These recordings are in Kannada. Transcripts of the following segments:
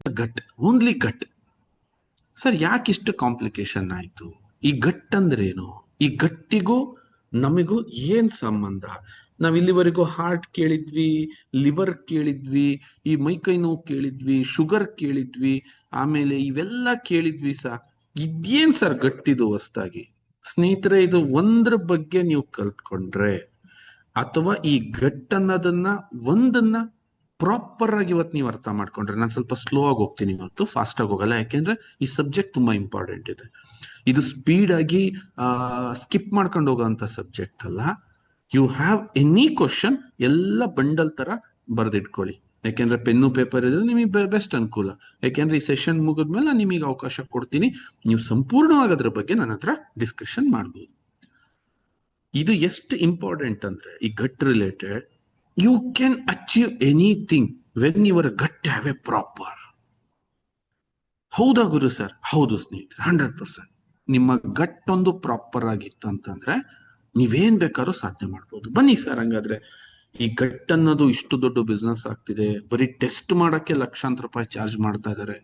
ಗಟ್, ಓನ್ಲಿ ಗಟ್. ಸರ್ ಯಾಕೆ ಇಷ್ಟು ಕಾಂಪ್ಲಿಕೇಶನ್ ಆಯ್ತು? ಈ ಗಟ್ ಅಂದ್ರೇನು? ಈ ಗಟ್ಟಿಗೂ ನಮಗೂ ಏನ್ ಸಂಬಂಧ? ನಾವ್ ಇಲ್ಲಿವರೆಗೂ ಹಾರ್ಟ್ ಕೇಳಿದ್ವಿ, ಲಿವರ್ ಕೇಳಿದ್ವಿ, ಈ ಮೈಕೈ ನೋವು ಕೇಳಿದ್ವಿ, ಶುಗರ್ ಕೇಳಿದ್ವಿ, ಆಮೇಲೆ ಇವೆಲ್ಲ ಕೇಳಿದ್ವಿ. ಇದೇನ್ ಸರ್ ಗಟ್ಟಿದು ಹೊಸ್ದಾಗಿ? ಸ್ನೇಹಿತರೆ, ಇದು ಒಂದ್ರ ಬಗ್ಗೆ ನೀವು ಕಲ್ತ್ಕೊಂಡ್ರೆ, ಅಥವಾ ಈ ಗಟ್ ಅನ್ನೋದನ್ನ ಒಂದನ್ನ ಪ್ರಾಪರ್ ಆಗಿ ಇವತ್ತು ನೀವು ಅರ್ಥ ಮಾಡ್ಕೊಂಡ್ರೆ, ನಾನು ಸ್ವಲ್ಪ ಸ್ಲೋ ಆಗಿ ಹೋಗ್ತೀನಿ ಇವತ್ತು, ಫಾಸ್ಟ್ ಆಗಿ ಹೋಗಲ್ಲ, ಯಾಕೆಂದ್ರೆ ಈ ಸಬ್ಜೆಕ್ಟ್ ತುಂಬಾ ಇಂಪಾರ್ಟೆಂಟ್ ಇದೆ. ಇದು ಸ್ಪೀಡ್ ಆಗಿ ಸ್ಕಿಪ್ ಮಾಡ್ಕೊಂಡು ಹೋಗೋಂಥ ಸಬ್ಜೆಕ್ಟ್ ಅಲ್ಲ. ಯು ಹ್ಯಾವ್ ಎನಿ ಕ್ವಶನ್ ಎಲ್ಲ ಬಂಡಲ್ ತರ ಬರೆದಿಟ್ಕೊಳ್ಳಿ, ಯಾಕೆಂದ್ರೆ ಪೆನ್ನು ಪೇಪರ್ ಇದ್ರೆ ನಿಮಗೆ ಬೆಸ್ಟ್ ಅನುಕೂಲ. ಯಾಕೆಂದ್ರೆ ಈ ಸೆಷನ್ ಮುಗಿದ್ಮೇಲೆ ನಾನು ನಿಮಗೆ ಅವಕಾಶ ಕೊಡ್ತೀನಿ, ನೀವು ಸಂಪೂರ್ಣವಾಗಿ ಅದ್ರ ಬಗ್ಗೆ ನನ್ನ ಹತ್ರ ಡಿಸ್ಕಷನ್ ಮಾಡ್ಬೋದು. ಇದು ಎಷ್ಟು ಇಂಪಾರ್ಟೆಂಟ್ ಅಂದ್ರೆ, ಈ gut related, you can achieve anything when your gut have a proper. ಹೌದಾ ಗುರು ಸರ್? ಹೌದು ಸ್ನೇಹಿತರೆ, 100%. ನಿಮ್ಮ ಗಟ್ ಒಂದು ಪ್ರಾಪರ್ ಆಗಿತ್ತು ಅಂತಂದ್ರೆ ನೀವೇನ್ ಬೇಕಾದ್ರೂ ಸಾಧನೆ ಮಾಡ್ಬೋದು. ಬನ್ನಿ ಸರ್, ಹಂಗಾದ್ರೆ ಈ ಗಟ್ ಅನ್ನೋದು ಇಷ್ಟು ದೊಡ್ಡ ಬಿಸ್ನೆಸ್ ಆಗ್ತಿದೆ, ಬರೀ ಟೆಸ್ಟ್ ಮಾಡಕ್ಕೆ ಲಕ್ಷಾಂತರ ರೂಪಾಯಿ ಚಾರ್ಜ್ ಮಾಡ್ತಾ ಇದಾರೆ.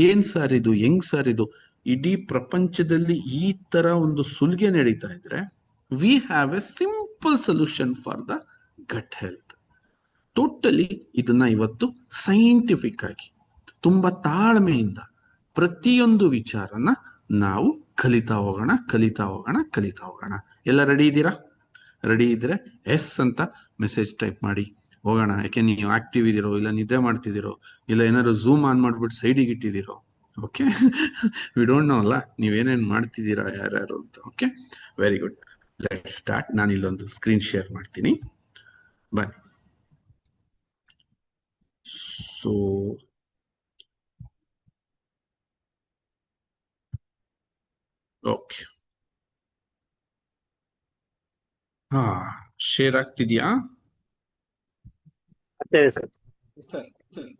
ಏನ್ ಸರ್ ಇದು? ಹೆಂಗ್ ಸರ್ ಇದು? ಇಡೀ ಪ್ರಪಂಚದಲ್ಲಿ ಈ ತರ ಒಂದು ಸುಲಿಗೆ ನಡೀತಾ ಇದ್ರೆ, we have a simple solution for the gut health. Totally ಇದನ್ನ ಇವತ್ತು ಸೈಂಟಿಫಿಕ್ ಆಗಿ ತುಂಬಾ ತಾಳ್ಮೆಯಿಂದ ಪ್ರತಿಯೊಂದು ವಿಚಾರನ ನಾವು ಕಲಿತಾ ಹೋಗೋಣ, ಕಲಿತಾ ಹೋಗೋಣ, ಕಲಿತಾ ಹೋಗೋಣ. ಎಲ್ಲ ರೆಡಿ ಇದ್ದೀರಾ? ರೆಡಿ ಇದ್ರೆ ಎಸ್ ಅಂತ ಮೆಸೇಜ್ ಟೈಪ್ ಮಾಡಿ ಹೋಗೋಣ. ಯಾಕೆ ನೀವು ಆಕ್ಟಿವ್ ಇದ್ದೀರೋ, ಇಲ್ಲ ನಿದ್ದೆ ಮಾಡ್ತಿದ್ದೀರೋ, ಇಲ್ಲ ಏನಾದ್ರು ಝೂಮ್ ಆನ್ ಮಾಡ್ಬಿಟ್ಟು ಸೈಡಿಗೆ ಇಟ್ಟಿದ್ದೀರೋ, ಓಕೆ? ವಿ ಡೋಂಟ್ ನೋ ಅಲ್ಲ ನೀವೇನೇನ್ ಮಾಡ್ತಿದ್ದೀರಾ ಯಾರ್ಯಾರು ಅಂತ. Okay, very good, let start. ನಾನು ಇಲ್ಲೊಂದು ಸ್ಕ್ರೀನ್ ಶೇರ್ ಮಾಡ್ತೀನಿ, ಬನ್ನಿ. ಸೊ ಓಕೆ, ಹಾ, ಶೇರ್ ಆಗ್ತಿದ್ಯಾ? ಸರ್ ಸರಿ ಸರಿ.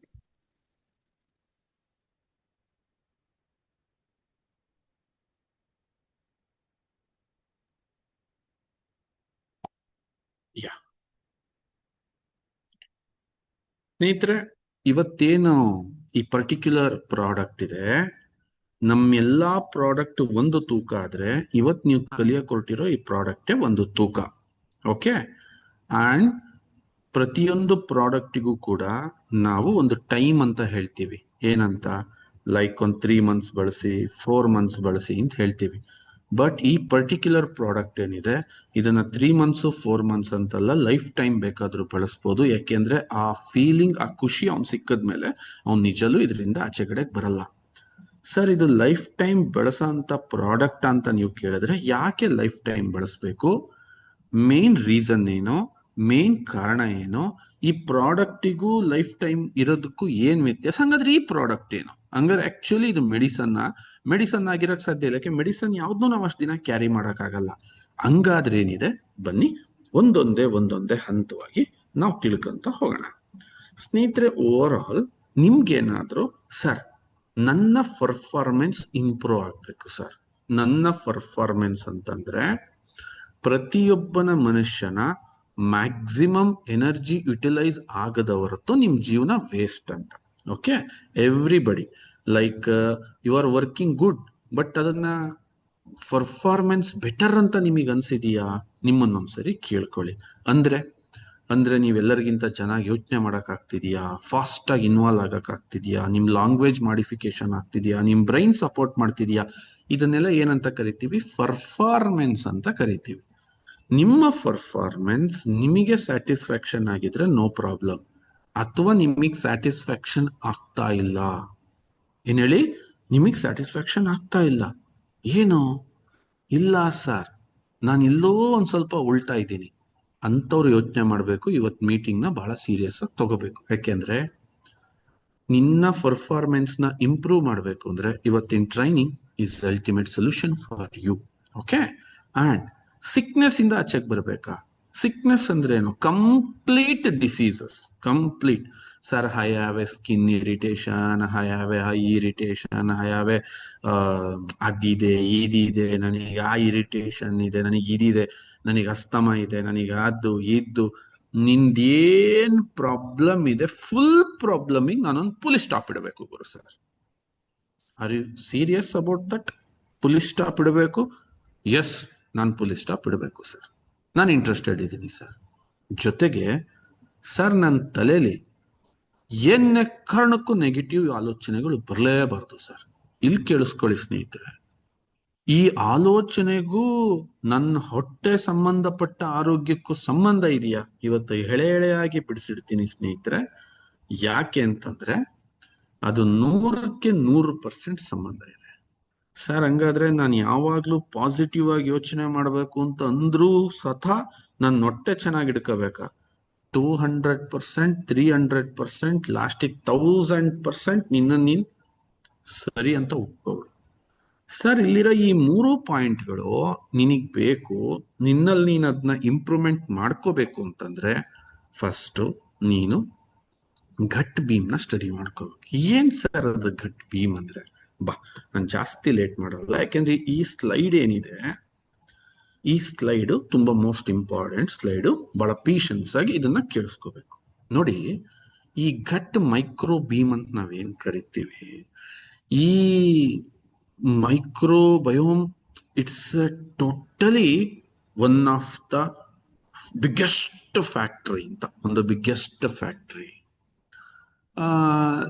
ಯಾ ಸ್ನೇಹಿತರೆ, ಇವತ್ತೇನು ಈ ಪರ್ಟಿಕ್ಯುಲರ್ ಪ್ರಾಡಕ್ಟ್ ಇದೆ, ನಮ್ಮೆಲ್ಲಾ ಪ್ರಾಡಕ್ಟ್ ಒಂದು ತೂಕ ಆದ್ರೆ, ಇವತ್ ನೀವು ಕಲಿಯಕ್ ಹೊರಟಿರೋ ಈ ಪ್ರಾಡಕ್ಟೇ ಒಂದು ತೂಕ. ಓಕೆ, ಅಂಡ್ ಪ್ರತಿಯೊಂದು ಪ್ರಾಡಕ್ಟಿಗೂ ಕೂಡ ನಾವು ಒಂದು ಟೈಮ್ ಅಂತ ಹೇಳ್ತೀವಿ. ಏನಂತ? ಲೈಕ್ ಒಂದು 3 months ಬಳಸಿ, 4 months ಬಳಸಿ ಅಂತ ಹೇಳ್ತೀವಿ. ಬಟ್ ಈ ಪರ್ಟಿಕ್ಯುಲರ್ ಪ್ರಾಡಕ್ಟ್ ಏನಿದೆ, ಇದನ್ನ 3 months 4 months ಅಂತಲ್ಲ, ಲೈಫ್ ಟೈಮ್ ಬೇಕಾದ್ರೂ ಬಳಸ್ಬೋದು. ಯಾಕೆಂದ್ರೆ ಆ ಫೀಲಿಂಗ್, ಆ ಖುಷಿ ಅವ್ನು ಸಿಕ್ಕದ್ಮೇಲೆ ಅವ್ನು ನಿಜಲ್ಲೂ ಇದರಿಂದ ಆಚೆ ಕಡೆ ಬರಲ್ಲ. ಸರ್, ಇದು ಲೈಫ್ ಟೈಮ್ ಬಳಸೋಂಥ ಪ್ರಾಡಕ್ಟ್ ಅಂತ ನೀವು ಕೇಳಿದ್ರೆ, ಯಾಕೆ ಲೈಫ್ ಟೈಮ್ ಬಳಸಬೇಕು? ಮೇನ್ ರೀಸನ್ ಏನು, ಮೇನ್ ಕಾರಣ ಏನು, ಈ ಪ್ರಾಡಕ್ಟಿಗೂ ಲೈಫ್ ಟೈಮ್ ಇರೋದಕ್ಕೂ ಏನ್ ವ್ಯತ್ಯಾಸ? ಹಂಗಾದ್ರೆ ಈ ಪ್ರಾಡಕ್ಟ್ ಏನು? ಹಂಗಾದ್ರೆ ಆಕ್ಚುಲಿ ಇದು ಮೆಡಿಸನ್ ಆಗಿರಕ್ ಸಾಧ್ಯ ಇಲ್ಲ. ಯಾಕೆ? ಮೆಡಿಸನ್ ಯಾವ್ದು ನಾವು ಅಷ್ಟು ದಿನ ಕ್ಯಾರಿ ಆಗಲ್ಲ. ಹಂಗಾದ್ರೆ ಏನಿದೆ, ಬನ್ನಿ ಒಂದೊಂದೇ ಹಂತವಾಗಿ ನಾವು ತಿಳ್ಕೊಂತ ಹೋಗೋಣ. ಸ್ನೇಹಿತರೆ, ಓವರ್ ಆಲ್ ನಿಮ್ಗೇನಾದ್ರೂ, ಸರ್ ನನ್ನ ಪರ್ಫಾರ್ಮೆನ್ಸ್ ಇಂಪ್ರೂವ್ ಆಗ್ಬೇಕು ಸರ್, ನನ್ನ ಪರ್ಫಾರ್ಮೆನ್ಸ್ ಅಂತಂದ್ರೆ ಪ್ರತಿಯೊಬ್ಬನ ಮನುಷ್ಯನ ಮ್ಯಾಕ್ಸಿಮಮ್ ಎನರ್ಜಿ ಯುಟಿಲೈಸ್ ಆಗದ ಹೊರತು ನಿಮ್ ಜೀವನ ವೇಸ್ಟ್ ಅಂತ. Okay, everybody like you are working good, but ಅದನ್ನ ಪರ್ಫಾರ್ಮೆನ್ಸ್ ಬೆಟರ್ ಅಂತ ನಿಮಗೆ ಅನ್ಸಿದೀಯಾ? ನಿಮ್ಮನ್ನೊಂದ್ಸರಿ ಕೇಳ್ಕೊಳ್ಳಿ. ಅಂದ್ರೆ ನೀವೆಲ್ಲರಿಗಿಂತ ಚೆನ್ನಾಗಿ ಯೋಚನೆ ಮಾಡಕ್ ಆಗ್ತಿದ್ಯಾ? ಫಾಸ್ಟ್ ಆಗಿ ಇನ್ವಾಲ್ವ್ ಆಗಕ್ ಆಗ್ತಿದ್ಯಾ? ನಿಮ್ ಲ್ಯಾಂಗ್ವೇಜ್ ಮಾಡಿಫಿಕೇಶನ್ ಆಗ್ತಿದ್ಯಾ? ನಿಮ್ ಬ್ರೈನ್ ಸಪೋರ್ಟ್ ಮಾಡ್ತಿದ್ಯಾ? ಇದನ್ನೆಲ್ಲ ಏನಂತ ಕರಿತೀವಿ? ಪರ್ಫಾರ್ಮೆನ್ಸ್ ಅಂತ ಕರಿತೀವಿ. ನಿಮ್ಮ ಪರ್ಫಾರ್ಮೆನ್ಸ್ ನಿಮಗೆ ಸ್ಯಾಟಿಸ್ಫ್ಯಾಕ್ಷನ್ ಆಗಿದ್ರೆ ನೋ ಪ್ರಾಬ್ಲಮ್. ಅಥವಾ ನಿಮಗೆ ಸ್ಯಾಟಿಸ್ಫ್ಯಾಕ್ಷನ್ ಆಗ್ತಾ ಇಲ್ಲ, ಏನ್ ಹೇಳಿ? ನಿಮಗೆ ಸ್ಯಾಟಿಸ್ಫ್ಯಾಕ್ಷನ್ ಆಗ್ತಾ ಇಲ್ಲ, ಏನು? ಇಲ್ಲ ಸರ್, ನಾನು ಎಲ್ಲೋ ಒಂದ್ ಸ್ವಲ್ಪ ಉಲ್ಟಾ ಇದ್ದೀನಿ ಅಂತವ್ರು ಯೋಚನೆ ಮಾಡಬೇಕು. ಇವತ್ತು ಮೀಟಿಂಗ್ ನ ಬಹಳ ಸೀರಿಯಸ್ ಆಗಿ ತಗೋಬೇಕು. ಯಾಕೆಂದ್ರೆ ನಿನ್ನ ಪರ್ಫಾರ್ಮೆನ್ಸ್ ನ ಇಂಪ್ರೂವ್ ಮಾಡಬೇಕು ಅಂದ್ರೆ ಇವತ್ತಿನ training is ultimate solution for you. Okay, and sickness ಇಂದ ಆಚೆಗೆ ಬರಬೇಕಾ? ಸಿಕ್ನೆಸ್ ಅಂದ್ರೆ ಏನು? Complete diseases, complete. Sir, I have a skin irritation, I have a I irritation, I have a ಅದಿದೆ, ಇದಿದೆ, ನನಗೆ ಆ ಇರಿಟೇಷನ್ ಇದೆ, ನನಗೆ ಇದಿದೆ, ನನಗೆ ಅಸ್ತಮ ಇದೆ, ನನಗೆ ಅದು ಇದ್ದು. ನಿಂದೇನ್ ಪ್ರಾಬ್ಲಮ್ ಇದೆ ಫುಲ್ ಪ್ರಾಬ್ಲಮಿಗೆ ನಾನೊಂದು ಪುಲಿ ಸ್ಟಾಪ್ ಇಡಬೇಕು Guru sir. Are you serious about that? Full stop ಇಡಬೇಕು? ಎಸ್, ನಾನು ಪುಲಿಸ್ ಸ್ಟಾಪ್ ಇಡಬೇಕು ಸರ್. ನಾನು ಇಂಟ್ರೆಸ್ಟೆಡ್ ಇದ್ದೀನಿ ಸರ್. ಜೊತೆಗೆ ಸರ್, ನನ್ನ ತಲೆಯಲ್ಲಿ ಏನೇ ಕಾರಣಕ್ಕೂ ನೆಗೆಟಿವ್ ಆಲೋಚನೆಗಳು ಬರಲೇಬಾರ್ದು ಸರ್. ಇಲ್ಲಿ ಕೇಳಿಸ್ಕೊಳ್ಳಿ ಸ್ನೇಹಿತರೆ, ಈ ಆಲೋಚನೆಗೂ ನನ್ನ ಹೊಟ್ಟೆ ಸಂಬಂಧಪಟ್ಟ ಆರೋಗ್ಯಕ್ಕೂ ಸಂಬಂಧ ಇದೆಯಾ? ಇವತ್ತು ಎಳೆ ಎಳೆಯಾಗಿ ಬಿಡಿಸಿಡ್ತೀನಿ ಸ್ನೇಹಿತರೆ. ಯಾಕೆ ಅಂತಂದ್ರೆ ಅದು 100% ಸಂಬಂಧ ಇದೆ ಸರ್. ಹಂಗಾದ್ರೆ ನಾನು ಯಾವಾಗ್ಲೂ ಪಾಸಿಟಿವ್ ಆಗಿ ಯೋಚನೆ ಮಾಡಬೇಕು ಅಂತ ಅಂದ್ರೂ ನನ್ನ ಹೊಟ್ಟೆ ಚೆನ್ನಾಗಿ ಇಡ್ಕೋಬೇಕಾ? 200%, 300%, ಲಾಸ್ಟಿಗೆ 1000% ನೀನ್ ಸರಿ ಅಂತ ಒಪ್ಕೋಬಿಡು ಸರ್. ಇಲ್ಲಿರೋ ಈ 3 ಪಾಯಿಂಟ್ಗಳು ನಿನಗ್ ಬೇಕು, ನಿನ್ನಲ್ಲಿ ನೀನ್ ಅದನ್ನ ಇಂಪ್ರೂವ್ಮೆಂಟ್ ಮಾಡ್ಕೋಬೇಕು ಅಂತಂದ್ರೆ ಫಸ್ಟ್ ನೀನು ಘಟ್ ಬೀಮ್ ನ ಸ್ಟಡಿ ಮಾಡ್ಕೋಬೇಕು. ಏನ್ ಸರ್ ಅದು ಘಟ್ ಬೀಮ್ ಅಂದ್ರೆ? ಬಾ, ನಾನು ಜಾಸ್ತಿ ಲೇಟ್ ಮಾಡಲ್ಲ, ಯಾಕೆಂದ್ರೆ ಈ ಸ್ಲೈಡ್ ಏನಿದೆ, ಈ ಸ್ಲೈಡ್ ತುಂಬಾ ಮೋಸ್ಟ್ ಇಂಪಾರ್ಟೆಂಟ್ ಸ್ಲೈಡ್. ಬಹಳ ಪೀಷನ್ಸ್ ಆಗಿ ಇದನ್ನ ಕೇಳಿಸ್ಕೋಬೇಕು. ನೋಡಿ, ಈ ಘಟ್ ಮೈಕ್ರೋ ಬೀಮ್ ಅಂತ ನಾವೇನ್ ಕರಿತೀವಿ, ಈ microbiome, it's totally one of the biggest factory ಅಂತ, ಒಂದು biggest factory.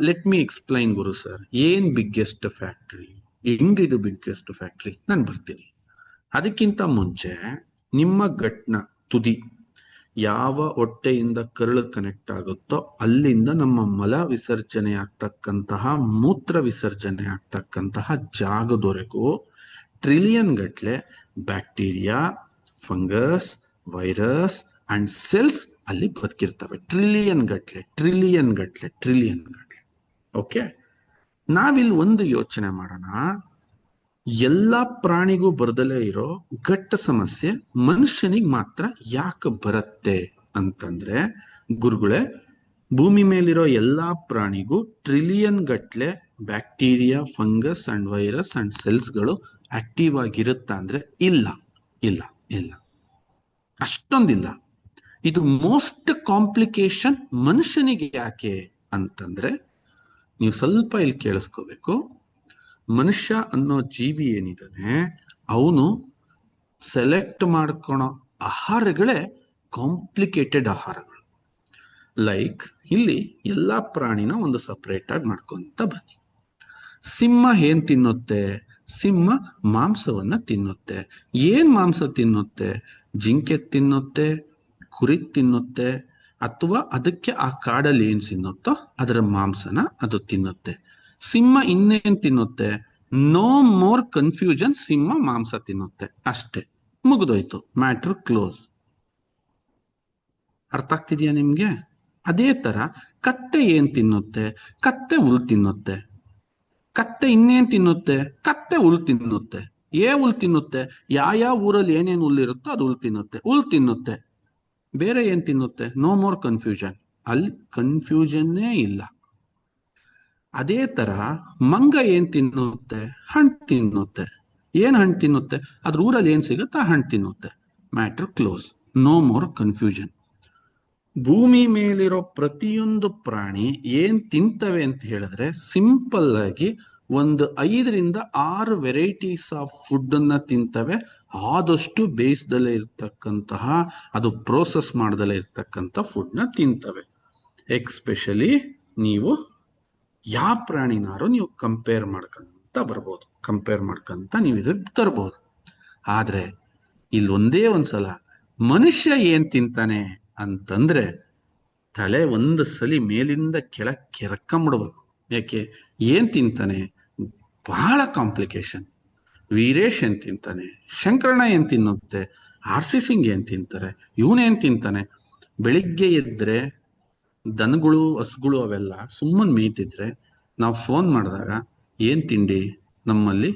Let me explain Guru sir, ಏನ್ ಬಿಗ್ಗೆಸ್ಟ್ ಫ್ಯಾಕ್ಟರಿ, ಹೆಂಗಿದು ಬಿಗ್ಗೆಸ್ಟ್ ಫ್ಯಾಕ್ಟರಿ? ನಾನು ಬರ್ತೀನಿ. ಅದಕ್ಕಿಂತ ಮುಂಚೆ ನಿಮ್ಮ ಗಟ್ನ ತುದಿ ಯಾವ ಹೊಟ್ಟೆಯಿಂದ ಕರಳು ಕನೆಕ್ಟ್ ಆಗುತ್ತೋ ಅಲ್ಲಿಂದ ನಮ್ಮ ಮಲ ವಿಸರ್ಜನೆ ಆಗ್ತಕ್ಕಂತಹ, ಮೂತ್ರ ವಿಸರ್ಜನೆ ಆಗ್ತಕ್ಕಂತಹ ಜಾಗದವರೆಗೂ ಟ್ರಿಲಿಯನ್ ಗಟ್ಲೆ bacteria, fungus, virus and cells ಅಲ್ಲಿ ಬದುಕಿರ್ತವೆ. ಟ್ರಿಲಿಯನ್ ಗಟ್ಲೆ. ಓಕೆ, ನಾವಿಲ್ಲಿ ಒಂದು ಯೋಚನೆ ಮಾಡೋಣ. ಎಲ್ಲಾ ಪ್ರಾಣಿಗೂ ಬರ್ದಲೇ ಇರೋ ಗಟ್ಟ ಸಮಸ್ಯೆ ಮನುಷ್ಯನಿಗೆ ಮಾತ್ರ ಯಾಕೆ ಬರುತ್ತೆ ಅಂತಂದ್ರೆ, ಗುರುಗಳೇ, ಭೂಮಿ ಮೇಲಿರೋ ಎಲ್ಲಾ ಪ್ರಾಣಿಗೂ ಟ್ರಿಲಿಯನ್ ಗಟ್ಲೆ bacteria, fungus and virus and ಸೆಲ್ಸ್ಗಳು ಆಕ್ಟಿವ್ ಆಗಿರುತ್ತಾ ಅಂದ್ರೆ ಇಲ್ಲ, ಅಷ್ಟೊಂದಿಲ್ಲ. ಇದು ಮೋಸ್ಟ್ ಕಾಂಪ್ಲಿಕೇಶನ್ ಮನುಷ್ಯನಿಗೆ ಯಾಕೆ ಅಂತಂದ್ರೆ, ನೀವು ಸ್ವಲ್ಪ ಇಲ್ಲಿ ಕೇಳಿಸ್ಕೋಬೇಕು. ಮನುಷ್ಯ ಅನ್ನೋ ಜೀವಿ ಏನಿದ್ದಾನೆ, ಅವನು ಸೆಲೆಕ್ಟ್ ಮಾಡ್ಕೊಳೋ ಆಹಾರಗಳೇ ಕಾಂಪ್ಲಿಕೇಟೆಡ್ ಆಹಾರಗಳು. ಲೈಕ್ ಇಲ್ಲಿ ಎಲ್ಲಾ ಪ್ರಾಣಿನ ಒಂದು ಸಪರೇಟ್ ಆಗಿ ಮಾಡ್ಕೊಂತ ಬನ್ನಿ. ಸಿಂಹ ಏನ್ ತಿನ್ನುತ್ತೆ? ಸಿಂಹ ಮಾಂಸವನ್ನ ತಿನ್ನುತ್ತೆ. ಏನ್ ಮಾಂಸ ತಿನ್ನುತ್ತೆ? ಜಿಂಕೆ ತಿನ್ನುತ್ತೆ, ಕುರಿ ತಿನ್ನುತ್ತೆ, ಅಥವಾ ಅದಕ್ಕೆ ಆ ಕಾಡಲ್ಲಿ ಏನ್ ತಿನ್ನುತ್ತೋ ಅದರ ಮಾಂಸನ ಅದು ತಿನ್ನುತ್ತೆ. ಸಿಂಹ ಇನ್ನೇನ್ ತಿನ್ನುತ್ತೆ? ನೋ ಮೋರ್ ಕನ್ಫ್ಯೂಷನ್, ಸಿಂಹ ಮಾಂಸ ತಿನ್ನುತ್ತೆ, ಅಷ್ಟೇ, ಮುಗಿದೋಯ್ತು, ಮ್ಯಾಟ್ರ್ ಕ್ಲೋಸ್. ಅರ್ಥ ಆಗ್ತಿದ್ಯಾ ನಿಮ್ಗೆ? ಅದೇ ತರ ಕತ್ತೆ ಏನ್ ತಿನ್ನುತ್ತೆ? ಕತ್ತೆ ಹುಲ್ ತಿನ್ನುತ್ತೆ. ಕತ್ತೆ ಇನ್ನೇನ್ ತಿನ್ನುತ್ತೆ? ಕತ್ತೆ ಹುಲ್ ತಿನ್ನುತ್ತೆ. ಹುಲ್ ತಿನ್ನುತ್ತೆ? ಯಾವ ಊರಲ್ಲಿ ಏನೇನು ಹುಲ್ ಇರುತ್ತೋ ಅದು ಹುಲ್ ತಿನ್ನುತ್ತೆ. ಬೇರೆ ಏನ್ ತಿನ್ನುತ್ತೆ? No more confusion. ಅಲ್ಲಿ ಕನ್ಫ್ಯೂಷನ್ನೇ ಇಲ್ಲ. ಅದೇ ತರ ಮಂಗ ಏನ್ ತಿನ್ನುತ್ತೆ? ಹಣ್ಣು ತಿನ್ನುತ್ತೆ. ಏನ್ ಹಣ್ಣು ತಿನ್ನುತ್ತೆ? ಅದ್ರ ಊರಲ್ಲಿ ಏನ್ ಸಿಗುತ್ತೆ ಆ ಹಣ್ಣು ತಿನ್ನುತ್ತೆ. Matter close, no more confusion. ಭೂಮಿ ಮೇಲಿರೋ ಪ್ರತಿಯೊಂದು ಪ್ರಾಣಿ ಏನ್ ತಿಂತವೆ ಅಂತ ಹೇಳಿದ್ರೆ, ಸಿಂಪಲ್ ಆಗಿ ಒಂದು 5-6 ವೆರೈಟೀಸ್ ಆಫ್ ಫುಡ್ ಅನ್ನ ತಿಂತವೆ. ಆದಷ್ಟು ಬೇಯಿಸ್ದಲೇ ಇರ್ತಕ್ಕಂತಹ, ಅದು ಪ್ರೋಸೆಸ್ ಮಾಡ್ದಲೇ ಇರ್ತಕ್ಕಂಥ ಫುಡ್ ನ ತಿಂತವೆ. ಎಕ್ಸ್ಪೆಷಲಿ ನೀವು ಯಾವ ಪ್ರಾಣಿನಾರು ನೀವು ಕಂಪೇರ್ ಮಾಡ್ಕೊಂತ ಬರ್ಬೋದು, ಕಂಪೇರ್ ಮಾಡ್ಕೊಂತ ನೀವು ಇದಕ್ಕೆ ತರ್ಬೋದು. ಆದ್ರೆ ಇಲ್ಲಿ ಒಂದ್ಸಲ ಮನುಷ್ಯ ಏನ್ ತಿಂತಾನೆ ಅಂತಂದ್ರೆ, ತಲೆ ಒಂದು ಸಲಿ ಮೇಲಿಂದ ಕೆಳಗೆ ಕೆರ್ಕೊಂಬಿಡ್ಬೇಕು. ಯಾಕೆ? ಏನ್ ತಿಂತಾನೆ? ಬಹಳ ಕಾಂಪ್ಲಿಕೇಶನ್. ವೀರೇಶ್ ಏನ್ ತಿಂತಾನೆ? ಶಂಕರಣ್ಣ ಏನ್ ತಿನ್ನುತ್ತೆ? ಆರ್.ಸಿ. ಸಿಂಗ್ ಏನ್ ತಿಂತಾರೆ? ಇವನೇನ್ ತಿಂತಾನೆ? ಬೆಳಿಗ್ಗೆ ಎದ್ರೆ ದನಗಳು, ಹಸುಗಳು ಅವೆಲ್ಲ ಸುಮ್ಮನೆ ಮೇಯ್ತಿದ್ರೆ ನಾವು ಫೋನ್ ಮಾಡಿದಾಗ ಏನ್ ತಿಂಡಿ? ನಮ್ಮಲ್ಲಿ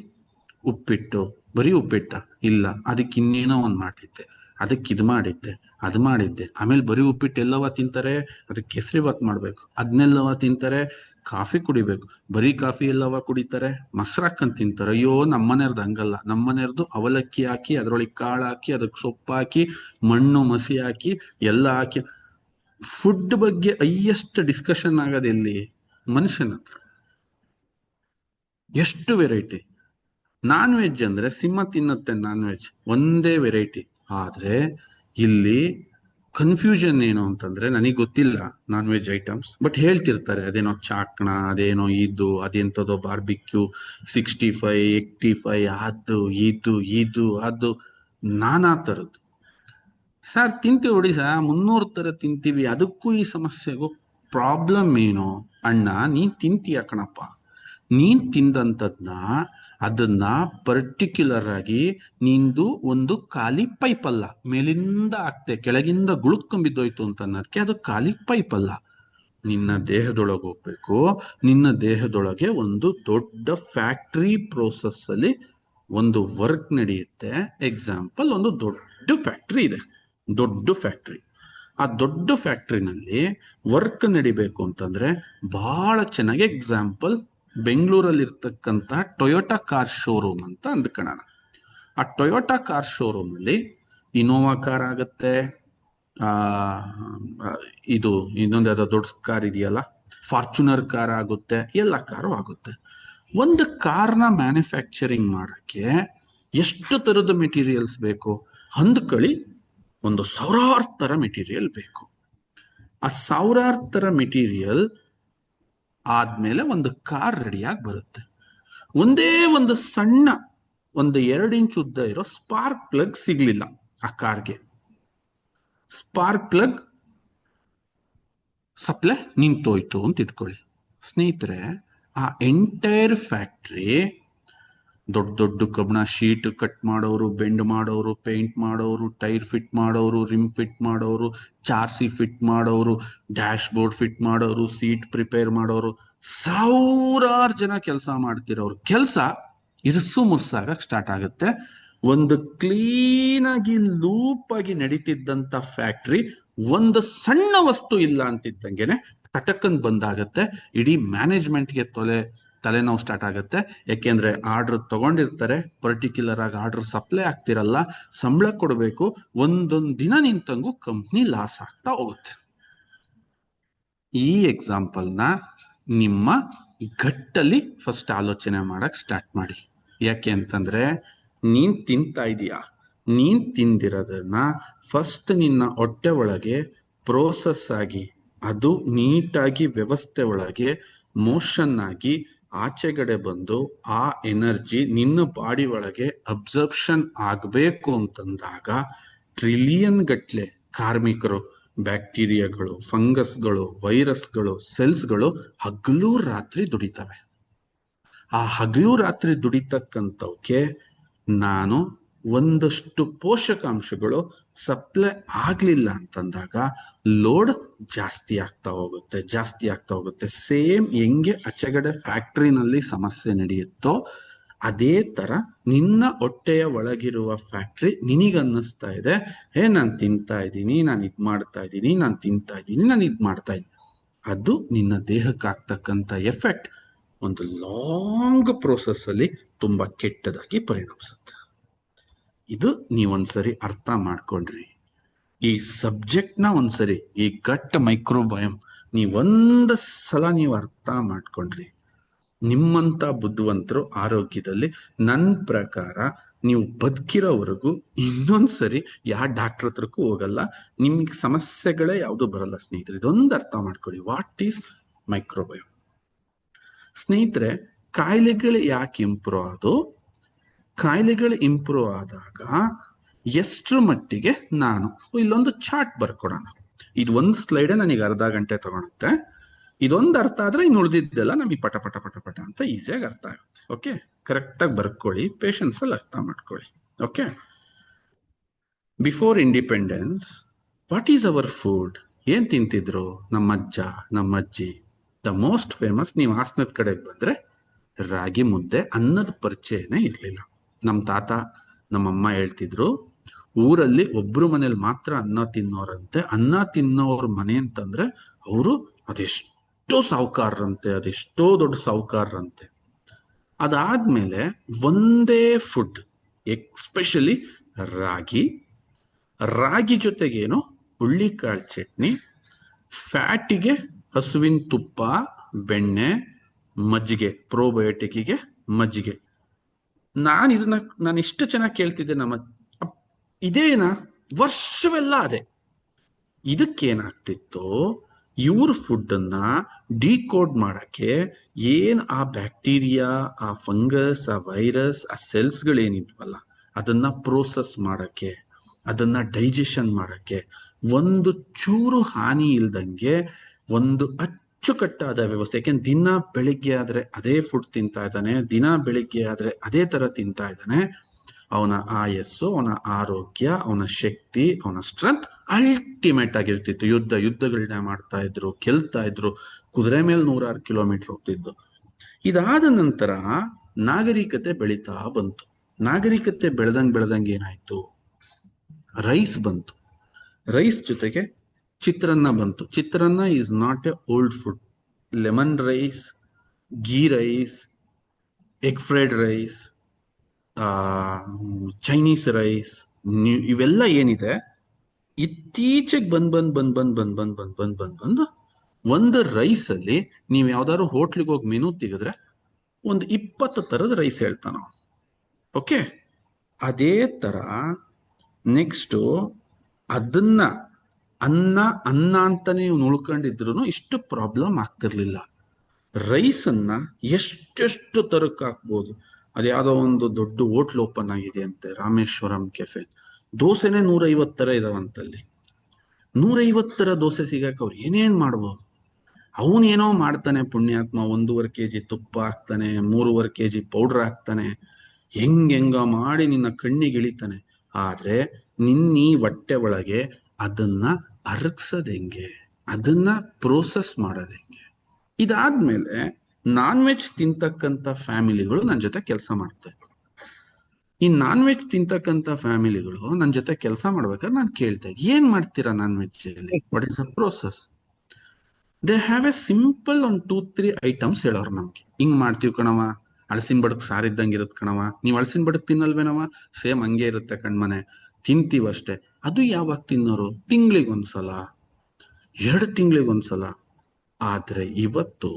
ಉಪ್ಪಿಟ್ಟು. ಬರೀ ಉಪ್ಪಿಟ್ಟ? ಇಲ್ಲ, ಅದಕ್ಕೆ ಇನ್ನೇನೋ ಒಂದು ಮಾಡಿದ್ದೆ, ಅದಕ್ಕೆ ಇದು ಮಾಡಿದ್ದೆ, ಅದು ಮಾಡಿದ್ದೆ. ಆಮೇಲೆ ಬರೀ ಉಪ್ಪಿಟ್ಟು ಎಲ್ಲವ ತಿಂತಾರೆ, ಅದಕ್ಕೆ ಕೇಸರಿ ಬಾತ್ ಮಾಡ್ಬೇಕು, ಅದನ್ನೆಲ್ಲವ ತಿಂತಾರೆ. ಕಾಫಿ ಕುಡಿಬೇಕು, ಬರೀ ಕಾಫಿ ಎಲ್ಲವ ಕುಡಿತಾರೆ, ಮೊಸರು ಹಾಕೊಂಡ್ ತಿಂತಾರೆ. ಅಯ್ಯೋ, ನಮ್ಮನೆಯವ್ರದ್ದು ಹಂಗಲ್ಲ. ನಮ್ಮನೆಯವ್ರದ್ದು ಅವಲಕ್ಕಿ ಹಾಕಿ, ಅದ್ರೊಳಗೆ ಕಾಳು ಹಾಕಿ, ಅದಕ್ಕೆ ಸೊಪ್ಪು ಹಾಕಿ, ಮಣ್ಣು ಮಸಿ ಹಾಕಿ, ಎಲ್ಲ ಹಾಕಿ ಫುಡ್ ಬಗ್ಗೆ ಹೈಯೆಸ್ಟ್ ಡಿಸ್ಕಷನ್ ಆಗೋದೆಲ್ಲಿ? ಮನುಷ್ಯನ ಹತ್ರ. ಎಷ್ಟು ವೆರೈಟಿ. ನಾನ್ ವೆಜ್ ಅಂದ್ರೆ ಸಿಂಹ ತಿನ್ನುತ್ತೆ, ನಾನ್ ವೆಜ್ ಒಂದೇ ವೆರೈಟಿ. ಆದ್ರೆ ಇಲ್ಲಿ ಕನ್ಫ್ಯೂಷನ್ ಏನು ಅಂತಂದ್ರೆ, ನನಗೆ ಗೊತ್ತಿಲ್ಲ ನಾನ್ ವೆಜ್ ಐಟಮ್ಸ್, ಬಟ್ ಹೇಳ್ತಿರ್ತಾರೆ ಅದೇನೋ ಚಾಕ್ಣ, ಅದೇನೋ ಇದು, ಅದೆಂತದೋ ಬಾರ್ಬಿಕ್ಯೂ 65 85, ಅದು ಇದು ನಾನಾ ತರದ್ದು. ಸರ್ ತಿಂತೀವಿ ಬಿಡಿ ಸರ್, 300 ತರ ತಿಂತೀವಿ, ಅದಕ್ಕೂ ಈ ಸಮಸ್ಯೆಗೂ ಪ್ರಾಬ್ಲಮ್ ಏನು? ಅಣ್ಣ ನೀನ್ ತಿಂತೀಯ ಕಣಪ್ಪ, ನೀನ್ ತಿಂದಂಥದ್ನ ಅದನ್ನ ಪರ್ಟಿಕ್ಯುಲರ್ ಆಗಿ ನಿಂದು ಒಂದು ಖಾಲಿ ಪೈಪ್ ಅಲ್ಲ, ಮೇಲಿಂದ ಆಗ್ತೆ ಕೆಳಗಿಂದ ಗುಳುಕೊಂಬಿದ್ದೋಯ್ತು ಅಂತ ಅನ್ನೋದಕ್ಕೆ ಅದು ಖಾಲಿ ಪೈಪ್ ಅಲ್ಲ. ನಿನ್ನ ದೇಹದೊಳಗೆ ಹೋಗ್ಬೇಕು. ನಿನ್ನ ದೇಹದೊಳಗೆ ಒಂದು ದೊಡ್ಡ ಫ್ಯಾಕ್ಟ್ರಿ ಪ್ರೋಸೆಸ್ ಅಲ್ಲಿ ಒಂದು ವರ್ಕ್ ನಡೆಯುತ್ತೆ. ಎಕ್ಸಾಂಪಲ್, ಒಂದು ದೊಡ್ಡ ಫ್ಯಾಕ್ಟ್ರಿ ಇದೆ, ದೊಡ್ಡ ಫ್ಯಾಕ್ಟ್ರಿ. ಆ ದೊಡ್ಡ ಫ್ಯಾಕ್ಟ್ರಿನಲ್ಲಿ ವರ್ಕ್ ನಡಿಬೇಕು ಅಂತಂದ್ರೆ ಬಹಳ ಚೆನ್ನಾಗಿ, ಎಕ್ಸಾಂಪಲ್ ಬೆಂಗಳೂರಲ್ಲಿ ಇರ್ತಕ್ಕಂಥ ಟೊಯೋಟಾ ಕಾರ್ ಶೋರೂಮ್ ಅಂತ ಅಂದ್ಕೊಳ್ಳೋಣ. ಆ ಟೊಯೋಟಾ ಕಾರ್ ಶೋರೂಮ್ ಅಲ್ಲಿ ಇನೋವಾ ಕಾರ್ ಆಗುತ್ತೆ, ಆ ಇದು ಇನ್ನೊಂದು ಯಾವ್ದೋ ದೊಡ್ಡ ಕಾರ್ ಇದೆಯಲ್ಲ, ಫಾರ್ಚುನರ್ ಕಾರ್ ಆಗುತ್ತೆ, ಎಲ್ಲ ಕಾರು ಆಗುತ್ತೆ. ಒಂದು ಕಾರ್ನ ಮ್ಯಾನುಫ್ಯಾಕ್ಚರಿಂಗ್ ಮಾಡಕ್ಕೆ ಎಷ್ಟು ತರದ ಮೆಟೀರಿಯಲ್ಸ್ ಬೇಕು ಅಂದ್ಕೊಳ್ಳಿ. ಒಂದು ಸಾವಿರಾರು ತರ ಮೆಟೀರಿಯಲ್ ಬೇಕು. ಆ ಸಾವಿರಾರು ತರ ಮೆಟೀರಿಯಲ್ ಆದ್ಮೇಲೆ ಒಂದು ಕಾರ್ ರೆಡಿಯಾಗಿ ಬರುತ್ತೆ. ಒಂದೇ ಒಂದು ಸಣ್ಣ, ಒಂದು 2 ಇಂಚ್ ಉದ್ದ ಇರೋ ಸ್ಪಾರ್ಕ್ ಪ್ಲಗ್ ಸಿಗ್ಲಿಲ್ಲ ಆ ಕಾರ್ಗೆ. ಸ್ಪಾರ್ಕ್ ಪ್ಲಗ್ ಸಪ್ಲೈ ನಿಂತೋಯ್ತು ಅಂತ ಇಟ್ಕೊಳ್ಳಿ ಸ್ನೇಹಿತರೆ. ಆ ಎಂಟೈರ್ ಫ್ಯಾಕ್ಟ್ರಿ, ದೊಡ್ಡ ದೊಡ್ಡ ಕಬ್ಬಿಣ ಶೀಟ್ ಕಟ್ ಮಾಡೋರು, ಬೆಂಡ್ ಮಾಡೋರು, ಪೇಂಟ್ ಮಾಡೋರು, ಟೈರ್ ಫಿಟ್ ಮಾಡೋರು, ರಿಮ್ ಫಿಟ್ ಮಾಡೋರು, ಚಾರ್ಸಿ ಫಿಟ್ ಮಾಡೋರು, ಡ್ಯಾಶ್ ಬೋರ್ಡ್ ಫಿಟ್ ಮಾಡೋರು, ಸೀಟ್ ಪ್ರಿಪೇರ್ ಮಾಡೋರು, ಸಾವಿರಾರು ಜನ ಕೆಲಸ ಮಾಡ್ತಿರೋರು ಕೆಲಸ ಇರ್ಸು ಮುರ್ಸಾಗಕ್ಕೆ ಸ್ಟಾರ್ಟ್ ಆಗುತ್ತೆ. ಒಂದು ಕ್ಲೀನ್ ಆಗಿ ಲೂಪ್ ಆಗಿ ನಡೀತಿದ್ದಂತ ಫ್ಯಾಕ್ಟ್ರಿ ಒಂದು ಸಣ್ಣ ವಸ್ತು ಇಲ್ಲ ಅಂತಿದ್ದಂಗೆನೆ ಕಟಕನ್ ಬಂದಾಗತ್ತೆ. ಇಡೀ ಮ್ಯಾನೇಜ್ಮೆಂಟ್ಗೆ ತಲೆನೋವು ಸ್ಟಾರ್ಟ್ ಆಗುತ್ತೆ. ಯಾಕೆಂದ್ರೆ ಆರ್ಡರ್ ತಗೊಂಡಿರ್ತಾರೆ, ಪರ್ಟಿಕ್ಯುಲರ್ ಆಗಿ ಆರ್ಡರ್ ಸಪ್ಲೈ ಆಗ್ತಿರಲ್ಲ, ಸಂಬಳ ಕೊಡಬೇಕು, ಒಂದೊಂದು ದಿನ ನಿಂತಂಗೂ ಕಂಪ್ನಿ ಲಾಸ್ ಆಗ್ತಾ ಹೋಗುತ್ತೆ. ಈ ಎಕ್ಸಾಂಪಲ್ನ ನಿಮ್ಮ ಗಟ್ಟಲ್ಲಿ ಫಸ್ಟ್ ಆಲೋಚನೆ ಮಾಡಕ್ ಸ್ಟಾರ್ಟ್ ಮಾಡಿ. ಯಾಕೆ ಅಂತಂದ್ರೆ, ನೀನ್ ತಿಂತಾ ಇದೀಯಾ, ನೀನ್ ತಿಂದಿರೋದನ್ನ ಫಸ್ಟ್ ನಿನ್ನ ಹೊಟ್ಟೆ ಒಳಗೆ ಪ್ರೋಸೆಸ್ ಆಗಿ, ಅದು ನೀಟಾಗಿ ವ್ಯವಸ್ಥೆ ಒಳಗೆ ಮೋಷನ್ ಆಗಿ ಆಚೆಗಡೆ ಬಂದು ಆ ಎನರ್ಜಿ ನಿನ್ನ ಬಾಡಿ ಒಳಗೆ ಅಬ್ಸರ್ಪ್ಷನ್ ಆಗಬೇಕು ಅಂತಂದಾಗ ಟ್ರಿಲಿಯನ್ ಗಟ್ಲೆ ಕಾರ್ಮಿಕರು, ಬ್ಯಾಕ್ಟೀರಿಯಾಗಳು, ಫಂಗಸ್ಗಳು, ವೈರಸ್ಗಳು, ಸೆಲ್ಸ್ಗಳು ಹಗಲು ರಾತ್ರಿ ದುಡಿತವೆ. ಆ ಹಗಲು ರಾತ್ರಿ ದುಡಿತಕ್ಕಂಥವಕ್ಕೆ ನಾನು ಒಂದಷ್ಟು ಪೋಷಕಾಂಶಗಳು ಸಪ್ಲೈ ಆಗ್ಲಿಲ್ಲ ಅಂತಂದಾಗ ಲೋಡ್ ಜಾಸ್ತಿ ಆಗ್ತಾ ಹೋಗುತ್ತೆ. ಸೇಮ್ ಹೆಂಗೆ ಆಚೆಗಡೆ ಫ್ಯಾಕ್ಟ್ರಿನಲ್ಲಿ ಸಮಸ್ಯೆ ನಡೆಯುತ್ತೋ ಅದೇ ತರ ನಿನ್ನ ಹೊಟ್ಟೆಯ ಒಳಗಿರುವ ಫ್ಯಾಕ್ಟ್ರಿ ನಿನಗನ್ನಿಸ್ತಾ ಇದೆ, ನಾನು ತಿಂತಾ ಇದ್ದೀನಿ, ನಾನು ಇದ್ ಮಾಡ್ತಾ ಇದ್ದೀನಿ, ನಾನು ತಿಂತಾ ಇದ್ದೀನಿ, ನಾನು ಇದ್ ಮಾಡ್ತಾ ಇದ್ದೀನಿ. ಅದು ನಿನ್ನ ದೇಹಕ್ಕೆ ಆಗ್ತಕ್ಕಂಥ ಎಫೆಕ್ಟ್ ಒಂದು ಲಾಂಗ್ ಪ್ರೋಸೆಸ್ ಅಲ್ಲಿ ತುಂಬಾ ಕೆಟ್ಟದಾಗಿ ಪರಿಣಮಿಸುತ್ತೆ. ಇದು ನೀವೊಂದ್ಸರಿ ಅರ್ಥ ಮಾಡ್ಕೊಂಡ್ರಿ. ಈ ಸಬ್ಜೆಕ್ಟ್ನ ಒಂದ್ಸರಿ, ಈ ಗಟ್ ಮೈಕ್ರೋಬಯಮ್ ನೀವೊಂದು ಸಲ ನೀವು ಅರ್ಥ ಮಾಡ್ಕೊಂಡ್ರಿ, ನಿಮ್ಮಂತ ಬುದ್ಧಿವಂತರು ಆರೋಗ್ಯದಲ್ಲಿ ನನ್ನ ಪ್ರಕಾರ ನೀವು ಬದುಕಿರೋವರೆಗೂ ಇನ್ನೊಂದ್ಸರಿ ಯಾವ ಡಾಕ್ಟರ್ ಹತ್ರಕ್ಕೂ ಹೋಗಲ್ಲ, ನಿಮ್ಗೆ ಸಮಸ್ಯೆಗಳೇ ಯಾವುದು ಬರಲ್ಲ ಸ್ನೇಹಿತರೆ. ಇದೊಂದು ಅರ್ಥ ಮಾಡ್ಕೊಳ್ಳಿ, ವಾಟ್ ಈಸ್ ಮೈಕ್ರೋಬಯೋಮ್. ಸ್ನೇಹಿತರೆ, ಕಾಯಿಲೆಗಳು ಯಾಕೆ ಇಂಪ್ರೂವ್ ಆದವು? ಕಾಯಿಲೆಗಳು ಇಂಪ್ರೂವ್ ಆದಾಗ ಎಷ್ಟರ ಮಟ್ಟಿಗೆ, ನಾನು ಇಲ್ಲೊಂದು ಚಾರ್ಟ್ ಬರ್ಕೊಡೋಣ. ಇದು ಒಂದು ಸ್ಲೈಡ್ ನನಗೆ ಅರ್ಧ ಗಂಟೆ ತಗೊಳುತ್ತೆ. ಇದೊಂದು ಅರ್ಥ ಆದ್ರೆ ಇನ್ನು ಉಳಿದಿದ್ದೆಲ್ಲ ನಮಗೆ ಪಟ ಪಟ ಪಟ ಪಟ ಅಂತ ಈಸಿಯಾಗಿ ಅರ್ಥ ಆಗುತ್ತೆ. ಓಕೆ, ಕರೆಕ್ಟಾಗಿ ಬರ್ಕೊಳ್ಳಿ, ಪೇಷನ್ಸ್ ಅಲ್ಲಿ ಅರ್ಥ ಮಾಡ್ಕೊಳ್ಳಿ. Okay, before independence what is our food? ಏನ್ ತಿಂತಿದ್ರು ನಮ್ಮ ಅಜ್ಜ ನಮ್ಮ ಅಜ್ಜಿ? ದ ಮೋಸ್ಟ್ ಫೇಮಸ್, ನೀವು ಹಾಸನದ ಕಡೆಗೆ ಬಂದ್ರೆ ರಾಗಿ ಮುದ್ದೆ, ಅನ್ನದ ಪರಿಚಯನೇ ಇರಲಿಲ್ಲ. ನಮ್ಮ ತಾತ ನಮ್ಮಮ್ಮ ಹೇಳ್ತಿದ್ರು, ಊರಲ್ಲಿ ಒಬ್ರು ಮನೇಲಿ ಮಾತ್ರ ಅನ್ನ ತಿನ್ನೋರಂತೆ. ಅನ್ನ ತಿನ್ನೋರ್ ಮನೆ ಅಂತಂದ್ರೆ ಅವರು ಅದೆಷ್ಟೋ ಸಾಹುಕಾರರಂತೆ, ಅದೆಷ್ಟೋ ದೊಡ್ಡ ಸಾಹುಕಾರರಂತೆ. ಅದಾದ್ಮೇಲೆ ಒಂದೇ ಫುಡ್, ಎಸ್ಪೆಷಲಿ ರಾಗಿ ಜೊತೆಗೇನು ಹುಳ್ಳಿಕಾಳು ಚಟ್ನಿ, ಫ್ಯಾಟಿಗೆ ಹಸುವಿನ ತುಪ್ಪ, ಬೆಣ್ಣೆ, ಮಜ್ಜಿಗೆ, ಪ್ರೋಬಯೋಟಿಕ್ಗೆ ಮಜ್ಜಿಗೆ. ನಾನು ಇಷ್ಟು ಚೆನ್ನಾಗಿ ಕೇಳ್ತಿದ್ದೆ ಇದೇನಾ ವರ್ಷವೆಲ್ಲ ಅದೇ. ಇದಕ್ಕೇನಾಗ್ತಿತ್ತು, ಇವ್ರ ಫುಡ್ ಅನ್ನ ಡಿಕೋಡ್ ಮಾಡಕ್ಕೆ ಏನ್ ಆ ಬ್ಯಾಕ್ಟೀರಿಯಾ, ಆ ಫಂಗಸ್, ಆ ವೈರಸ್, ಆ ಸೆಲ್ಸ್ಗಳೇನಿದ್ವಲ್ಲ ಅದನ್ನ ಪ್ರೋಸೆಸ್ ಮಾಡಕ್ಕೆ, ಅದನ್ನ ಡೈಜೆಷನ್ ಮಾಡಕ್ಕೆ ಒಂದು ಚೂರು ಹಾನಿ ಇಲ್ದಂಗೆ ಒಂದು ಅಚ್ಚುಕಟ್ಟಾದ ವ್ಯವಸ್ಥೆ. ಯಾಕೆಂದ್ರೆ ದಿನ ಬೆಳಿಗ್ಗೆ ಆದ್ರೆ ಅದೇ ಫುಡ್ ತಿಂತಾ ಇದ್ದಾನೆ, ದಿನ ಬೆಳಿಗ್ಗೆ ಆದ್ರೆ ಅದೇ ತರ ತಿಂತಾ ಇದ್ದಾನೆ. ಅವನ ಆಯಸ್ಸು, ಅವನ ಆರೋಗ್ಯ, ಅವನ ಶಕ್ತಿ, ಅವನ ಸ್ಟ್ರೆಂತ್ ಅಲ್ಟಿಮೇಟ್ ಆಗಿರ್ತಿತ್ತು. ಯುದ್ಧಗಳನ್ನ ಮಾಡ್ತಾ ಇದ್ರು, ಗೆಲ್ತಾ ಇದ್ರು, ಕುದುರೆ ಮೇಲೆ 106 ಕಿಲೋಮೀಟರ್ ಹೋಗ್ತಿದ್ದು. ಇದಾದ ನಂತರ ನಾಗರಿಕತೆ ಬೆಳೀತಾ ಬಂತು. ನಾಗರಿಕತೆ ಬೆಳೆದಂಗೆ ಏನಾಯ್ತು, ರೈಸ್ ಬಂತು. ರೈಸ್ ಜೊತೆಗೆ ಚಿತ್ರಾನ್ನ ಬಂತು. Chitranna is not a old food. Lemon rice, ghee rice, egg fried rice, Chinese rice, ಇವೆಲ್ಲ ಏನಿದೆ ಇತ್ತೀಚೆಗೆ ಬಂದು ಒಂದು ರೈಸ್ ಅಲ್ಲಿ ನೀವು ಯಾವ್ದಾದ್ರು ಹೋಟ್ಲಿಗೆ ಹೋಗಿ ಮೆನು ತೆಗೆದ್ರೆ ಒಂದು 20 ತರದ ರೈಸ್ ಹೇಳ್ತಾನ. ಓಕೆ, ಅದೇ ತರ ನೆಕ್ಸ್ಟ್ ಅದನ್ನ ಅನ್ನ ಅಂತಾನೆ ಉಳ್ಕೊಂಡಿದ್ರು ಇಷ್ಟು ಪ್ರಾಬ್ಲಮ್ ಆಗ್ತಿರ್ಲಿಲ್ಲ. ರೈಸ್ ಅನ್ನ ಎಷ್ಟೆಷ್ಟು ತರಕ್ಕೆ ಹಾಕ್ಬೋದು. ಅದ್ಯಾವುದೋ ಒಂದು ದೊಡ್ಡ ಹೋಟ್ಲ್ ಓಪನ್ ಆಗಿದೆ ಅಂತೆ, ರಾಮೇಶ್ವರಂ ಕೆಫೆ. ದೋಸೆನೆ 150 ತರ ಇದಾವಂತಲ್ಲಿ. 150 ತರ ದೋಸೆ ಸಿಗಕ್ಕೆ ಅವ್ರು ಏನೇನ್ ಮಾಡ್ಬೋದು. ಅವನೇನೋ ಮಾಡ್ತಾನೆ ಪುಣ್ಯಾತ್ಮ, 1.5 kg ತುಪ್ಪ ಹಾಕ್ತಾನೆ, 3.5 kg ಪೌಡರ್ ಹಾಕ್ತಾನೆ, ಹೆಂಗ ಮಾಡಿ ನಿನ್ನ ಕಣ್ಣಿಗೆ ಇಳಿತಾನೆ. ಆದ್ರೆ ನಿನ್ನೀ ಹೊಟ್ಟೆ ಒಳಗೆ ಅದನ್ನ ಅರಗ್ಸೋದ್ ಹೆಂಗೆ, ಅದನ್ನ ಪ್ರೋಸೆಸ್ ಮಾಡೋದ್ ಹೆಂಗೆ. ಇದಾದ್ಮೇಲೆ ನಾನ್ ವೆಜ್ ತಿಂತಕ್ಕಂಥ ಫ್ಯಾಮಿಲಿಗಳು ನನ್ನ ಜೊತೆ ಕೆಲಸ ಮಾಡ್ತಾರೆ. ಈ ನಾನ್ ವೆಜ್ ತಿಂತಕ್ಕಂಥ ಫ್ಯಾಮಿಲಿಗಳು ನನ್ನ ಜೊತೆ ಕೆಲಸ ಮಾಡ್ಬೇಕಾದ್ರೆ ನಾನು ಕೇಳ್ತಾ ಇದ್ದೆ, ಏನ್ ಮಾಡ್ತೀರಾ ನಾನ್ ವೆಜ್ ಅಲ್ಲಿ, what is a process? They have a simple 1-2-3 items ಹೇಳೋರು ನಮ್ಗೆ. ಹಿಂಗ್ ಮಾಡ್ತೀವಿ ಕಣವ, ಅಳಸಿನ ಬಡಕ್ ಸಾರಿದ್ದಂಗೆ ಇರುತ್ತೆ ಕಣವ, ನೀವ್ ಅಳಸಿನ ಬಡಕ್ ತಿನ್ನಲ್ವೇನವ, ಸೇಮ್ ಹಂಗೆ ಇರುತ್ತೆ ಕಣ್ಮನೆ, ತಿಂತೀವಷ್ಟೇ. ಅದು ಯಾವಾಗ ತಿನ್ನೋರು? ತಿಂಗಳಿಗೊಂದ್ಸಲ, 2 ತಿಂಗಳಿಗೊಂದ್ಸಲ. ಆದ್ರೆ ಇವತ್ತು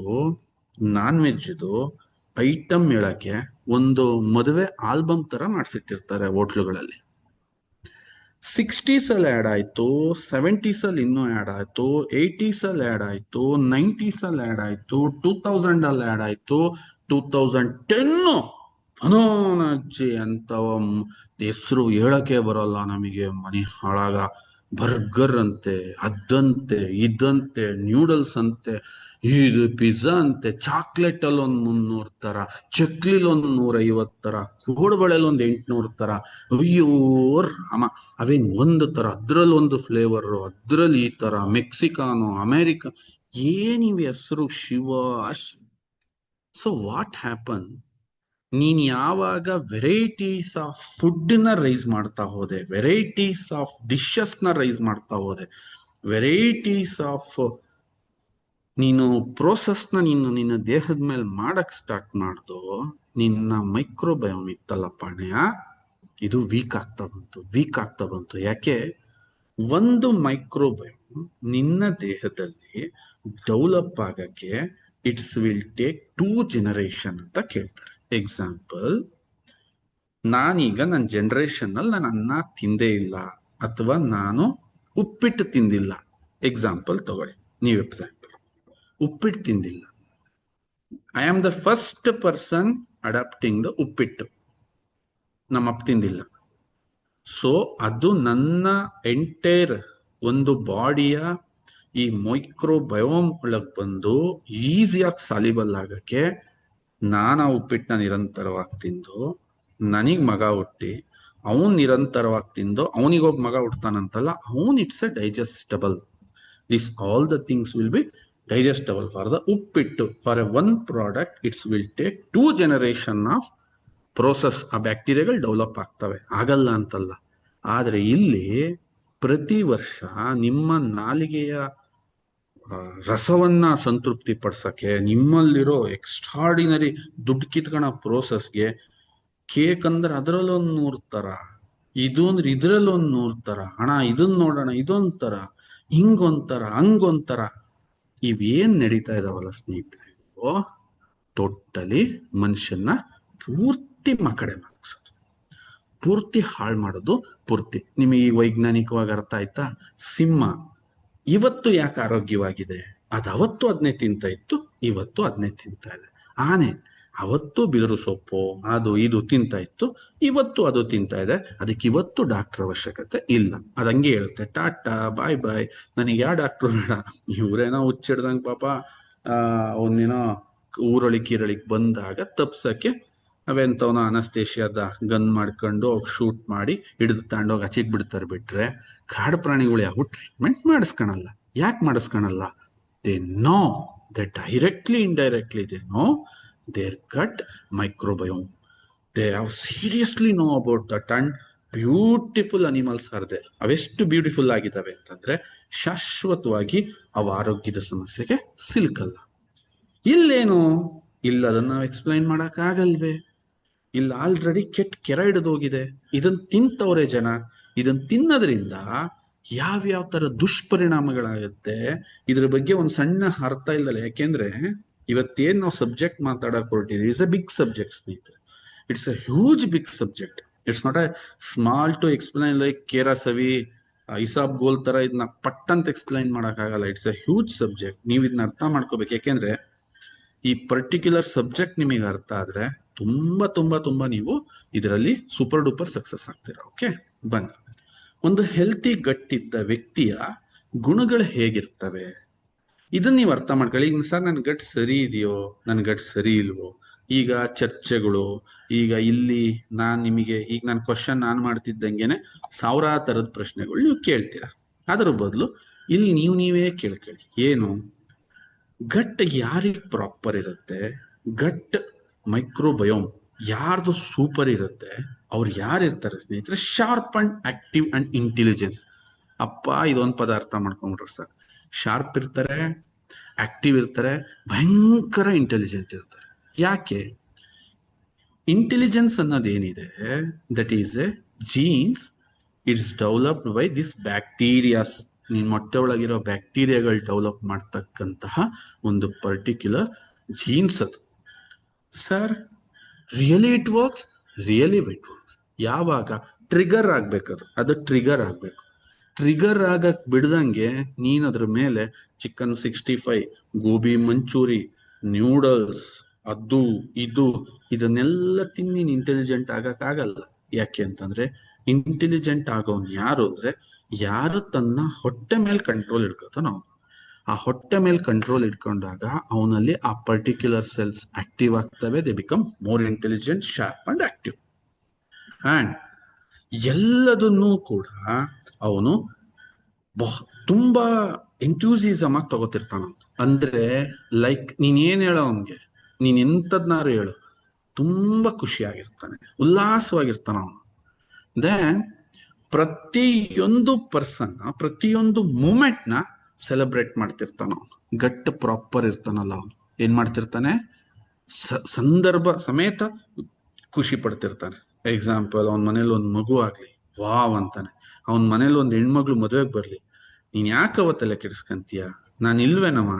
ನಾನ್ ವೆಜ್ದು ಐಟಮ್ ಹೇಳಕ್ಕೆ ಒಂದು ಮದುವೆ ಆಲ್ಬಮ್ ತರ ಮಾಡ್ಸಿಟ್ಟಿರ್ತಾರೆ ಹೋಟ್ಲುಗಳಲ್ಲಿ. 60s ಅಲ್ಲಿ ಆಡ್ ಆಯ್ತು, 70s ಅಲ್ಲಿ ಇನ್ನೂ ಆಡ್ ಆಯ್ತು, 80s ಅಲ್ಲಿ ಆಡ್ ಆಯ್ತು, 90s ಅಲ್ಲಿ ಆಡ್ ಆಯ್ತು, 2000 ಅಲ್ಲಿ ಆಡ್ ಆಯ್ತು, 2010 ಅನೋನಜ್ಜಿ ಅಂತವ ಹೆಸರು ಹೇಳಕ್ಕೆ ಬರಲ್ಲ ನಮಗೆ. ಮನೆ ಹಾಳಾಗ ಬರ್ಗರ್ ಅಂತೆ, ಅದಂತೆ, ಇದಂತೆ, ನ್ಯೂಡಲ್ಸ್ ಅಂತೆ, ಇದು ಪಿಜ್ಜಾ ಅಂತೆ, ಚಾಕ್ಲೇಟ್ ಅಲ್ಲಿ 300 ತರ, ಚಕ್ಲಿಲ್ 150 ತರ, ಕೋಡ್ಬಳೆಲ್ 800 ತರ. ಅಯ್ಯೋ ರಾಮ, ಅವೇನ್ ಒಂದು ತರ, ಅದ್ರಲ್ಲಿ ಒಂದು ಫ್ಲೇವರ್, ಅದ್ರಲ್ಲಿ ಈ ತರ, ಮೆಕ್ಸಿಕಾನು, ಅಮೆರಿಕ, ಏನಿವೆ ಹೆಸರು ಶಿವ. ಸೊ ವಾಟ್ ಹ್ಯಾಪನ್, ನೀನ್ ಯಾವಾಗ ವೆರೈಟೀಸ್ ಆಫ್ ಫುಡ್ ನ ರೈಸ್ ಮಾಡ್ತಾ ಹೋದೆ, ವೆರೈಟೀಸ್ ಆಫ್ ಡಿಶಸ್ ನ ರೈಸ್ ಮಾಡ್ತಾ ಹೋದೆ, ವೆರೈಟೀಸ್ ಆಫ್ ನೀನು ಪ್ರೋಸೆಸ್ನ ನಿನ್ನ ದೇಹದ ಮೇಲೆ ಮಾಡಕ್ ಸ್ಟಾರ್ಟ್ ಮಾಡ್ದು, ನಿನ್ನ ಮೈಕ್ರೋಬಯೋಮ್ ಇತ್ತಲ್ಲ ಪಾಣ್ಯ, ಇದು ವೀಕ್ ಆಗ್ತಾ ಬಂತು. ಯಾಕೆ? ಒಂದು ಮೈಕ್ರೋಬಯೋಮ್ ನಿನ್ನ ದೇಹದಲ್ಲಿ ಡೆವಲಪ್ ಆಗಕ್ಕೆ ಇಟ್ಸ್ ವಿಲ್ ಟೇಕ್ 2 ಜನರೇಷನ್ ಅಂತ ಕೇಳ್ತಾರೆ. ಎಕ್ಸಾಂಪಲ್, ನಾನೀಗ ನನ್ನ ಜನರೇಷನ್ ಅಲ್ಲಿ ನಾನು ಅನ್ನ ತಿಂದೇ ಇಲ್ಲ, ಅಥವಾ ನಾನು ಉಪ್ಪಿಟ್ಟು ತಿಂದಿಲ್ಲ. ಎಕ್ಸಾಂಪಲ್ ತಗೊಳ್ಳಿ, ನೀವು ಎಕ್ಸಾಂಪಲ್ ಉಪ್ಪಿಟ್ಟು ತಿಂದಿಲ್ಲ. I am the first person adapting the uppittu. ನಮ್ಮ ಅಪ್ಪ ತಿಂದಿಲ್ಲ. ಸೊ ಅದು ನನ್ನ ಎಂಟೈರ್ ಒಂದು ಬಾಡಿಯ ಈ ಮೈಕ್ರೋಬಯೋಮ್ ಒಳಗೆ ಬಂದು ಈಸಿಯಾಗಿ ಸಾಲಿಬಲ್ ಆಗಕ್ಕೆ ನಾನು ಆ ಉಪ್ಪಿಟ್ಟನ್ನ ನಿರಂತರವಾಗಿ ತಿಂದು ನನಗ್ ಮಗ ಹುಟ್ಟಿ, ಅವನ್ ನಿರಂತರವಾಗಿ ತಿಂದು ಅವನಿಗೋಗಿ ಮಗ ಹುಡ್ತಾನಂತಲ್ಲ, ಅವನ್ it's A digestible. This all the things will be digestible for the uppittu. For A one product it's will take 2 generation of process. ಆ ಬ್ಯಾಕ್ಟೀರಿಯಾಗಳು ಡೆವಲಪ್ ಆಗ್ತವೆ, ಆಗಲ್ಲ ಅಂತಲ್ಲ. ಆದ್ರೆ ಇಲ್ಲಿ ಪ್ರತಿ ವರ್ಷ ನಿಮ್ಮ ನಾಲಿಗೆಯ ರಸವನ್ನ ಸಂತೃಪ್ತಿ ಪಡಿಸಕ್ಕೆ, ನಿಮ್ಮಲ್ಲಿರೋ ಎಕ್ಸ್ಟ್ರಾಡಿನರಿ ದುಡ್ಡು ಕಿತ್ಕೊಳ ಪ್ರೋಸೆಸ್ಗೆ, ಕೇಕ್ ಅಂದ್ರೆ ಅದರಲ್ಲೊಂದು 100 ತರ, ಇದು ಅಂದ್ರೆ ಇದ್ರಲ್ಲೊಂದು 100 ತರ, ಹಣ ಇದನ್ ನೋಡೋಣ ಇದೊಂದ್ ತರ, ಹಿಂಗೊಂಥರ ಹಂಗೊಂಥರ ಇವೇನ್ ನಡೀತಾ ಇದಾವಲ್ಲ ಸ್ನೇಹಿತರೆ, ಟೋಟಲಿ ಮನುಷ್ಯನ ಪೂರ್ತಿ ಮಕಡೆ ಮಾಡಿಸೋದು, ಪೂರ್ತಿ ಹಾಳು ಮಾಡೋದು. ಪೂರ್ತಿ ನಿಮಗೆ ಈ ವೈಜ್ಞಾನಿಕವಾಗಿ ಅರ್ಥ ಆಯ್ತಾ? ಸಿಂಹ ಇವತ್ತು ಯಾಕೆ ಆರೋಗ್ಯವಾಗಿದೆ? ಅದು ಅವತ್ತು ಅದನ್ನೇ ತಿಂತ ಇತ್ತು, ಇವತ್ತು ಅದನ್ನೇ ತಿಂತಾ ಇದೆ. ಆನೆ ಅವತ್ತು ಬಿದಿರು ಸೊಪ್ಪು ಅದು ಇದು ತಿಂತ ಇತ್ತು, ಇವತ್ತು ಅದು ತಿಂತಾ ಇದೆ. ಅದಕ್ಕೆ ಇವತ್ತು ಡಾಕ್ಟರ್ ಅವಶ್ಯಕತೆ ಇಲ್ಲ. ಅದು ಹಂಗೆ ಹೇಳುತ್ತೆ, ಟಾಟಾ ಬಾಯ್ ಬಾಯ್, ನನಗೆ ಯಾವ ಡಾಕ್ಟ್ರು ಬೇಡ. ಇವ್ರೇನೋ ಹುಚ್ಚಿಡ್ದಂಗೆ ಪಾಪ ಒಂದಿನ ಊರಳಿಕ್ ಬಂದಾಗ ತಪ್ಸಕ್ಕೆ ಅವೆಂತವನ ಅನಸ್ತೇಷಿಯಾದ ಗನ್ ಮಾಡ್ಕೊಂಡು ಶೂಟ್ ಮಾಡಿ ಹಿಡಿದು ತಗೊಂಡೋಗಿ ಹಚ್ಚಿಕ್ ಬಿಡ್ತಾರೆ. ಬಿಟ್ರೆ ಕಾಡು ಪ್ರಾಣಿಗಳು ಯಾವ ಟ್ರೀಟ್ಮೆಂಟ್ ಮಾಡಿಸ್ಕೊಳಲ್ಲ. ಯಾಕೆ ಮಾಡಿಸ್ಕೊಳಲ್ಲ? They know, they directly indirectly they know their gut microbiome. They have seriously no about that and beautiful animals are there. ಅವೆಷ್ಟು ಬ್ಯೂಟಿಫುಲ್ ಆಗಿದ್ದಾವೆ ಅಂತಂದ್ರೆ ಶಾಶ್ವತವಾಗಿ ಅವ ಆರೋಗ್ಯದ ಸಮಸ್ಯೆಗೆ ಸಿಲ್ಕಲ್ಲ. ಇಲ್ಲೇನು ಇಲ್ಲ, ಅದನ್ನ ನಾವು ಎಕ್ಸ್ಪ್ಲೈನ್ ಮಾಡಕ್ ಆಗಲ್ವೇ? ಇಲ್ಲ, ಆಲ್ರೆಡಿ ಕೆರೆ ಹಿಡಿದೋಗಿದೆ. ಇದನ್ನ ತಿಂತವ್ರೆ ಜನ. ಇದನ್ನ ತಿನ್ನೋದ್ರಿಂದ ಯಾವ್ಯಾವ ತರ ದುಷ್ಪರಿಣಾಮಗಳಾಗುತ್ತೆ ಇದ್ರ ಬಗ್ಗೆ ಒಂದ್ ಸಣ್ಣ ಅರ್ಥ ಇಲ್ಲಲ್ಲ. ಯಾಕೆಂದ್ರೆ ಇವತ್ತೇನ್ ನಾವು ಸಬ್ಜೆಕ್ಟ್ ಮಾತಾಡಕ್ ಹೊರಟಿದ್ವಿ, ಇಟ್ಸ್ ಅ ಬಿಗ್ ಸಬ್ಜೆಕ್ಟ್ ಸ್ನೇಹಿತರೆ. It's a huge big subject. It's not a small to explain like ಕೇರಾ ಸವಿ ಇಸಾಬ್ ಗೋಲ್ ತರ ಇದನ್ನ ಪಟ್ ಅಂತ ಎಕ್ಸ್ಪ್ಲೈನ್ ಮಾಡಕ್ ಆಗಲ್ಲ. It's a huge subject. ನೀವು ಇದನ್ನ ಅರ್ಥ ಮಾಡ್ಕೋಬೇಕು. ಯಾಕೆಂದ್ರೆ ಈ ಪರ್ಟಿಕ್ಯುಲರ್ ಸಬ್ಜೆಕ್ಟ್ ನಿಮಗೆ ಅರ್ಥ ಆದ್ರೆ ತುಂಬಾ ತುಂಬಾ ತುಂಬಾ ನೀವು ಇದರಲ್ಲಿ ಸೂಪರ್ ಡೂಪರ್ ಸಕ್ಸಸ್ ಆಗ್ತೀರಾ. ಓಕೆ, ಬನ್ನಿ. ಒಂದು ಹೆಲ್ತಿ ಗಟ್ಟಿದ್ದ ವ್ಯಕ್ತಿಯ ಗುಣಗಳು ಹೇಗಿರ್ತವೆ ಇದನ್ನ ನೀವು ಅರ್ಥ ಮಾಡ್ಕೊಳ್ಳಿ. ಈಗ ಸರ್ ನನ್ನ ಗಟ್ ಸರಿ ಇದೆಯೋ, ನನ್ನ ಗಟ್ ಸರಿ ಇಲ್ವೋ, ಈಗ ಚರ್ಚೆಗಳು, ಈಗ ಇಲ್ಲಿ ನಿಮಗೆ ಈಗ ನಾನು ಕ್ವಶನ್ ನಾನು ಮಾಡ್ತಿದ್ದಂಗೆನೆ ಸಾವಿರಾರು ತರದ ಪ್ರಶ್ನೆಗಳು ನೀವು ಕೇಳ್ತೀರಾ. ಅದರ ಬದಲು ಇಲ್ಲಿ ನೀವೇ ಕೇಳ್ಕೊಳ್ಳಿ, ಏನು ಗಟ್ ಯಾರಿಗೆ ಪ್ರಾಪರ್ ಇರುತ್ತೆ, ಗಟ್ ಮೈಕ್ರೋಬಯೋಮ್ ಯಾರ್ದು ಸೂಪರ್ ಇರುತ್ತೆ, ಅವ್ರು ಯಾರಿರ್ತಾರೆ ಸ್ನೇಹಿತರೆ? Sharp and active and intelligence. ಅಪ್ಪ ಇದೊಂದು ಪದ ಅರ್ಥ ಮಾಡ್ಕೊಂಡ್ಬಿಟ್ರೆ ಸರ್. ಶಾರ್ಪ್ ಇರ್ತಾರೆ, ಆಕ್ಟಿವ್ ಇರ್ತಾರೆ, ಭಯಂಕರ ಇಂಟೆಲಿಜೆಂಟ್ ಇರ್ತಾರೆ. ಯಾಕೆ? ಇಂಟೆಲಿಜೆನ್ಸ್ ಅನ್ನೋದೇನಿದೆ, that is a genes. It's developed by this bacterias. ನಿನ್ ಮೊಟ್ಟೆ ಒಳಗಿರೋ ಬ್ಯಾಕ್ಟೀರಿಯಾಗಳು ಡೆವಲಪ್ ಮಾಡ್ತಕ್ಕಂತಹ ಒಂದು ಪರ್ಟಿಕ್ಯುಲರ್ ಜೀನ್ಸ್ ಅದು. Sir really it works, really it works. ಯಾವಾಗ ಟ್ರಿಗರ್ ಆಗ್ಬೇಕದು, ಅದು ಟ್ರಿಗರ್ ಆಗ್ಬೇಕು. ಟ್ರಿಗರ್ ಆಗಕ್ ಬಿಡ್ದಂಗೆ ನೀನ್ ಅದ್ರ ಮೇಲೆ ಚಿಕನ್ 65, ಗೋಬಿ ಮಂಚೂರಿ, ನ್ಯೂಡಲ್ಸ್, ಅದು ಇದು ಇದನ್ನೆಲ್ಲ ತಿನ್ನಿ ಇಂಟೆಲಿಜೆಂಟ್ ಆಗಕ್ ಆಗಲ್ಲ. ಯಾಕೆ ಅಂತಂದ್ರೆ ಇಂಟೆಲಿಜೆಂಟ್ ಆಗೋನ್ ಯಾರು ಅಂದ್ರೆ ಯಾರು ತನ್ನ ಹೊಟ್ಟೆ ಮೇಲೆ ಕಂಟ್ರೋಲ್ ಇಡ್ಕೋತಾನ ಅವನು. ಆ ಹೊಟ್ಟೆ ಮೇಲೆ ಕಂಟ್ರೋಲ್ ಇಟ್ಕೊಂಡಾಗ ಅವನಲ್ಲಿ ಆ ಪರ್ಟಿಕ್ಯುಲರ್ ಸೆಲ್ಸ್ ಆಕ್ಟಿವ್ ಆಗ್ತವೆ. They become more intelligent, sharp and active. And ಎಲ್ಲದನ್ನೂ ಕೂಡ ಅವನು ತುಂಬಾ ಎಂಥೂಸಿಸಮ್ ಆಗಿ ತಗೋತಿರ್ತಾನ. ಅಂದ್ರೆ ಲೈಕ್ ನೀನ್ ಏನ್ ಹೇಳೋ ಅವನ್ಗೆ, ನೀನ್ ಎಂತದ್ನಾರು ಹೇಳು, ತುಂಬಾ ಖುಷಿಯಾಗಿರ್ತಾನೆ, ಉಲ್ಲಾಸವಾಗಿರ್ತಾನ ಅವನು. ದೆನ್ ಪ್ರತಿಯೊಂದು ಪರ್ಸನ್ ಪ್ರತಿಯೊಂದು ಮೂಮೆಂಟ್ ನ ಸೆಲೆಬ್ರೇಟ್ ಮಾಡ್ತಿರ್ತಾನ ಅವನು. ಗಟ್ ಪ್ರಾಪರ್ ಇರ್ತಾನಲ್ಲ ಅವನು ಏನ್ ಮಾಡ್ತಿರ್ತಾನೆ, ಸಂದರ್ಭ ಸಮೇತ ಖುಷಿ ಪಡ್ತಿರ್ತಾನೆ. ಎಕ್ಸಾಂಪಲ್, ಅವನ ಮನೇಲಿ ಒಂದು ಮಗು ಆಗ್ಲಿ, ವಾವ್ ಅಂತಾನೆ. ಅವನ ಮನೇಲಿ ಒಂದು ಹೆಣ್ಮಗ್ಳು ಮದ್ವೆಗೆ ಬರ್ಲಿ, ನೀನ್ ಯಾಕೆ ಅವತ್ತೆಲ್ಲ ಕೆಡಿಸ್ಕಂತೀಯ, ನಾನು ಇಲ್ವೇನವ,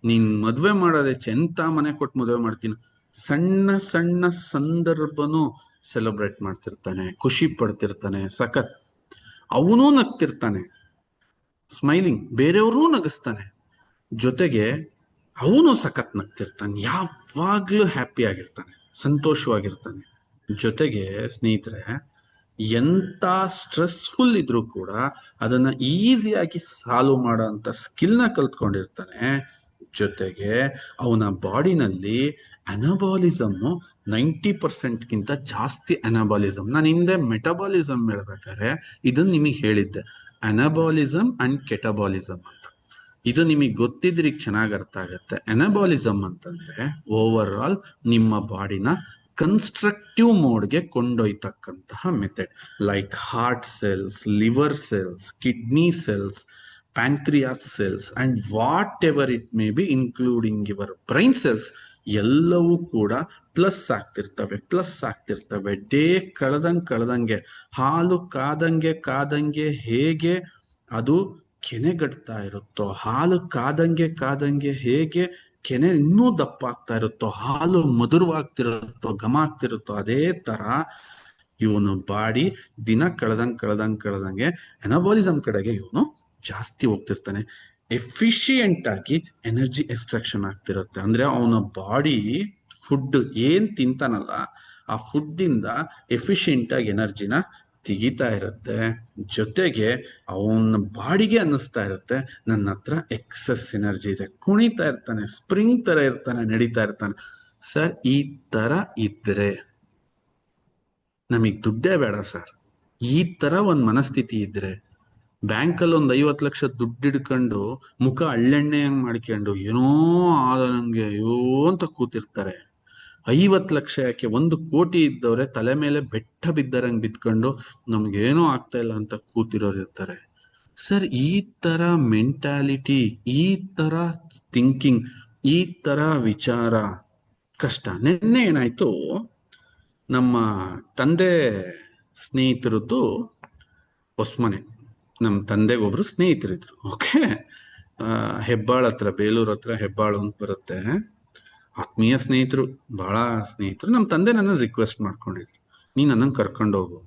ನೀನ್ ಮದ್ವೆ ಮಾಡೋದೇ ಎಂತ ಮನೆ ಕೊಟ್ಟು ಮದ್ವೆ ಮಾಡ್ತೀನಿ. ಸಣ್ಣ ಸಣ್ಣ ಸಂದರ್ಭನೂ ಸೆಲೆಬ್ರೇಟ್ ಮಾಡ್ತಿರ್ತಾನೆ, ಖುಷಿ ಪಡ್ತಿರ್ತಾನೆ, ಸಖತ್. ಅವನೂ ನಗ್ತಿರ್ತಾನೆ, ಸ್ಮೈಲಿಂಗ್, ಬೇರೆಯವ್ರೂ ನಗಿಸ್ತಾನೆ, ಜೊತೆಗೆ ಅವನು ಸಖತ್ ನಗ್ತಿರ್ತಾನೆ, ಯಾವಾಗ್ಲೂ ಹ್ಯಾಪಿ ಆಗಿರ್ತಾನೆ, ಸಂತೋಷವಾಗಿರ್ತಾನೆ. ಜೊತೆಗೆ ಸ್ನೇಹಿತರೆ, ಎಂತ ಸ್ಟ್ರೆಸ್ಫುಲ್ ಇದ್ರೂ ಕೂಡ ಅದನ್ನ ಈಸಿಯಾಗಿ ಸಾಲ್ವ್ ಮಾಡೋ ಅಂತ ಸ್ಕಿಲ್ನ ಕಲ್ತ್ಕೊಂಡಿರ್ತಾನೆ. ಜೊತೆಗೆ ಅವನ ಬಾಡಿನಲ್ಲಿ ಅನಬಾಲಿಸಮ್ 90% ಜಾಸ್ತಿ ಅನಬಾಲಿಸಮ್. ನಾನು ಹಿಂದೆ ಮೆಟಬಾಲಿಸಮ್ ಹೇಳ್ಬೇಕಾದ್ರೆ ಇದನ್ನ ನಿಮಗೆ ಹೇಳಿದ್ದೆ, ಅನಬಾಲಿಸಮ್ ಅಂಡ್ ಕೆಟಬಾಲಿಸಮ್ ಅಂತ. ಇದು ನಿಮಗೆ ಗೊತ್ತಿದ್ರೆ ಚೆನ್ನಾಗಿ ಅರ್ಥ ಆಗತ್ತೆ. ಅನಬಾಲಿಸಮ್ ಅಂತಂದ್ರೆ ಓವರ್ ಆಲ್ ನಿಮ್ಮ ಬಾಡಿನ ಕನ್ಸ್ಟ್ರಕ್ಟಿವ್ ಮೋಡ್ಗೆ ಕೊಂಡೊಯ್ತಕ್ಕಂತಹ method, like heart cells, liver cells, kidney cells, pancreas cells and whatever it may be including your brain cells, ಎಲ್ಲವೂ ಕೂಡ ಪ್ಲಸ್ ಆಗ್ತಿರ್ತವೆ. ಡೇ ಕಳೆದಂಗೆ ಹಾಲು ಕಾದಂಗೆ ಹೇಗೆ ಅದು ಕೆನೆಗಟ್ತಾ ಇರುತ್ತೋ, ಹಾಲು ಕಾದಂಗೆ ಕಾದಂಗೆ ಹೇಗೆ ಕೆನೆ ಇನ್ನೂ ದಪ್ಪ ಆಗ್ತಾ ಇರುತ್ತೋ, ಹಾಲು ಮಧುರವಾಗ್ತಿರುತ್ತೋ, ಘಮ ಆಗ್ತಿರುತ್ತೋ, ಅದೇ ತರ ಇವನು ಬಾಡಿ ದಿನ ಕಳೆದಂಗೆ ಎನಬಾಲಿಸಮ್ ಕಡೆಗೆ ಇವನು ಜಾಸ್ತಿ ಹೋಗ್ತಿರ್ತಾನೆ. ಎಫಿಶಿಯೆಂಟ್ ಆಗಿ ಎನರ್ಜಿ ಎಕ್ಸ್ಟ್ರಾಕ್ಷನ್ ಆಗ್ತಿರುತ್ತೆ. ಅಂದ್ರೆ ಅವನ ಬಾಡಿ ಫುಡ್ ಏನ್ ತಿಂತಾನಲ್ಲ, ಆ ಫುಡ್ ಇಂದ ಎಫಿಶಿಯೆಂಟ್ ಆಗಿ ಎನರ್ಜಿನ ತೆಗಿತಾ ಇರುತ್ತೆ. ಜೊತೆಗೆ ಅವನ ಬಾಡಿಗೆ ಅನ್ನಿಸ್ತಾ ಇರುತ್ತೆ, ನನ್ನ ಹತ್ರ ಎಕ್ಸಸ್ ಎನರ್ಜಿ ಇದೆ, ಕುಣಿತಾ ಇರ್ತಾನೆ, ಸ್ಪ್ರಿಂಗ್ ತರ ಇರ್ತಾನೆ, ನಡೀತಾ ಇರ್ತಾನೆ. ಸರ್, ಈ ತರ ಇದ್ರೆ ನಮಗ್ ದುಡ್ಡೇ ಬೇಡ ಸರ್. ಈ ತರ ಒಂದ್ ಮನಸ್ಥಿತಿ ಇದ್ರೆ ಬ್ಯಾಂಕಲ್ಲಿ ಒಂದ್ 50 ಲಕ್ಷ ದುಡ್ಡು ಹಿಡ್ಕೊಂಡು ಮುಖ ಹಳ್ಳೆಣ್ಣೆ ಹಂಗ್ ಮಾಡ್ಕೊಂಡು ಏನೋ ಆದ ನಂಗೆ ಅಯ್ಯೋ ಅಂತ ಕೂತಿರ್ತಾರೆ. 50 ಲಕ್ಷ ಯಾಕೆ, 1 ಕೋಟಿ ಇದ್ದವ್ರೆ ತಲೆ ಮೇಲೆ ಬೆಟ್ಟ ಬಿದ್ದರಂಗ್ ಬಿದ್ಕೊಂಡು ನಮ್ಗೇನೋ ಆಗ್ತಾ ಇಲ್ಲ ಅಂತ ಕೂತಿರೋರು ಇರ್ತಾರೆ. ಸರ್, ಈ ತರ ಮೆಂಟಾಲಿಟಿ, ಈ ತರ ಥಿಂಕಿಂಗ್, ಈ ತರ ವಿಚಾರ ಕಷ್ಟ. ನಿನ್ನೆ ಏನಾಯ್ತು, ನಮ್ಮ ತಂದೆ ಸ್ನೇಹಿತರದ್ದು ಹೊಸ್ಮನೆ. ನಮ್ಮ ತಂದೆಗೆ ಒಬ್ರು ಸ್ನೇಹಿತರಿದ್ರು. ಓಕೆ, ಹೆಬ್ಬಾಳ ಹತ್ರ, ಬೇಲೂರ್ ಹತ್ರ ಹೆಬ್ಬಾಳು ಅಂತ ಬರುತ್ತೆ. ಆತ್ಮೀಯ ಸ್ನೇಹಿತರು, ಬಹಳ ಸ್ನೇಹಿತರು. ನಮ್ಮ ತಂದೆ ನನ್ನ ರಿಕ್ವೆಸ್ಟ್ ಮಾಡ್ಕೊಂಡಿದ್ರು, ನೀನ್ ನನ್ನನ್ನು ಕರ್ಕೊಂಡು ಹೋಗು.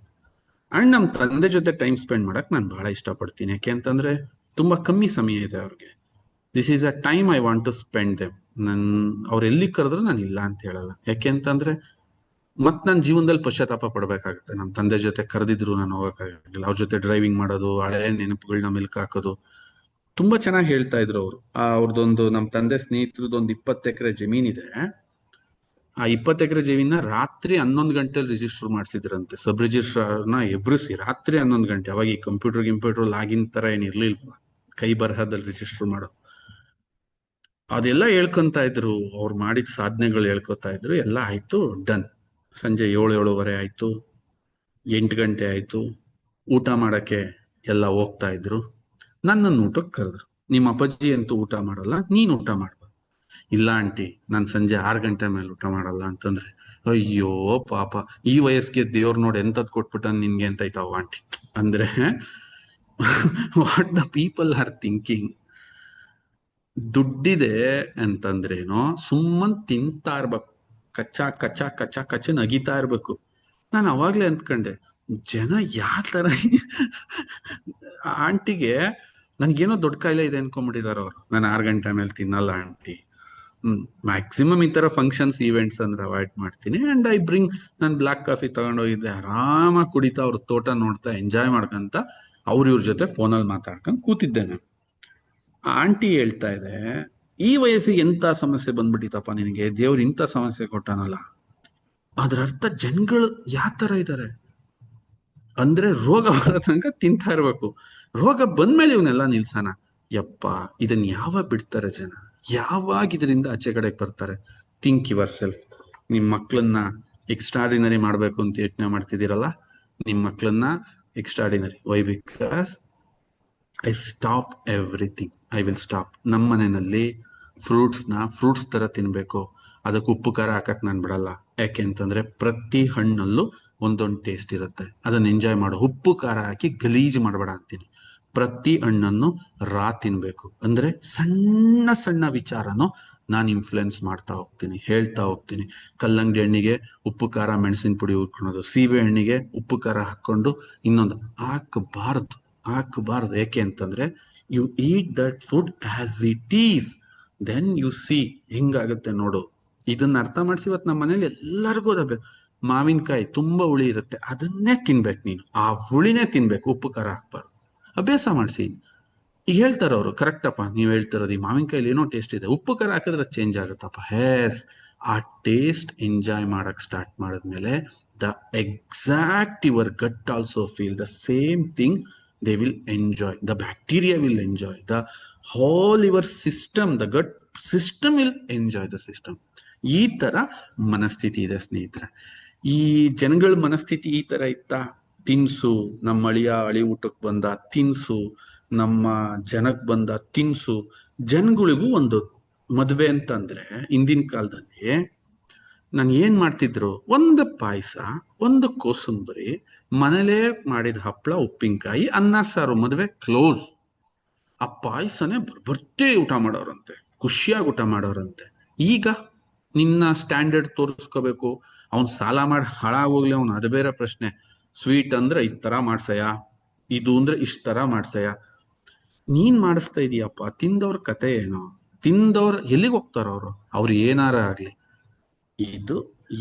ಅಂಡ್ ನಮ್ಮ ತಂದೆ ಜೊತೆ ಟೈಮ್ ಸ್ಪೆಂಡ್ ಮಾಡಕ್ ನಾನು ಬಹಳ ಇಷ್ಟಪಡ್ತೀನಿ. ಯಾಕೆ ಅಂತಂದ್ರೆ ತುಂಬಾ ಕಮ್ಮಿ ಸಮಯ ಇದೆ ಅವ್ರಿಗೆ. This is a time I want to spend them. ಅವ್ರು ಎಲ್ಲಿ ಕರೆದ್ರು ನಾನು ಇಲ್ಲ ಅಂತ ಹೇಳಲ್ಲ. ಯಾಕೆ ಅಂತಂದ್ರೆ ನನ್ನ ಜೀವನದಲ್ಲಿ ಪಶ್ಚಾತ್ತಾಪ ಪಡ್ಬೇಕಾಗುತ್ತೆ. ನಮ್ಮ ತಂದೆ ಜೊತೆ ಕರೆದಿದ್ರು ನಾನು ಹೋಗಕ್ಕಾಗಿಲ್ಲ. ಅವ್ರ ಜೊತೆ ಡ್ರೈವಿಂಗ್ ಮಾಡೋದು, ಹಳೆ ನೆನಪುಗಳನ್ನ ಮೆಲ್ಕ್ ಹಾಕೋದು. ತುಂಬಾ ಚೆನ್ನಾಗಿ ಹೇಳ್ತಾ ಇದ್ರು ಅವರು. ಅವ್ರದ್ದೊಂದು, ನಮ್ಮ ತಂದೆ ಸ್ನೇಹಿತರದೊಂದು 20 ಎಕರೆ ಜಮೀನಿದೆ. ಆ 20 ಎಕರೆ ಜಮೀನ ರಾತ್ರಿ 11 ಗಂಟೆಲಿ ರಿಜಿಸ್ಟರ್ ಮಾಡಿಸಿದ್ರಂತೆ. ಸಬ್ ರಿಜಿಸ್ಟ್ರಾರ್ನ ಎಬ್ರಿಸಿ ರಾತ್ರಿ 11 ಗಂಟೆ. ಅವಾಗ ಈ ಕಂಪ್ಯೂಟರ್ ಲಾಗಿನ್ ತರ ಏನಿರ್ಲಿಲ್ವ, ಕೈ ಬರಹದಲ್ಲಿ ರಿಜಿಸ್ಟರ್ ಮಾಡೋ ಅದೆಲ್ಲ ಹೇಳ್ಕೊಂತ ಇದ್ರು. ಅವ್ರು ಮಾಡಿದ ಸಾಧನೆಗಳು ಹೇಳ್ಕೊತಾ ಇದ್ರು. ಎಲ್ಲ ಆಯ್ತು, ಡನ್. ಸಂಜೆ 7-7:30 ಆಯ್ತು, 8 ಗಂಟೆ ಆಯ್ತು. ಊಟ ಮಾಡಕ್ಕೆ ಎಲ್ಲ ಹೋಗ್ತಾ ಇದ್ರು. ನನ್ನನ್ನು ಊಟಕ್ಕೆ ಕರೆದ್ರು. ನಿಮ್ಮ ಅಪ್ಪಾಜಿ ಅಂತೂ ಊಟ ಮಾಡಲ್ಲ, ನೀನ್ ಊಟ ಮಾಡ್ಬ. ಇಲ್ಲ ಆಂಟಿ, ನಾನು ಸಂಜೆ 6 ಗಂಟೆ ಮೇಲೆ ಊಟ ಮಾಡಲ್ಲ ಅಂತಂದ್ರೆ, ಅಯ್ಯೋ ಪಾಪ, ಈ ವಯಸ್ಸಿಗೆ ದೇವ್ರ ನೋಡಿ ಎಂತದ್ ಕೊಟ್ಬಿಟ್ಟ ನಿನ್ಗೆ ಅಂತ ಆಯ್ತಾವ ಆಂಟಿ. ಅಂದ್ರೆ what the people are thinking. ದುಡ್ಡಿದೆ ಅಂತಂದ್ರೇನೋ ಸುಮ್ಮನ್ ತಿಂತಾ ಇರ್ಬೇಕು, ಕಚ್ಚ ನಗಿತಾ ಇರ್ಬೇಕು. ನಾನು ಅವಾಗ್ಲೇ ಅಂದ್ಕೊಂಡೆ, ಜನ ಯಾವ ತರ ಆಂಟಿಗೆ ನನ್ಗೇನೋ ದೊಡ್ಡ ಕಾಯಿಲೆ ಇದೆ ಅನ್ಕೊಂಡ್ಬಿಟ್ಟಿದಾರ ಅವ್ರು. ನಾನು 6 ಗಂಟೆ ಮೇಲೆ ತಿನ್ನಲ್ಲ ಆಂಟಿ. ಮ್ಯಾಕ್ಸಿಮಮ್ ಈ ತರ ಫಂಕ್ಷನ್ಸ್ ಈವೆಂಟ್ಸ್ ಅಂದ್ರೆ ಅವಾಯ್ಡ್ ಮಾಡ್ತೀನಿ. ಅಂಡ್ ಐ ಬ್ರಿಂಗ್, ನಾನು ಬ್ಲಾಕ್ ಕಾಫಿ ತಗೊಂಡೋಗಿದ್ದೆ, ಆರಾಮಾಗಿ ಕುಡಿತಾ ಅವ್ರ ತೋಟ ನೋಡ್ತಾ ಎಂಜಾಯ್ ಮಾಡ್ಕಂತ ಇವ್ರ ಜೊತೆ ಫೋನಲ್ಲಿ ಮಾತಾಡ್ಕೊಂಡು ಕೂತಿದ್ದೆ ನಾನು. ಆಂಟಿ ಹೇಳ್ತಾ ಇದೆ, ಈ ವಯಸ್ಸಿಗೆ ಎಂತ ಸಮಸ್ಯೆ ಬಂದ್ಬಿಟ್ಟಿತಪ್ಪ ನಿನಗೆ, ದೇವ್ರು ಇಂಥ ಸಮಸ್ಯೆ ಕೊಟ್ಟಾನಲ್ಲ. ಅದ್ರ ಅರ್ಥ ಜನಗಳು ಯಾವ ತರ ಇದ್ದಾರೆ ಅಂದ್ರೆ, ರೋಗ ಬರೋ ತನಕ ತಿಂತಾ ಇರ್ಬೇಕು, ರೋಗ ಬಂದ್ಮೇಲೆ ಇವನ್ನೆಲ್ಲ ನಿಲ್ಸನ. ಯಪ್ಪ, ಇದನ್ನ ಯಾವಾಗ ಬಿಡ್ತಾರೆ ಜನ, ಯಾವಾಗ ಇದರಿಂದ ಆಚೆ ಕಡೆಗೆ ಬರ್ತಾರೆ? Think yourself. ನಿಮ್ ಮಕ್ಳನ್ನ ಎಕ್ಸ್ಟ್ರಾಡಿನರಿ ಮಾಡ್ಬೇಕು ಅಂತ ಯೋಚನೆ ಮಾಡ್ತಿದ್ದೀರಲ್ಲ, ನಿಮ್ ಮಕ್ಳನ್ನ extraordinary. Why? Because I stop everything. I will stop. ನಮ್ಮ ಮನೆಯಲ್ಲಿ ಫ್ರೂಟ್ಸ್ ತರ ತಿನ್ಬೇಕು, ಅದಕ್ಕೆ ಉಪ್ಪು ಖಾರ ಹಾಕಕ್ ನಾನು ಬಿಡಲ್ಲ. ಯಾಕೆ ಅಂತಂದ್ರೆ ಪ್ರತಿ ಹಣ್ಣಲ್ಲೂ ಒಂದೊಂದು ಟೇಸ್ಟ್ ಇರುತ್ತೆ, ಅದನ್ನ ಎಂಜಾಯ್ ಮಾಡು. ಉಪ್ಪು ಖಾರ ಹಾಕಿ ಗಲೀಜು ಮಾಡಬೇಡ ಅಂತೀನಿ. ಪ್ರತಿ ಹಣ್ಣನ್ನು ತಿನ್ಬೇಕು. ಅಂದ್ರೆ ಸಣ್ಣ ಸಣ್ಣ ವಿಚಾರನೂ ನಾನು ಇನ್ಫ್ಲುಯೆನ್ಸ್ ಮಾಡ್ತಾ ಹೋಗ್ತೀನಿ, ಹೇಳ್ತಾ ಹೋಗ್ತೀನಿ. ಕಲ್ಲಂಗಡಿ ಹಣ್ಣಿಗೆ ಉಪ್ಪು ಖಾರ ಮೆಣಸಿನ ಪುಡಿ ಉಟ್ಕೊಳೋದು, ಸೀಬೆ ಹಣ್ಣಿಗೆ ಉಪ್ಪು ಖಾರ ಹಾಕೊಂಡು ಇನ್ನೊಂದು ಹಾಕಬಾರ್ದು. ಯಾಕೆ ಅಂತಂದ್ರೆ you eat that food as it is, then you see ಹೆಂಗಾಗುತ್ತೆ ನೋಡು. ಇದನ್ನ ಅರ್ಥ ಮಾಡಿಸಿ ಇವತ್ತು ನಮ್ಮ ಮನೇಲಿ ಎಲ್ಲರಿಗೂ ಅದ. ಮಾವಿನಕಾಯಿ ತುಂಬಾ ಹುಳಿ ಇರುತ್ತೆ, ಅದನ್ನೇ ತಿನ್ಬೇಕು ನೀನು, ಆ ಹುಳಿನೇ ತಿನ್ಬೇಕು, ಉಪ್ಪು ಖಾರ ಹಾಕ್ಬಾರ್ದು. ಅಭ್ಯಾಸ ಮಾಡಿಸಿ. ಈಗ ಹೇಳ್ತಾರ ಅವರು, ಕರೆಕ್ಟಪ್ಪ ನೀವು ಹೇಳ್ತಿರೋದು, ಈ ಮಾವಿನಕಾಯಿಲಿ ಏನೋ ಟೇಸ್ಟ್ ಇದೆ, ಉಪ್ಪು ಖಾರ ಹಾಕಿದ್ರೆ ಚೇಂಜ್ ಆಗುತ್ತಪ್ಪ. ಹೇಸ್, ಆ ಟೇಸ್ಟ್ ಎಂಜಾಯ್ ಮಾಡಕ್ ಸ್ಟಾರ್ಟ್ ಮಾಡಿದ್ಮೇಲೆ the exact your gut also feel the same thing. they will enjoy, the bacteria will enjoy, the whole your system, the gut system will enjoy the system. ಈ ತರ ಮನಸ್ಥಿತಿ ಇದೆ ಸ್ನೇಹಿತರೆ. ಈ ಜನಗಳ ಮನಸ್ಥಿತಿ ಈ ತರ ಇತ್ತ. ತಿನ್ಸು, ನಮ್ಮ ಅಳಿ ಊಟಕ್ಕೆ ಬಂದ ತಿನ್ಸು, ನಮ್ಮ ಜನಕ್ ಬಂದ ತಿನ್ಸು. ಜನಗಳಿಗೂ ಒಂದು ಮದ್ವೆ ಅಂತಂದ್ರೆ ಹಿಂದಿನ ಕಾಲದಲ್ಲಿ ನಾನು ಏನ್ ಮಾಡ್ತಿದ್ರು, ಒಂದು ಪಾಯಸ, ಒಂದು ಕೋಸಂಬರಿ, ಮನೇಲೇ ಮಾಡಿದ ಹಪ್ಪಳ, ಉಪ್ಪಿನಕಾಯಿ, ಅನ್ನ ಸಾರು, ಮದುವೆ ಕ್ಲೋಸ್. ಆ ಪಾಯಸನೇ ಬರ್ಬರ್ತಿ ಊಟ ಮಾಡೋರಂತೆ, ಖುಷಿಯಾಗಿ ಊಟ ಮಾಡೋರಂತೆ. ಈಗ ನಿನ್ನ ಸ್ಟ್ಯಾಂಡರ್ಡ್ ತೋರಿಸ್ಕೋಬೇಕು, ಅವ್ನ್ ಸಾಲ ಮಾಡಿ ಹಾಳಾಗೋಗ್ಲಿ, ಅವ್ನು ಅದು ಬೇರೆ ಪ್ರಶ್ನೆ. ಸ್ವೀಟ್ ಅಂದ್ರೆ ಈ ತರ ಮಾಡ್ಸಯ್ಯ, ಇದು ಅಂದ್ರೆ ಇಷ್ಟ ತರ ಮಾಡ್ಸಯ್ಯ. ನೀನ್ ಮಾಡಿಸ್ತಾ ಇದೀಯಪ್ಪ, ತಿಂದವ್ರ ಕತೆ ಏನು? ತಿಂದವ್ರು ಎಲ್ಲಿಗೆ ಹೋಗ್ತಾರ? ಅವ್ರು ಏನಾರ ಆಗ್ಲಿ, ಇದು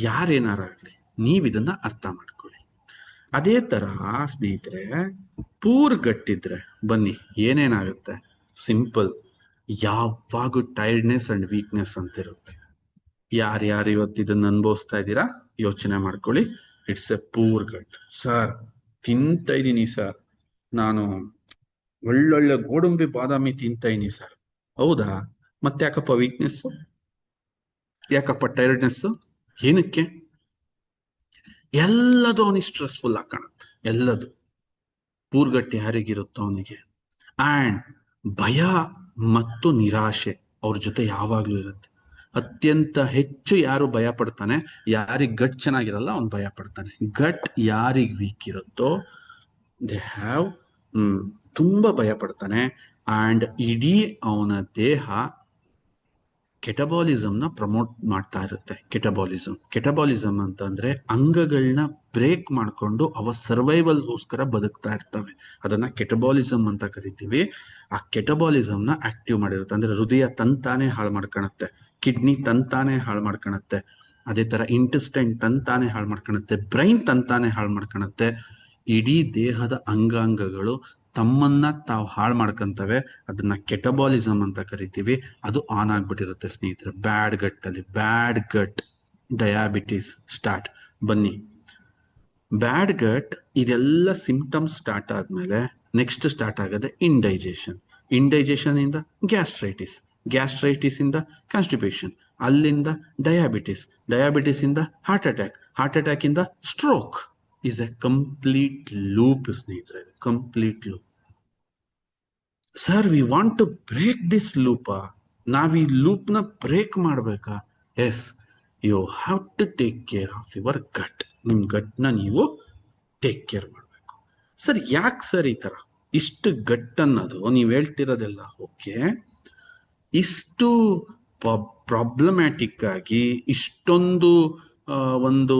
ಯಾರೇನಾರ ಆಗ್ಲಿ, ನೀವ್ ಇದನ್ನ ಅರ್ಥ ಮಾಡ್ಕೊಳ್ಳಿ. ಅದೇ ತರ ಸ್ನೇಹಿತರೆ, ಪೂರ್ ಗಟ್ಟಿದ್ರೆ ಬನ್ನಿ ಏನೇನಾಗುತ್ತೆ? ಸಿಂಪಲ್, ಯಾವಾಗೂ ಟೈರ್ಡ್ನೆಸ್ ಅಂಡ್ ವೀಕ್ನೆಸ್ ಅಂತ ಇರುತ್ತೆ. ಯಾರ್ಯಾರು ಇವತ್ತು ಇದನ್ನ ಅನುಭವಿಸ್ತಾ ಇದ್ದೀರಾ ಯೋಚನೆ ಮಾಡ್ಕೊಳ್ಳಿ. It's a poor gut. Sir ತಿಂತ ಇದೀನಿ ಸರ್, ನಾನು ಒಳ್ಳೊಳ್ಳೆ ಗೋಡಂಬಿ ಬಾದಾಮಿ ತಿಂತ ಇದೀನಿ ಸರ್. ಹೌದಾ? ಮತ್ತೆ ಯಾಕಪ್ಪ ವೀಕ್ನೆಸ್? ಯಾಕಪ್ಪ ಟೈರ್ಡ್ನೆಸ್? ಏನಕ್ಕೆ? ಎಲ್ಲದು ಅವನಿಗೆ ಸ್ಟ್ರೆಸ್ಫುಲ್ ಆಗಿ ಕಾಣುತ್ತೆ. ಎಲ್ಲದು ಪೂರ್ಗಟ್ಟೆ ಯಾರಿಗಿರುತ್ತೋ ಅವನಿಗೆ. ಅಂಡ್ ಭಯ ಮತ್ತು ನಿರಾಶೆ ಅವ್ರ ಜೊತೆ ಯಾವಾಗ್ಲೂ ಇರುತ್ತೆ. ಅತ್ಯಂತ ಹೆಚ್ಚು ಯಾರು ಭಯ ಪಡ್ತಾನೆ, ಯಾರಿಗ್ ಗಟ್ ಚೆನ್ನಾಗಿರಲ್ಲ ಅವ್ನು ಭಯ ಪಡ್ತಾನೆ. ಗಟ್ ಯಾರಿಗ್ ವೀಕ್ ಇರುತ್ತೋ ದೇ ಹ್ಯಾವ್ ತುಂಬಾ ಭಯ ಪಡ್ತಾನೆ. ಅಂಡ್ ಇಡೀ ಅವನ ದೇಹ ಕೆಟಬಾಲಿಸಮ್ನ ಪ್ರಮೋಟ್ ಮಾಡ್ತಾ ಇರುತ್ತೆ. ಕೆಟಬಾಲಿಸಮ್ ಅಂತಂದ್ರೆ ಅಂಗಗಳನ್ನ ಬ್ರೇಕ್ ಮಾಡ್ಕೊಂಡು ಅವ ಸರ್ವೈವಲ್ಗೋಸ್ಕರ ಬದುಕ್ತಾ ಇರ್ತವೆ. ಅದನ್ನ ಕೆಟಬಾಲಿಸಮ್ ಅಂತ ಕರಿತೀವಿ. ಆ ಕೆಟಬಾಲಿಸಮ್ನ ಆಕ್ಟಿವ್ ಮಾಡಿರುತ್ತೆ. ಅಂದ್ರೆ ಹೃದಯ ತಂತಾನೆ ಹಾಳು ಮಾಡ್ಕೊಳತ್ತೆ, ಕಿಡ್ನಿ ತಂತಾನೆ ಹಾಳು ಮಾಡ್ಕೊಳತ್ತೆ, ಅದೇ ತರ ಇಂಟೆಸ್ಟೈನ್ ತಂತಾನೆ ಹಾಳು ಮಾಡ್ಕೊಳತ್ತೆ, ಬ್ರೈನ್ ತಂತಾನೆ ಹಾಳು ಮಾಡ್ಕೊಳತ್ತೆ. ಇಡೀ ದೇಹದ ಅಂಗಾಂಗಗಳು ತಮ್ಮನ್ನ ತಾವು ಹಾಳು ಮಾಡ್ಕೊಂತವೆ. ಅದನ್ನ ಕೆಟಬಾಲಿಸಮ್ ಅಂತ ಕರಿತೀವಿ. ಅದು ಆನ್ ಆಗ್ಬಿಟ್ಟಿರುತ್ತೆ ಸ್ನೇಹಿತರೆ. Bad gut diabetes start. ಬನ್ನಿ, ಬ್ಯಾಡ್ ಗಟ್ ಇದೆಲ್ಲ ಸಿಂಪ್ಟಮ್ಸ್ ಸ್ಟಾರ್ಟ್ ಆದ್ಮೇಲೆ ನೆಕ್ಸ್ಟ್ ಸ್ಟಾರ್ಟ್ ಆಗದೆ ಇಂಡೈಜೆಷನ್ ಇಂದ ಗ್ಯಾಸ್ಟ್ರೈಟಿಸ್ ಇಂದ ಕಾನ್ಸ್ಟಿಪೇಷನ್, ಅಲ್ಲಿಂದ ಡಯಾಬಿಟಿಸ್ ಇಂದ ಹಾರ್ಟ್ ಅಟ್ಯಾಕ್ ಇಂದ stroke. is a complete loop ಸ್ನೇಹಿತರೆ, complete loop. Sir we want to break this loop. ನಾವ್ ಈ ಲೂಪ್ ನ ಬ್ರೇಕ್ ಮಾಡ್ಬೇಕಾ? Yes, you have to take care of your gut. ನಿಮ್ ಗಟ್ನ ನೀವು ಟೇಕ್ ಕೇರ್ ಮಾಡಬೇಕು. ಸರ್ ಯಾಕೆ ಸರ್ ಈ ತರ ಇಷ್ಟು ಗಟ್ ಅನ್ನೋದು ನೀವ್ ಹೇಳ್ತಿರೋದೆಲ್ಲ ಓಕೆ, ಇಷ್ಟು ಪ್ರಾಬ್ಲಮ್ಯಾಟಿಕ್ ಆಗಿ ಇಷ್ಟೊಂದು ಒಂದು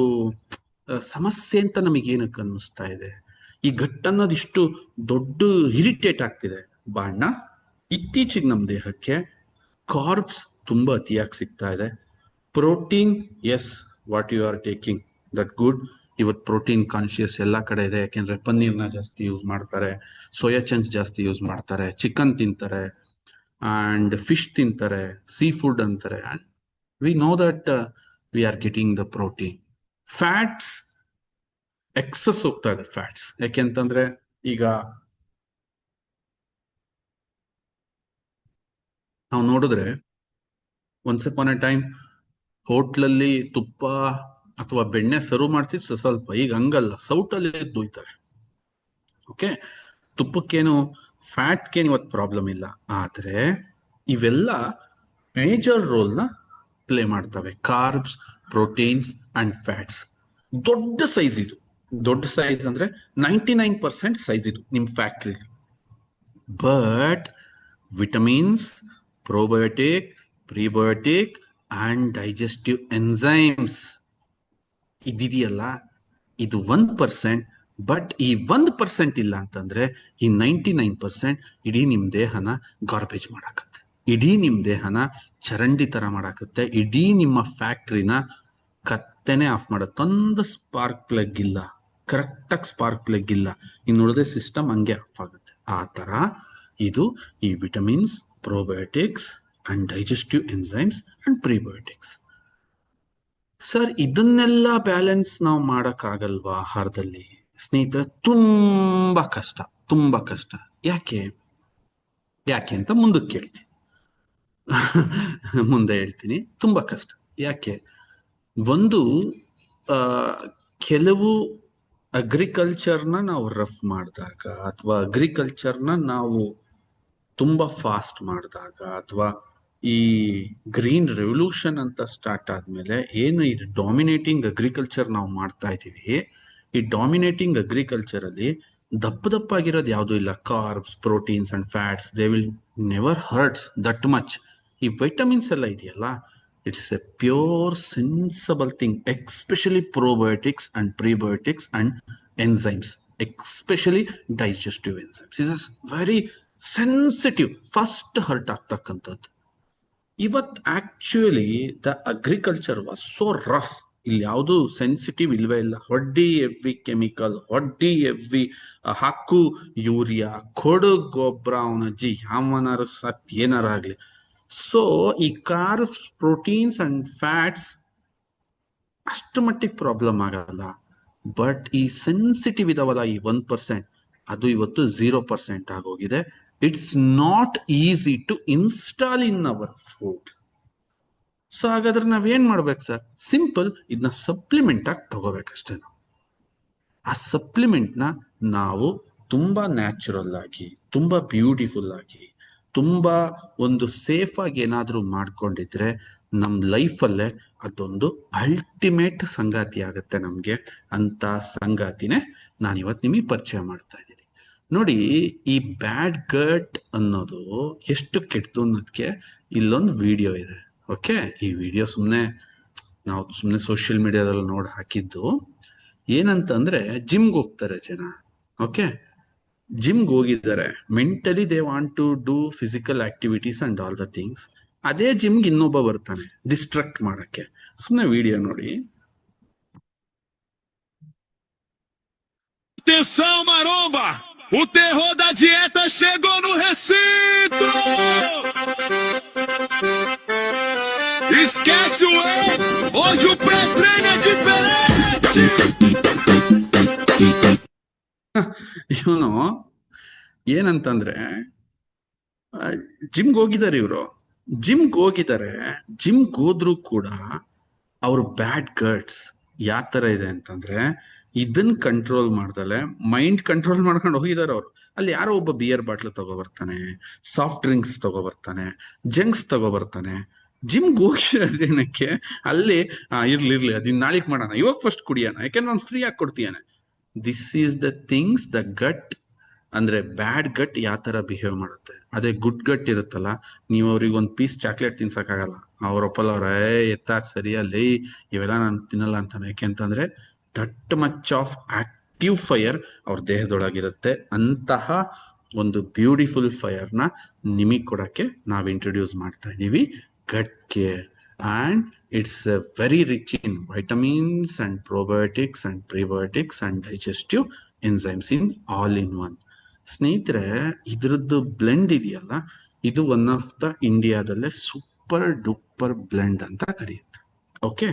ಸಮಸ್ಯೆ ಅಂತ ನಮಗೇನಕ್ಕೆ ಅನ್ನಿಸ್ತಾ ಇದೆ? ಈ ಗಟ್ ಅನ್ನೋದು ಇಷ್ಟು ದೊಡ್ಡ ಇರಿಟೇಟ್ ಆಗ್ತಿದೆ ಬಾಣ್ಣ. ಇತ್ತೀಚೆಗೆ ನಮ್ಮ ದೇಹಕ್ಕೆ ಕಾರ್ಬ್ಸ್ ತುಂಬಾ ಅತಿಯಾಗಿ ಸಿಗ್ತಾ ಇದೆ. Protein, yes, what you are taking that good. ಇವತ್ತು ಪ್ರೋಟೀನ್ ಕಾನ್ಶಿಯಸ್ ಎಲ್ಲ ಕಡೆ ಇದೆ. ಯಾಕೆಂದ್ರೆ ಪನ್ನೀರ್ನ ಜಾಸ್ತಿ ಯೂಸ್ ಮಾಡ್ತಾರೆ, ಸೋಯಾ ಚಂಕ್ಸ್ ಜಾಸ್ತಿ ಯೂಸ್ ಮಾಡ್ತಾರೆ, ಚಿಕನ್ ತಿಂತಾರೆ ಅಂಡ್ ಫಿಶ್ ತಿಂತಾರೆ, ಸೀ ಫುಡ್ ಅಂತಾರೆ. And we know that we are getting the protein. Fats excess ಹೋಗ್ತಾ ಇದೆ. ಫ್ಯಾಟ್ಸ್ ಯಾಕೆಂತಂದ್ರೆ ಈಗ ನಾವು ನೋಡಿದ್ರೆ ಒನ್ಸ್ ಅಪಾನ್ ಎ ಟೈಮ್ ಹೋಟ್ಲಲ್ಲಿ ತುಪ್ಪ ಅಥವಾ ಬೆಣ್ಣೆ ಸರ್ವ್ ಮಾಡ್ತಿತ್ತು ಸ್ವಲ್ಪ. ಈಗ ಹಂಗಲ್ಲ, ಸೌಟಲ್ಲಿ ದೊಯ್ತಾರೆ. ಓಕೆ, ತುಪ್ಪಕ್ಕೇನು ಫ್ಯಾಟ್ಗೇನು ಇವತ್ತು ಪ್ರಾಬ್ಲಮ್ ಇಲ್ಲ, ಆದ್ರೆ ಇವೆಲ್ಲ ಮೇಜರ್ ರೋಲ್ನ ಪ್ಲೇ ಮಾಡ್ತವೆ. Carbs, proteins and fats. ದೊಡ್ಡ ಸೈಜ್ ಇದು. ದೊಡ್ಡ ಸೈಜ್ ಅಂದ್ರೆ 99% ಸೈಜ್ ಇದು ನಿಮ್ factory. But vitamins, probiotic, prebiotic and digestive enzymes ಇದಿದೆಯಲ್ಲ, ಇದು 1%. ಬಟ್ ಈ 1% ಇಲ್ಲ ಅಂತಂದ್ರೆ ಈ 99% ಇಡೀ ನಿಮ್ ದೇಹನ ಗಾರ್ಬೇಜ್ ಮಾಡಾಕತ್ತೆ, ಇಡೀ ನಿಮ್ ದೇಹನ ಚರಂಡಿ ತರ ಮಾಡಾಕತ್ತೆ, ಇಡೀ ನಿಮ್ಮ ಫ್ಯಾಕ್ಟ್ರಿನ ಕತ್ತೆನೆ ಆಫ್ ಮಾಡುತ್ತೆ. ಒಂದು ಸ್ಪಾರ್ಕ್ ಪ್ಲಗ್ ಇಲ್ಲ, ಕರೆಕ್ಟಾಗಿ ಸ್ಪಾರ್ಕ್ ಪ್ಲಗ್ ಇಲ್ಲ, ಇನ್ನು ಉಳಿದ ಸಿಸ್ಟಮ್ ಹಂಗೆ ಆಫ್ ಆಗುತ್ತೆ. ಆ ತರ ಇದು ಈ vitamins, probiotics and digestive enzymes and prebiotics. Sir ಇದನ್ನೆಲ್ಲ ಬ್ಯಾಲೆನ್ಸ್ ನಾವು ಮಾಡಕ್ಕಾಗಲ್ವಾ ಆಹಾರದಲ್ಲಿ? ಸ್ನೇಹಿತರೆ, ತುಂಬಾ ಕಷ್ಟ. ಯಾಕೆ ಅಂತ ಮುಂದಕ್ಕೆ ಹೇಳ್ತೀನಿ, ಮುಂದೆ ಹೇಳ್ತೀನಿ. ತುಂಬಾ ಕಷ್ಟ ಯಾಕೆ? ಒಂದು ಕೆಲವು ಅಗ್ರಿಕಲ್ಚರ್ನ ನಾವು ರಫ್ ಮಾಡಿದಾಗ, ಅಥವಾ ಅಗ್ರಿಕಲ್ಚರ್ನ ನಾವು ತುಂಬಾ ಫಾಸ್ಟ್ ಮಾಡಿದಾಗ, ಅಥವಾ ಈ ಗ್ರೀನ್ ರೆವಲ್ಯೂಷನ್ ಅಂತ ಸ್ಟಾರ್ಟ್ ಆದ್ಮೇಲೆ ಏನು ಇದು ಡಾಮಿನೇಟಿಂಗ್ ಅಗ್ರಿಕಲ್ಚರ್ ನಾವು ಮಾಡ್ತಾ ಇದ್ದೀವಿ, ಈ ಡಾಮಿನೇಟಿಂಗ್ ಅಗ್ರಿಕಲ್ಚರ್ ಅಲ್ಲಿ ದಪ್ಪ ದಪ್ಪ ಆಗಿರೋದು ಯಾವುದು ಇಲ್ಲ. Carbs, proteins and fats, they will never hurts that much. ಈ ವೈಟಮಿನ್ಸ್ ಎಲ್ಲ ಇದೆಯಲ್ಲ, it's a pure sensible thing, especially probiotics and prebiotics and enzymes, especially digestive enzymes, is very sensitive, first hurt ಆಗ್ತಕ್ಕಂಥದ್ದು. ಇವತ್ actually the agriculture was so rough. ಇಲ್ಲಿ ಯಾವುದು ಸೆನ್ಸಿಟಿವ್ ಇಲ್ವೇ ಇಲ್ಲ. ಹೊಡ್ಡಿ ಎವ್ವಿ ಕೆಮಿಕಲ್, ಹೊಡ್ಡಿ ಎವ್ವಿ ಹಾಕು ಯೂರಿಯಾ, ಕೊಡು ಗೊಬ್ಬರ, ಅವನಜ್ಜಿ ಯಾವನಾರು ಸತ್ ಏನಾರ ಆಗ್ಲಿ. ಸೊ ಈ ಕಾರ್ಬ್ಸ್, ಪ್ರೋಟೀನ್ಸ್ ಅಂಡ್ ಫ್ಯಾಟ್ಸ್ ಅಷ್ಟು ಮಟ್ಟಿಗೆ ಪ್ರಾಬ್ಲಮ್ ಆಗಲ್ಲ. ಬಟ್ ಈ ಸೆನ್ಸಿಟಿವ್ ಇದಾವಲ್ಲ, ಈ 1%, ಅದು ಇವತ್ತು 0% ಆಗೋಗಿದೆ. It's not easy to install in our food. So ಹಾಗಾದ್ರೆ ನಾವೇನ್ ಮಾಡ್ಬೇಕು ಸರ್? ಸಿಂಪಲ್, ಇದನ್ನ ಸಪ್ಲಿಮೆಂಟ್ ಆಗಿ ತಗೋಬೇಕಷ್ಟೇ. ಆ ಸಪ್ಲಿಮೆಂಟ್ ನ ನಾವು ತುಂಬಾ ನ್ಯಾಚುರಲ್ ಆಗಿ, ತುಂಬಾ ಬ್ಯೂಟಿಫುಲ್ ಆಗಿ, ತುಂಬಾ ಒಂದು ಸೇಫ್ ಆಗಿ ಏನಾದ್ರೂ ಮಾಡ್ಕೊಂಡಿದ್ರೆ ನಮ್ ಲೈಫಲ್ಲೇ ಅದೊಂದು ಅಲ್ಟಿಮೇಟ್ ಸಂಗಾತಿ ಆಗುತ್ತೆ ನಮ್ಗೆ. ಅಂತ ಸಂಗಾತಿನೇ ನಾನು ಇವತ್ತು ನಿಮಗೆ ಪರಿಚಯ ಮಾಡ್ತಾ ಇದ್ದೀನಿ. ನೋಡಿ, ಈ ಬ್ಯಾಡ್ ಗಟ್ ಅನ್ನೋದು ಎಷ್ಟು ಕೆಟ್ಟದು ಅನ್ನೋದಕ್ಕೆ ಇಲ್ಲೊಂದು ವಿಡಿಯೋ ಇದೆ. ಓಕೆ, ಈ ವಿಡಿಯೋ ನಾವು ಸುಮ್ಮನೆ ಸೋಷಿಯಲ್ ಮೀಡಿಯಾದಲ್ಲಿ ನೋಡಿ ಹಾಕಿದ್ದು. ಏನಂತಂದ್ರೆ, ಜಿಮ್ಗೆ ಹೋಗ್ತಾರೆ ಜನ. ಓಕೆ, ಜಿಮ್ಗೆ ಹೋಗಿದ್ದಾರೆ, mentally they want to do physical activities and all the things. ಅದೇ ಜಿಮ್ಗೆ ಇನ್ನೊಬ್ಬ ಬರ್ತಾನೆ ಡಿಸ್ಟ್ರಾಕ್ಟ್ ಮಾಡಕ್ಕೆ. ಸುಮ್ಮನೆ ವಿಡಿಯೋ ನೋಡಿ. Atenção, maromba! O terror da dieta chegou no recinto! Esquece o erro! Hoje o pré-treino é diferente! ಇವನು ಏನಂತಂದ್ರೆ, ಜಿಮ್ಗೆ ಹೋಗಿದ್ದಾರೆ ಇವರು. ಜಿಮ್ಗೆ ಹೋದ್ರು ಕೂಡ ಅವ್ರ ಬ್ಯಾಡ್ ಗಟ್ಸ್ ಯಾವ ತರ ಇದೆ ಅಂತಂದ್ರೆ, ಇದನ್ ಕಂಟ್ರೋಲ್ ಮಾಡ್ದಲೆ ಮೈಂಡ್ ಕಂಟ್ರೋಲ್ ಮಾಡ್ಕೊಂಡು ಹೋಗಿದಾರೆ ಅವ್ರು. ಅಲ್ಲಿ ಯಾರೋ ಒಬ್ಬ ಬಿಯರ್ ಬಾಟ್ಲ್ ತಗೋಬರ್ತಾನೆ, ಸಾಫ್ಟ್ ಡ್ರಿಂಕ್ಸ್ ತಗೋಬರ್ತಾನೆ, ಜಂಕ್ಸ್ ತಗೋಬರ್ತಾನೆ. ಜಿಮ್ಗೆ ಹೋಗಿರೋದೇನಕ್ಕೆ? ಅಲ್ಲಿ ಇರ್ಲಿ ಅದಿನ್ ನಾಳಿಕ್ ಮಾಡೋಣ, ಇವಾಗ ಫಸ್ಟ್ ಕುಡಿಯೋಣ, ಯಾಕೆಂದ್ರೆ ನಾನು ಫ್ರೀ ಆಗಿ ಕೊಡ್ತೀಯಾನೆ. This is the things, the gut ಅಂದ್ರೆ ಬ್ಯಾಡ್ ಗಟ್ ಯಾವ ತರ ಬಿಹೇವ್ ಮಾಡುತ್ತೆ. ಅದೇ ಗುಡ್ ಗಟ್ ಇರುತ್ತಲ್ಲ, ನೀವು ಅವ್ರಿಗೆ ಒಂದು ಪೀಸ್ ಚಾಕ್ಲೇಟ್ ತಿನ್ಸಕ್ಕಾಗಲ್ಲ. ಅವರೊಪ್ಪಲ್ಲ, ಎತ್ತ ಸರಿಯಲ್ಲಿ ಇವೆಲ್ಲ ನಾನು ತಿನ್ನಲ್ಲ ಅಂತಾನೆ. ಯಾಕೆಂತಂದ್ರೆ that much of active fire ಅವ್ರ ದೇಹದೊಳಗಿರುತ್ತೆ. ಅಂತಹ ಒಂದು ಬ್ಯೂಟಿಫುಲ್ ಫೈರ್ನ ನಿಮಗೆ ಕೊಡಕ್ಕೆ ನಾವು ಇಂಟ್ರೊಡ್ಯೂಸ್ ಮಾಡ್ತಾ ಇದೀವಿ, gut care. And it's very rich in vitamins and probiotics and prebiotics and digestive enzymes in all in one. ಸ್ನೇಹಿತರೆ, ಇದ್ರದ್ದು ಬ್ಲೆಂಡ್ ಇದೆಯಲ್ಲ, ಇದು ಒನ್ ಆಫ್ ದ ಇಂಡಿಯಾದಲ್ಲೇ ಸೂಪರ್ ಡೂಪರ್ ಬ್ಲೆಂಡ್ ಅಂತ ಕರೆಯುತ್ತೆ. ಓಕೆ,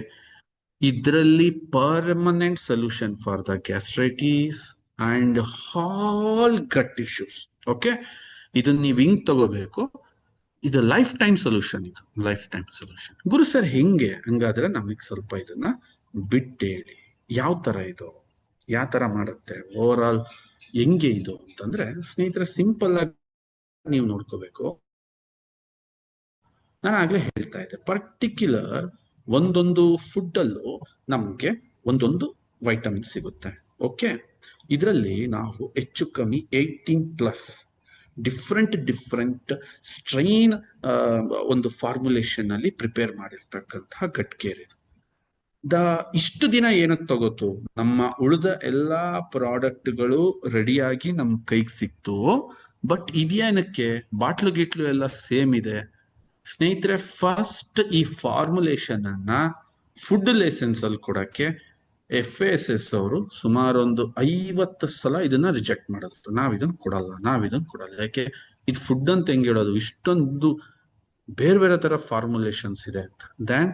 ಇದರಲ್ಲಿ permanent solution for the gastritis and all gut issues. Okay, ಇದನ್ನ ನೀವು ಹಿಂಗ್ ತಗೋಬೇಕು, ಇದು ಲೈಫ್ ಟೈಮ್ ಸೊಲ್ಯೂಷನ್. ಇದು lifetime solution. Guru sir ಹೆಂಗೆ? ಹಂಗಾದ್ರೆ ನಮಗೆ ಸ್ವಲ್ಪ ಇದನ್ನ ಬಿಟ್ಟೇಳಿ, ಯಾವ ತರ ಇದು, ಯಾವ ತರ ಮಾಡುತ್ತೆ, ಓವರ್ ಆಲ್ ಹೆಂಗೆ ಇದು ಅಂತಂದ್ರೆ, ಸ್ನೇಹಿತರೆ ಸಿಂಪಲ್ ಆಗಿ ನೀವು ನೋಡ್ಕೋಬೇಕು. ನಾನು ಆಗ್ಲೇ ಹೇಳ್ತಾ ಇದ್ದೆ, ಪರ್ಟಿಕ್ಯುಲರ್ ಒಂದೊಂದು ಫುಡ್ ಅಲ್ಲೂ ನಮ್ಗೆ ಒಂದೊಂದು ವೈಟಮಿನ್ ಸಿಗುತ್ತೆ. ಓಕೆ, ಇದರಲ್ಲಿ ನಾವು ಹೆಚ್ಚು ಕಮ್ಮಿ 18+ ಡಿಫ್ರೆಂಟ್ ಸ್ಟ್ರೈನ್ ಒಂದು ಫಾರ್ಮುಲೇಷನ್ ಅಲ್ಲಿ ಪ್ರಿಪೇರ್ ಮಾಡಿರ್ತಕ್ಕಂತಹ ಗಟ್ ಕೇರ್ ಇದು. ಇಷ್ಟು ದಿನ ಏನಕ್ಕೆ ತಗೋತು, ನಮ್ಮ ಉಳಿದ ಎಲ್ಲಾ ಪ್ರಾಡಕ್ಟ್ಗಳು ರೆಡಿಯಾಗಿ ನಮ್ ಕೈಗೆ ಸಿಕ್ತು. ಬಟ್ ಇದೇನಕ್ಕೆ ಬಾಟ್ಲು ಗಿಟ್ಲು ಎಲ್ಲ ಸೇಮ್ ಇದೆ. ಸ್ನೇಹಿತರೆ, ಫಸ್ಟ್ ಈ ಫಾರ್ಮುಲೇಷನ್ ಅನ್ನ ಫುಡ್ ಲೈಸೆನ್ಸ್ ಅಲ್ಲಿ ಕೊಡಕ್ಕೆ FASS ಅವರು ಸುಮಾರು ಒಂದು 50 ಸಲ ಇದನ್ನ ರಿಜೆಕ್ಟ್ ಮಾಡಿದ್ರು. ನಾವಿದನ್ನ ಕೊಡಲ್ಲ. ಯಾಕೆ? ಇದು ಫುಡ್ ಅಂತ ಹೆಂಗ್ ಹೇಳೋದು, ಇಷ್ಟೊಂದು ಬೇರೆ ಬೇರೆ ತರ ಫಾರ್ಮುಲೇಷನ್ಸ್ ಇದೆ ಅಂತ. ದೆನ್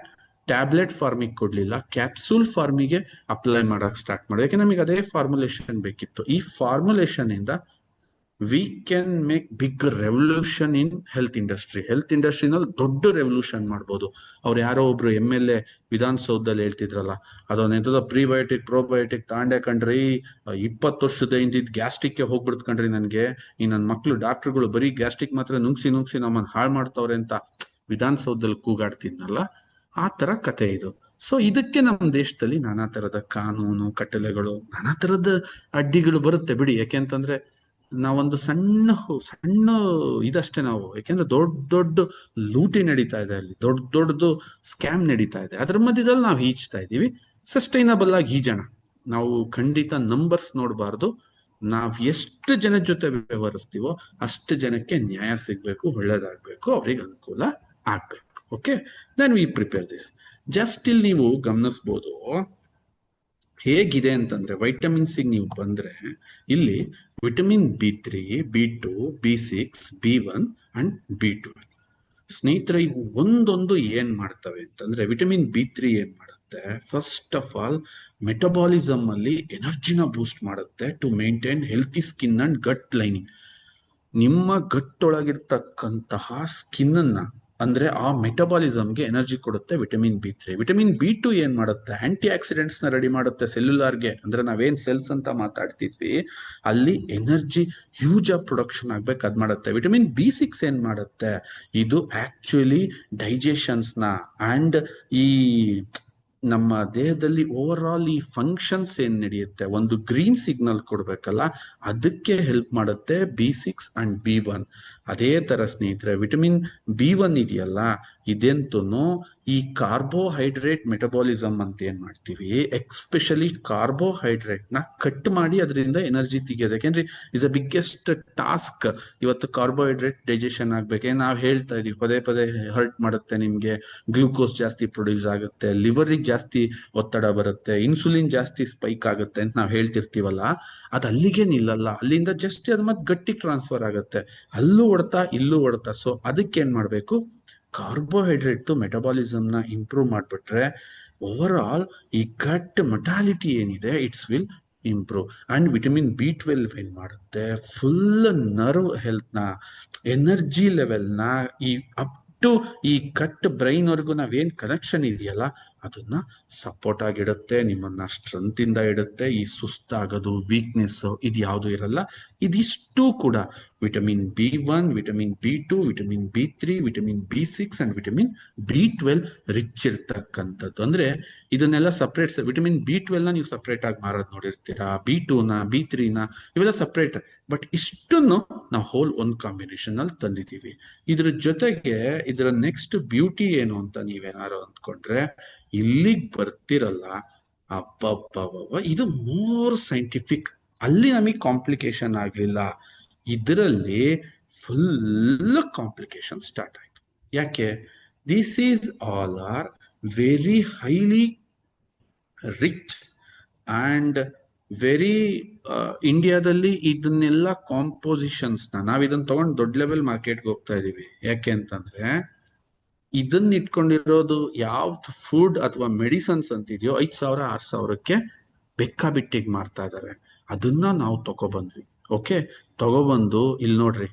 ಟ್ಯಾಬ್ಲೆಟ್ ಫಾರ್ಮಿಗೆ ಕೊಡ್ಲಿಲ್ಲ, ಕ್ಯಾಪ್ಸೂಲ್ ಫಾರ್ಮಿಗೆ ಅಪ್ಲೈ ಮಾಡಕ್ ಸ್ಟಾರ್ಟ್ ಮಾಡಿದೆ. ಯಾಕೆ? ನಮಗೆ ಅದೇ ಫಾರ್ಮುಲೇಷನ್ ಬೇಕಿತ್ತು. ಈ ಫಾರ್ಮುಲೇಷನ್ ಇಂದ we can make big revolution in health ಇಂಡಸ್ಟ್ರಿನಲ್ಲಿ ದೊಡ್ಡ ರೆವಲ್ಯೂಷನ್ ಮಾಡ್ಬೋದು. ಅವ್ರು ಯಾರೋ ಒಬ್ರು MLA ವಿಧಾನಸೌಧದಲ್ಲಿ ಹೇಳ್ತಿದ್ರಲ್ಲ, ಅದೊಂದು ಪ್ರಿಬಯೋಟಿಕ್ ಪ್ರೋಬಯೋಟಿಕ್ ತಾಂಡೆ ಕಣ್ರಿ, 20 ವರ್ಷದ ಹಿಂದಿದ್ ಗ್ಯಾಸ್ಟ್ರಿಕ್ ಹೋಗ್ಬಿಡ್ತು ಕಣ್ರಿ ನನ್ಗೆ, ಈ ನನ್ನ ಮಕ್ಳು ಡಾಕ್ಟರ್ಗಳು ಬರೀ ಗ್ಯಾಸ್ಟ್ರಿಕ್ ಮಾತ್ರ ನುಂಗ್ಸಿ ನಮ್ಮನ್ನ ಹಾಳು ಮಾಡ್ತವ್ರೆ ಅಂತ ವಿಧಾನಸೌಧದಲ್ಲಿ ಕೂಗಾಡ್ತಿದ್ನಲ್ಲ, ಆ ತರ ಕತೆ ಇದು. ಸೊ ಇದಕ್ಕೆ ನಮ್ಮ ದೇಶದಲ್ಲಿ ನಾನಾ ತರದ ಕಾನೂನು ಕಟ್ಟಳೆಗಳು, ನಾನಾ ತರದ ಅಡ್ಡಿಗಳು ಬರುತ್ತೆ ಬಿಡಿ. ಯಾಕೆಂತಂದ್ರೆ ನಾವೊಂದು ಸಣ್ಣ ಇದಷ್ಟೇ ನಾವು, ಯಾಕೆಂದ್ರೆ ದೊಡ್ಡ ದೊಡ್ಡ ಲೂಟಿ ನಡೀತಾ ಇದೆ ಅಲ್ಲಿ, ದೊಡ್ಡ ದೊಡ್ಡದು ಸ್ಕ್ಯಾಮ್ ನಡೀತಾ ಇದೆ. ಅದ್ರ ಮಧ್ಯದಲ್ಲಿ ನಾವು ಈಜ್ತಾ ಇದೀವಿ. ಸಸ್ಟೈನಬಲ್ ಆಗಿ ಈಜೋಣ. ನಾವು ಖಂಡಿತ ನಂಬರ್ಸ್ ನೋಡಬಾರ್ದು. ನಾವ್ ಎಷ್ಟು ಜನದ ಜೊತೆ ವ್ಯವಹರಿಸ್ತೀವೋ ಅಷ್ಟು ಜನಕ್ಕೆ ನ್ಯಾಯ ಸಿಗ್ಬೇಕು, ಒಳ್ಳೇದಾಗ್ಬೇಕು, ಅವ್ರಿಗೆ ಅನುಕೂಲ ಆಗ್ಬೇಕು. Okay, then we prepare this. Just ಇಲ್ಲಿ ನೀವು ಗಮನಿಸ್ಬೋದು ಹೇಗಿದೆ ಅಂತಂದ್ರೆ, ವೈಟಮಿನ್ ಸಿ ನೀವು ಬಂದ್ರೆ ಇಲ್ಲಿ vitamin B3, B2, B6, B1 and B12. ಸ್ನೇಹಿತರೆ, ಇವು ಒಂದೊಂದು ಏನ್ ಮಾಡ್ತವೆ ಅಂತಂದ್ರೆ, ವಿಟಮಿನ್ B3 ಏನ್ ಮಾಡುತ್ತೆ, ಫಸ್ಟ್ ಆಫ್ ಆಲ್ ಮೆಟಬಾಲಿಸಮ್ ಅಲ್ಲಿ ಎನರ್ಜಿನ ಬೂಸ್ಟ್ ಮಾಡುತ್ತೆ to maintain healthy skin and gut lining. ನಿಮ್ಮ ಗಟ್ಟೊಳಗಿರ್ತಕ್ಕಂತಹ ಸ್ಕಿನ್ ಅನ್ನ, ಅಂದ್ರೆ ಆ ಮೆಟಬಾಲಿಸಮ್ಗೆ ಎನರ್ಜಿ ಕೊಡುತ್ತೆ ವಿಟಮಿನ್ B3. ವಿಟಮಿನ್ B2 ಏನ್ ಮಾಡುತ್ತೆ, ಆಂಟಿ ಆಕ್ಸಿಡೆಂಟ್ಸ್ ನ ರೆಡಿ ಮಾಡುತ್ತೆ ಸೆಲ್ಯುಲಾರ್ಗೆ. ಅಂದ್ರೆ ನಾವೇನ್ ಸೆಲ್ಸ್ ಅಂತ ಮಾತಾಡ್ತಿದ್ವಿ ಅಲ್ಲಿ ಎನರ್ಜಿ ಹ್ಯೂಜ್ ಆಗಿ ಪ್ರೊಡಕ್ಷನ್ ಆಗ್ಬೇಕು, ಅದ್ ಮಾಡುತ್ತೆ. ವಿಟಮಿನ್ B6 ಏನ್ ಮಾಡುತ್ತೆ, ಇದು ಆಕ್ಚುಲಿ ಡೈಜೆಷನ್ಸ್ ನ ಅಂಡ್ ಈ ನಮ್ಮ ದೇಹದಲ್ಲಿ ಓವರ್ ಆಲ್ ಈ ಫಂಕ್ಷನ್ಸ್ ಏನ್ ನಡೆಯುತ್ತೆ, ಒಂದು ಗ್ರೀನ್ ಸಿಗ್ನಲ್ ಕೊಡ್ಬೇಕಲ್ಲ, ಅದಕ್ಕೆ ಹೆಲ್ಪ್ ಮಾಡುತ್ತೆ B6 ಅಂಡ್ B1. ಅದೇ ತರ ಸ್ನೇಹಿತರೆ, ವಿಟಮಿನ್ B1 ಇದೆಯಲ್ಲ, ಇದೆಂತೂ ಈ ಕಾರ್ಬೋಹೈಡ್ರೇಟ್ ಮೆಟಬಾಲಿಸಮ್ ಅಂತ ಏನ್ ಮಾಡ್ತೀವಿ, ಎಕ್ಸ್ಪೆಷಲಿ ಕಾರ್ಬೋಹೈಡ್ರೇಟ್ ನ ಕಟ್ ಮಾಡಿ ಅದರಿಂದ ಎನರ್ಜಿ ತೆಗೆಯೋದು. ಯಾಕೆಂದ್ರೆ ಇಸ್ ಅ ಬಿಗ್ಗೆಸ್ಟ್ ಟಾಸ್ಕ್ ಇವತ್ತು ಕಾರ್ಬೋಹೈಡ್ರೇಟ್ ಡೈಜೆಷನ್ ಆಗ್ಬೇಕು. ನಾವ್ ಹೇಳ್ತಾ ಇದೀವಿ ಪದೇ ಪದೇ, ಹರ್ಟ್ ಮಾಡುತ್ತೆ ನಿಮ್ಗೆ, ಗ್ಲೂಕೋಸ್ ಜಾಸ್ತಿ ಪ್ರೊಡ್ಯೂಸ್ ಆಗುತ್ತೆ, ಲಿವರಿಗೆ ಜಾಸ್ತಿ ಒತ್ತಡ ಬರುತ್ತೆ, ಇನ್ಸುಲಿನ್ ಜಾಸ್ತಿ ಸ್ಪೈಕ್ ಆಗುತ್ತೆ ಅಂತ ನಾವ್ ಹೇಳ್ತಿರ್ತೀವಲ್ಲ, ಅದು ಅಲ್ಲಿಗೆ ನಿಲ್ಲಲ್ಲ. ಅಲ್ಲಿಂದ ಜಸ್ಟ್ ಅದು ಮತ್ತೆ ಗಟ್ಟಿಗೆ ಟ್ರಾನ್ಸ್ಫರ್ ಆಗುತ್ತೆ, ಅಲ್ಲೂ ಹೊಡ್ತಾ ಇಲ್ಲೂ ಹೊಡ್ತಾ. ಸೊ ಅದಕ್ಕೆ ಏನ್ ಮಾಡ್ಬೇಕು, ಕಾರ್ಬೋಹೈಡ್ರೇಟ್ ಮೆಟಬಾಲಿಸಮ್ ನ ಇಂಪ್ರೂವ್ ಮಾಡ್ಬಿಟ್ರೆ ಓವರ್ ಆಲ್ ಈ ಗಟ್ ಮೊಟಾಲಿಟಿ ಏನಿದೆ it's will improve. And vitamin B12 ಏನ್ ಮಾಡುತ್ತೆ, ಫುಲ್ ನರ್ವ್ ಹೆಲ್ತ್ ನ, ಎನರ್ಜಿ ಲೆವೆಲ್ ನ, ಈ ಅಪ್ ಟು ಈ ಗಟ್ ಬ್ರೈನ್ ವರ್ಗು ನಾವೇನ್ ಕನೆಕ್ಷನ್ ಇದೆಯಲ್ಲ ಅದನ್ನ ಸಪೋರ್ಟ್ ಆಗಿಡುತ್ತೆ, ನಿಮ್ಮನ್ನ ಸ್ಟ್ರೆಂತ್ ಇಂದ ಇಡುತ್ತೆ. ಈ ಸುಸ್ತಾಗೋದು, ವೀಕ್ನೆಸ್ ಇದು ಯಾವುದು ಇರಲ್ಲ. ಇದಿಷ್ಟು ಕೂಡ vitamin B1, vitamin B2, vitamin B3, vitamin B6 and vitamin B12 rich ಇರ್ತಕ್ಕಂಥದ್ದು. ಅಂದ್ರೆ ಇದನ್ನೆಲ್ಲ ಸಪ್ರೇಟ್, ವಿಟಮಿನ್ B12 ನ ನೀವು ಸಪ್ರೇಟ್ ಆಗಿ ಮಾರೋದು ನೋಡಿರ್ತೀರಾ, B2 ನ, B3 ನ, ಇವೆಲ್ಲ ಸಪ್ರೇಟ್. ಬಟ್ ಇಷ್ಟನ್ನು ನಾವು ಹೋಲ್ ಒಂದ್ ಕಾಂಬಿನೇಷನ್ ಅಲ್ಲಿ ತಂದಿದ್ದೀವಿ. ಇದ್ರ ಜೊತೆಗೆ ಇದರ ನೆಕ್ಸ್ಟ್ ಬ್ಯೂಟಿ ಏನು ಅಂತ ನೀವೇನಾರು ಅಂದ್ಕೊಂಡ್ರೆ, ಇಲ್ಲಿಗ್ ಬರ್ತಿರಲ್ಲ, ಅಬ್ಬಬ್ಬಬ್ಬ, ಇದು ಮೋರ್ ಸೈಂಟಿಫಿಕ್. ಅಲ್ಲಿ ನಮಗೆ ಕಾಂಪ್ಲಿಕೇಶನ್ ಆಗ್ಲಿಲ್ಲ, ಇದರಲ್ಲಿ ಫುಲ್ ಕಾಂಪ್ಲಿಕೇಶನ್ ಸ್ಟಾರ್ಟ್ ಆಯ್ತು. ಯಾಕೆ, this is all are very highly rich and very ಇಂಡಿಯಾದಲ್ಲಿ ಇದನ್ನೆಲ್ಲ ಕಾಂಪೋಸಿಷನ್ಸ್ ನಾವ್ ಇದನ್ನ ತಗೊಂಡು ದೊಡ್ಡ ಲೆವೆಲ್ ಮಾರ್ಕೆಟ್ಗೆ ಹೋಗ್ತಾ ಇದೀವಿ. ಯಾಕೆ ಅಂತಂದ್ರೆ ಇದನ್ನ ಇಟ್ಕೊಂಡಿರೋದು ಯಾವ್ದು ಫುಡ್ ಅಥವಾ ಮೆಡಿಸನ್ಸ್ ಅಂತಿದೆಯೋ 5,000 6,000ಕ್ಕೆ ಬೆಕ್ಕಾಬಿಟ್ಟಿಗೆ ಮಾರ್ತಾ ಇದಾರೆ. ಅದನ್ನ ನಾವು ತಗೊಬಂದ್ವಿ. ಓಕೆ, ತಗೊಬಂದು ಇಲ್ಲಿ ನೋಡ್ರಿ,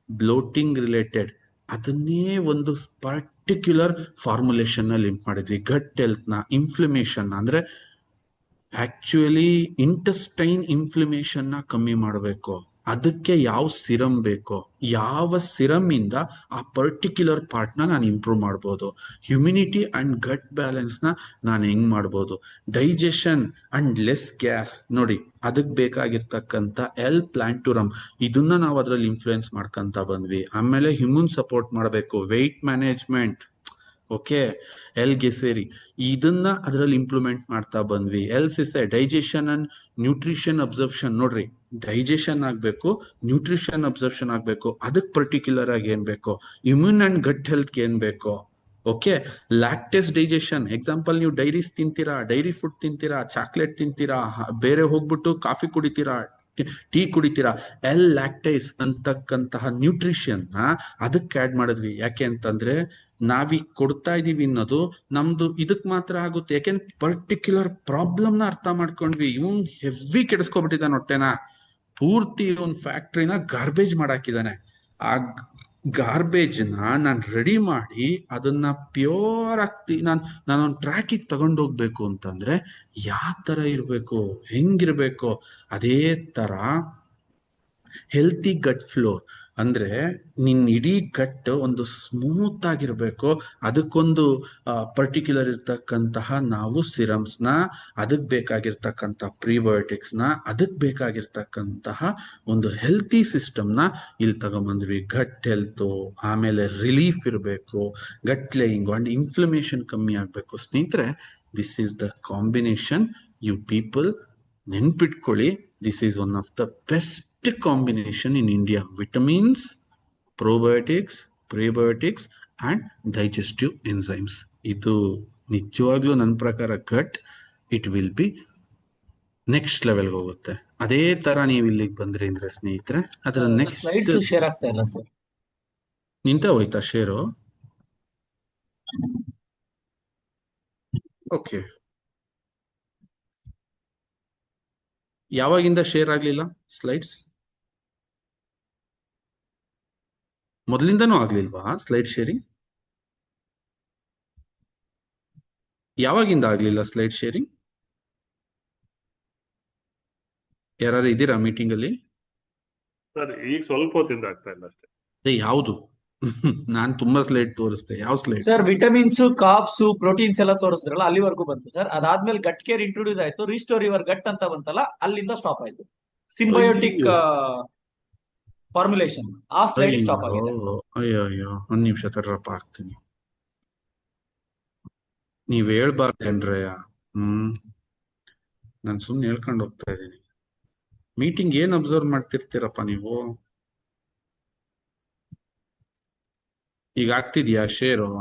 ಬ್ಲೋಟಿಂಗ್ ರಿಲೇಟೆಡ್ ಅದನ್ನೇ ಒಂದು ಪರ್ಟಿಕ್ಯುಲರ್ ಫಾರ್ಮುಲೇಷನ್ ನಲ್ಲಿ ಲಿಂಕ್ ಮಾಡಿದ್ವಿ. ಗಟ್ ಹೆಲ್ತ್ ನ, ಇನ್ಫ್ಲಮೇಷನ್ ಅಂದ್ರೆ ಆಕ್ಚುಲಿ ಇಂಟೆಸ್ಟೈನ್ ಇನ್ಫ್ಲಮೇಷನ್ ನ ಕಮ್ಮಿ ಮಾಡಬೇಕು. ಅದಕ್ಕೆ ಯಾವ ಸಿರಮ್ ಬೇಕೋ, ಯಾವ ಸಿರಮ್ ಇಂದ ಆ ಪರ್ಟಿಕ್ಯುಲರ್ ಪಾರ್ಟ್ ನ ನಾನು ಇಂಪ್ರೂವ್ ಮಾಡ್ಬೋದು, ಹ್ಯುಮಿನಿಟಿ ಅಂಡ್ ಗಟ್ ಬ್ಯಾಲೆನ್ಸ್ ನ ನಾನು ಹೆಂಗ್ ಮಾಡ್ಬೋದು, ಡೈಜೆಷನ್ ಅಂಡ್ ಲೆಸ್ ಗ್ಯಾಸ್ ನೋಡಿ, ಅದಕ್ಕೆ ಬೇಕಾಗಿರ್ತಕ್ಕಂಥ ಪ್ಲಾಂಟುರಮ್ ಇದನ್ನ ನಾವು ಅದ್ರಲ್ಲಿ ಇನ್ಫ್ಲೂಯೆನ್ಸ್ ಮಾಡ್ಕೊಂತ ಬಂದ್ವಿ. ಆಮೇಲೆ ಹ್ಯೂಮನ್ ಸಪೋರ್ಟ್ ಮಾಡಬೇಕು, ವೆಯ್ಟ್ ಮ್ಯಾನೇಜ್ಮೆಂಟ್, ಓಕೆ, ಗೆಸೇರಿ ಇದನ್ನ ಅದರಲ್ಲಿ ಇಂಪ್ಲಿಮೆಂಟ್ ಮಾಡ್ತಾ ಬಂದ್ವಿ. ಸಿಸೆ ಡೈಜೆಷನ್ ಅಂಡ್ ನ್ಯೂಟ್ರಿಷನ್ ಅಬ್ಸರ್ಪ್ಷನ್, ನೋಡ್ರಿ ಡೈಜೆಷನ್ ಆಗ್ಬೇಕು, ನ್ಯೂಟ್ರಿಷನ್ ಅಬ್ಸರ್ಪ್ಷನ್ ಆಗ್ಬೇಕು, ಅದಕ್ಕೆ ಪರ್ಟಿಕ್ಯುಲರ್ ಆಗಿ ಏನ್ ಬೇಕೋ, ಇಮ್ಯೂನ್ ಅಂಡ್ ಗಟ್ ಹೆಲ್ತ್ ಏನ್ ಬೇಕೋ. ಓಕೆ, ಲ್ಯಾಕ್ಟೇಸ್ ಡೈಜೆಷನ್, ಎಕ್ಸಾಂಪಲ್ ನೀವು ಡೈರೀಸ್ ತಿಂತೀರಾ, ಡೈರಿ ಫುಡ್ ತಿಂತೀರಾ, ಚಾಕ್ಲೇಟ್ ತಿಂತೀರಾ, ಬೇರೆ ಹೋಗ್ಬಿಟ್ಟು ಕಾಫಿ ಕುಡಿತೀರಾ, ಟೀ ಕುಡಿತೀರಾ, ಲ್ಯಾಕ್ಟೇಸ್ ಅಂತಕ್ಕಂತಹ ನ್ಯೂಟ್ರಿಷನ್ ನ ಅದಕ್ಕೆ ಆಡ್ ಮಾಡಿದ್ವಿ. ಯಾಕೆ ಅಂತಂದ್ರೆ ನಾವೀಗ ಕೊಡ್ತಾ ಇದೀವಿ ಅನ್ನೋದು ನಮ್ದು ಇದಕ್ ಮಾತ್ರ ಆಗುತ್ತೆ. ಯಾಕೆಂದ್ರೆ ಪರ್ಟಿಕ್ಯುಲರ್ ಪ್ರಾಬ್ಲಮ್ ನ ಅರ್ಥ ಮಾಡ್ಕೊಂಡ್ವಿ. ಇವನ್ ಹೆವಿ ಕೆಡಿಸ್ಕೊಬಿಟ್ಟಿದ್ದಾನೆ ಹೊಟ್ಟೆನ, ಪೂರ್ತಿ ಒಂದು ಫ್ಯಾಕ್ಟ್ರಿನ ಗಾರ್ಬೇಜ್ ಮಾಡಾಕಿದ್ದಾನೆ. ಆ ಗಾರ್ಬೇಜ್ ನಾನು ರೆಡಿ ಮಾಡಿ ಅದನ್ನ ಪ್ಯೂರ್ ಆಗ್ತಿ ನಾನೊಂದು ಟ್ರ್ಯಾಕಿಗೆ ತಗೊಂಡೋಗ್ಬೇಕು ಅಂತಂದ್ರೆ ಯಾವ ತರ ಇರ್ಬೇಕು, ಹೆಂಗಿರ್ಬೇಕು, ಅದೇ ತರ ಹೆಲ್ತಿ ಗಟ್ ಫ್ಲೋರ್ ಅಂದ್ರೆ ನಿನ್ ಇಡೀ ಗಟ್ ಒಂದು ಸ್ಮೂತ್ ಆಗಿರ್ಬೇಕು. ಅದಕ್ಕೊಂದು ಪರ್ಟಿಕ್ಯುಲರ್ ಇರ್ತಕ್ಕಂತಹ ನಾವು ಸಿರಮ್ಸ್ ನ, ಅದಕ್ ಬೇಕಾಗಿರ್ತಕ್ಕಂಥ ಪ್ರಿಬಯೋಟಿಕ್ಸ್ ನ, ಅದಕ್ ಬೇಕಾಗಿರ್ತಕ್ಕಂತಹ ಒಂದು ಹೆಲ್ತಿ ಸಿಸ್ಟಮ್ ನ ಇಲ್ಲಿ ತಗೊಂಬಂದ್ವಿ. ಗಟ್ ಹೆಲ್ತ್, ಆಮೇಲೆ ರಿಲೀಫ್ ಇರಬೇಕು, ಗಟ್ ಲೇಯಿಂಗ್ ಅಂಡ್ ಇನ್ಫ್ಲಮೇಷನ್ ಕಮ್ಮಿ ಆಗ್ಬೇಕು. ಸ್ನೇಹಿತರೆ, this is the combination. You people ನೆನ್ಪಿಟ್ಕೊಳ್ಳಿ, this is one of the best combination in India. Vitamins, probiotics, prebiotics and digestive enzymes. ಇದು ನಿಜವಾಗ್ಲೂ ನನ್ನ ಪ್ರಕಾರ ಗಟ್ ಇಟ್ ವಿಲ್ ಬಿ ನೆಕ್ಸ್ಟ್ ಲೆವೆಲ್ಗೆ ಹೋಗುತ್ತೆ. ಅದೇ ತರ ನೀವು ಇಲ್ಲಿಗೆ ಬಂದ್ರಿ ಅಂದ್ರೆ ಸ್ನೇಹಿತರೆ, ಅದರ ನೆಕ್ಸ್ಟ್ ಶೇರ್ ಆಗ್ತಾ ಇಲ್ಲ ಸರ್. ನಿಂತ ಹೋಯ್ತಾ ಶೇರು? ಓಕೆ, ಯಾವಾಗಿಂದ ಶೇರ್ ಆಗ್ಲಿಲ್ಲ ಸ್ಲೈಡ್ಸ್? ಮೊದಲಿಂದನೂ ಆಗ್ಲಿಲ್ವಾ ಸ್ಲೈಡ್ ಶೇರಿಂಗ್? ಯಾವಾಗಿಂದ ಆಗ್ಲಿಲ್ಲ ಸ್ಲೈಡ್ ಶೇರಿಂಗ್? ಯಾರು ಇದ್ದೀರಾ ಮೀಟಿಂಗ್ ಅಲ್ಲಿ? ಸರ್ ಈಗ ಸ್ವಲ್ಪ ಹೊತ್ತಿಂದ ಆಗ್ತಾ ಇಲ್ಲ ಅಷ್ಟೇ. ಯಾವುದು? ನಾನ್ ತುಂಬಾ ಸ್ಲೈಡ್ ತೋರಿಸ್ತೆ. ಯಾವ slide sir? Vitamins, cops, proteins ಎಲ್ಲ ತೋರಿಸಿದ್ರಲ್ಲ, ಅಲ್ಲಿವರೆಗೂ ಬಂತು ಸರ್. ಅದಾದ್ಮೇಲೆ ಗಟ್ ಕೇರ್ ಇಂಟ್ರೊಡ್ಯೂಸ್ ಆಯ್ತು, ರಿಸ್ಟೋರ್ ಯುವರ್ ಗಟ್ ಅಂತ ಬಂತಲ್ಲ, ಅಲ್ಲಿಂದ ಸ್ಟಾಪ್ ಆಯ್ತು. ಸಿಂಬಯೋಟಿಕ್ ಫಾರ್ಮುಲೇಷನ್ ಆ ಸ್ಲೈಡ್ ಸ್ಟಾಪ್ ಆಗಿದೆ. ಅಯ್ಯೋ ಅಯ್ಯೋ, ಒಂದ್ ನಿಮಿಷ ತಡ್ರಪ್ಪ, ಆಗ್ತೀನಿ. ನೀವ್ ಹೇಳ್ಬಾರ್ದೇನ್ರೇ? ನಾನು ಸುಮ್ನೆ ಹೇಳ್ಕೊಂಡು ಹೋಗ್ತಾ ಇದ್ದೀನಿ. ಮೀಟಿಂಗ್ ಏನ್ ಅಬ್ಸರ್ವ್ ಮಾಡ್ತಿರ್ತೀರಪ್ಪ ನೀವು? ಈಗ ಆಗ್ತಿದ್ಯಾ ಶೇರು?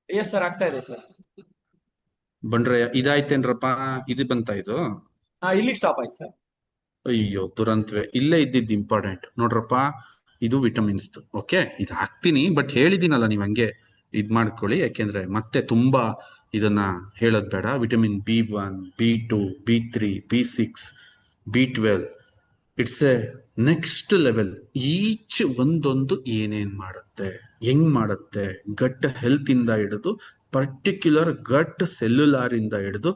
ಎಸ್ ಸರ್, ಆಗ್ತಾ ಇದೆ ಸರ್. ಬಂದ್ರೆ ಇದಾಯ್ತೇನ್ರಪ್ಪ? ಇದು ಬಂತ ಇದು? ಇಲ್ಲಿಗೆ ಸ್ಟಾಪ್ ಆಯ್ತು ಸರ್. ಅಯ್ಯೋ ದುರಂತವೇ, ಇಲ್ಲೇ ಇದ್ದಿದ್ದು ಇಂಪಾರ್ಟೆಂಟ್ ನೋಡ್ರಪ್ಪ. ಇದು ವಿಟಮಿನ್ಸ್. ಓಕೆ, ಇದು ಹಾಕ್ತೀನಿ, ಬಟ್ ಹೇಳಿದೀನಲ್ಲ ನೀವು ಹಂಗೆ ಇದ್ ಮಾಡ್ಕೊಳ್ಳಿ, ಯಾಕೆಂದ್ರೆ ಮತ್ತೆ ತುಂಬಾ ಇದನ್ನ ಹೇಳೋದ್ ಬೇಡ. Vitamin B1, B2, B3, B6, B12, it's A next level. Each ಒಂದೊಂದು ಏನೇನ್ ಮಾಡುತ್ತೆ, ಹೆಂಗ್ ಮಾಡುತ್ತೆ, ಗಟ್ ಹೆಲ್ತ್ ಇಂದ ಹಿಡಿದು ಪರ್ಟಿಕ್ಯುಲರ್ ಗಟ್ ಸೆಲ್ಯುಲಾರ್ ಇಂದ ಹಿಡಿದು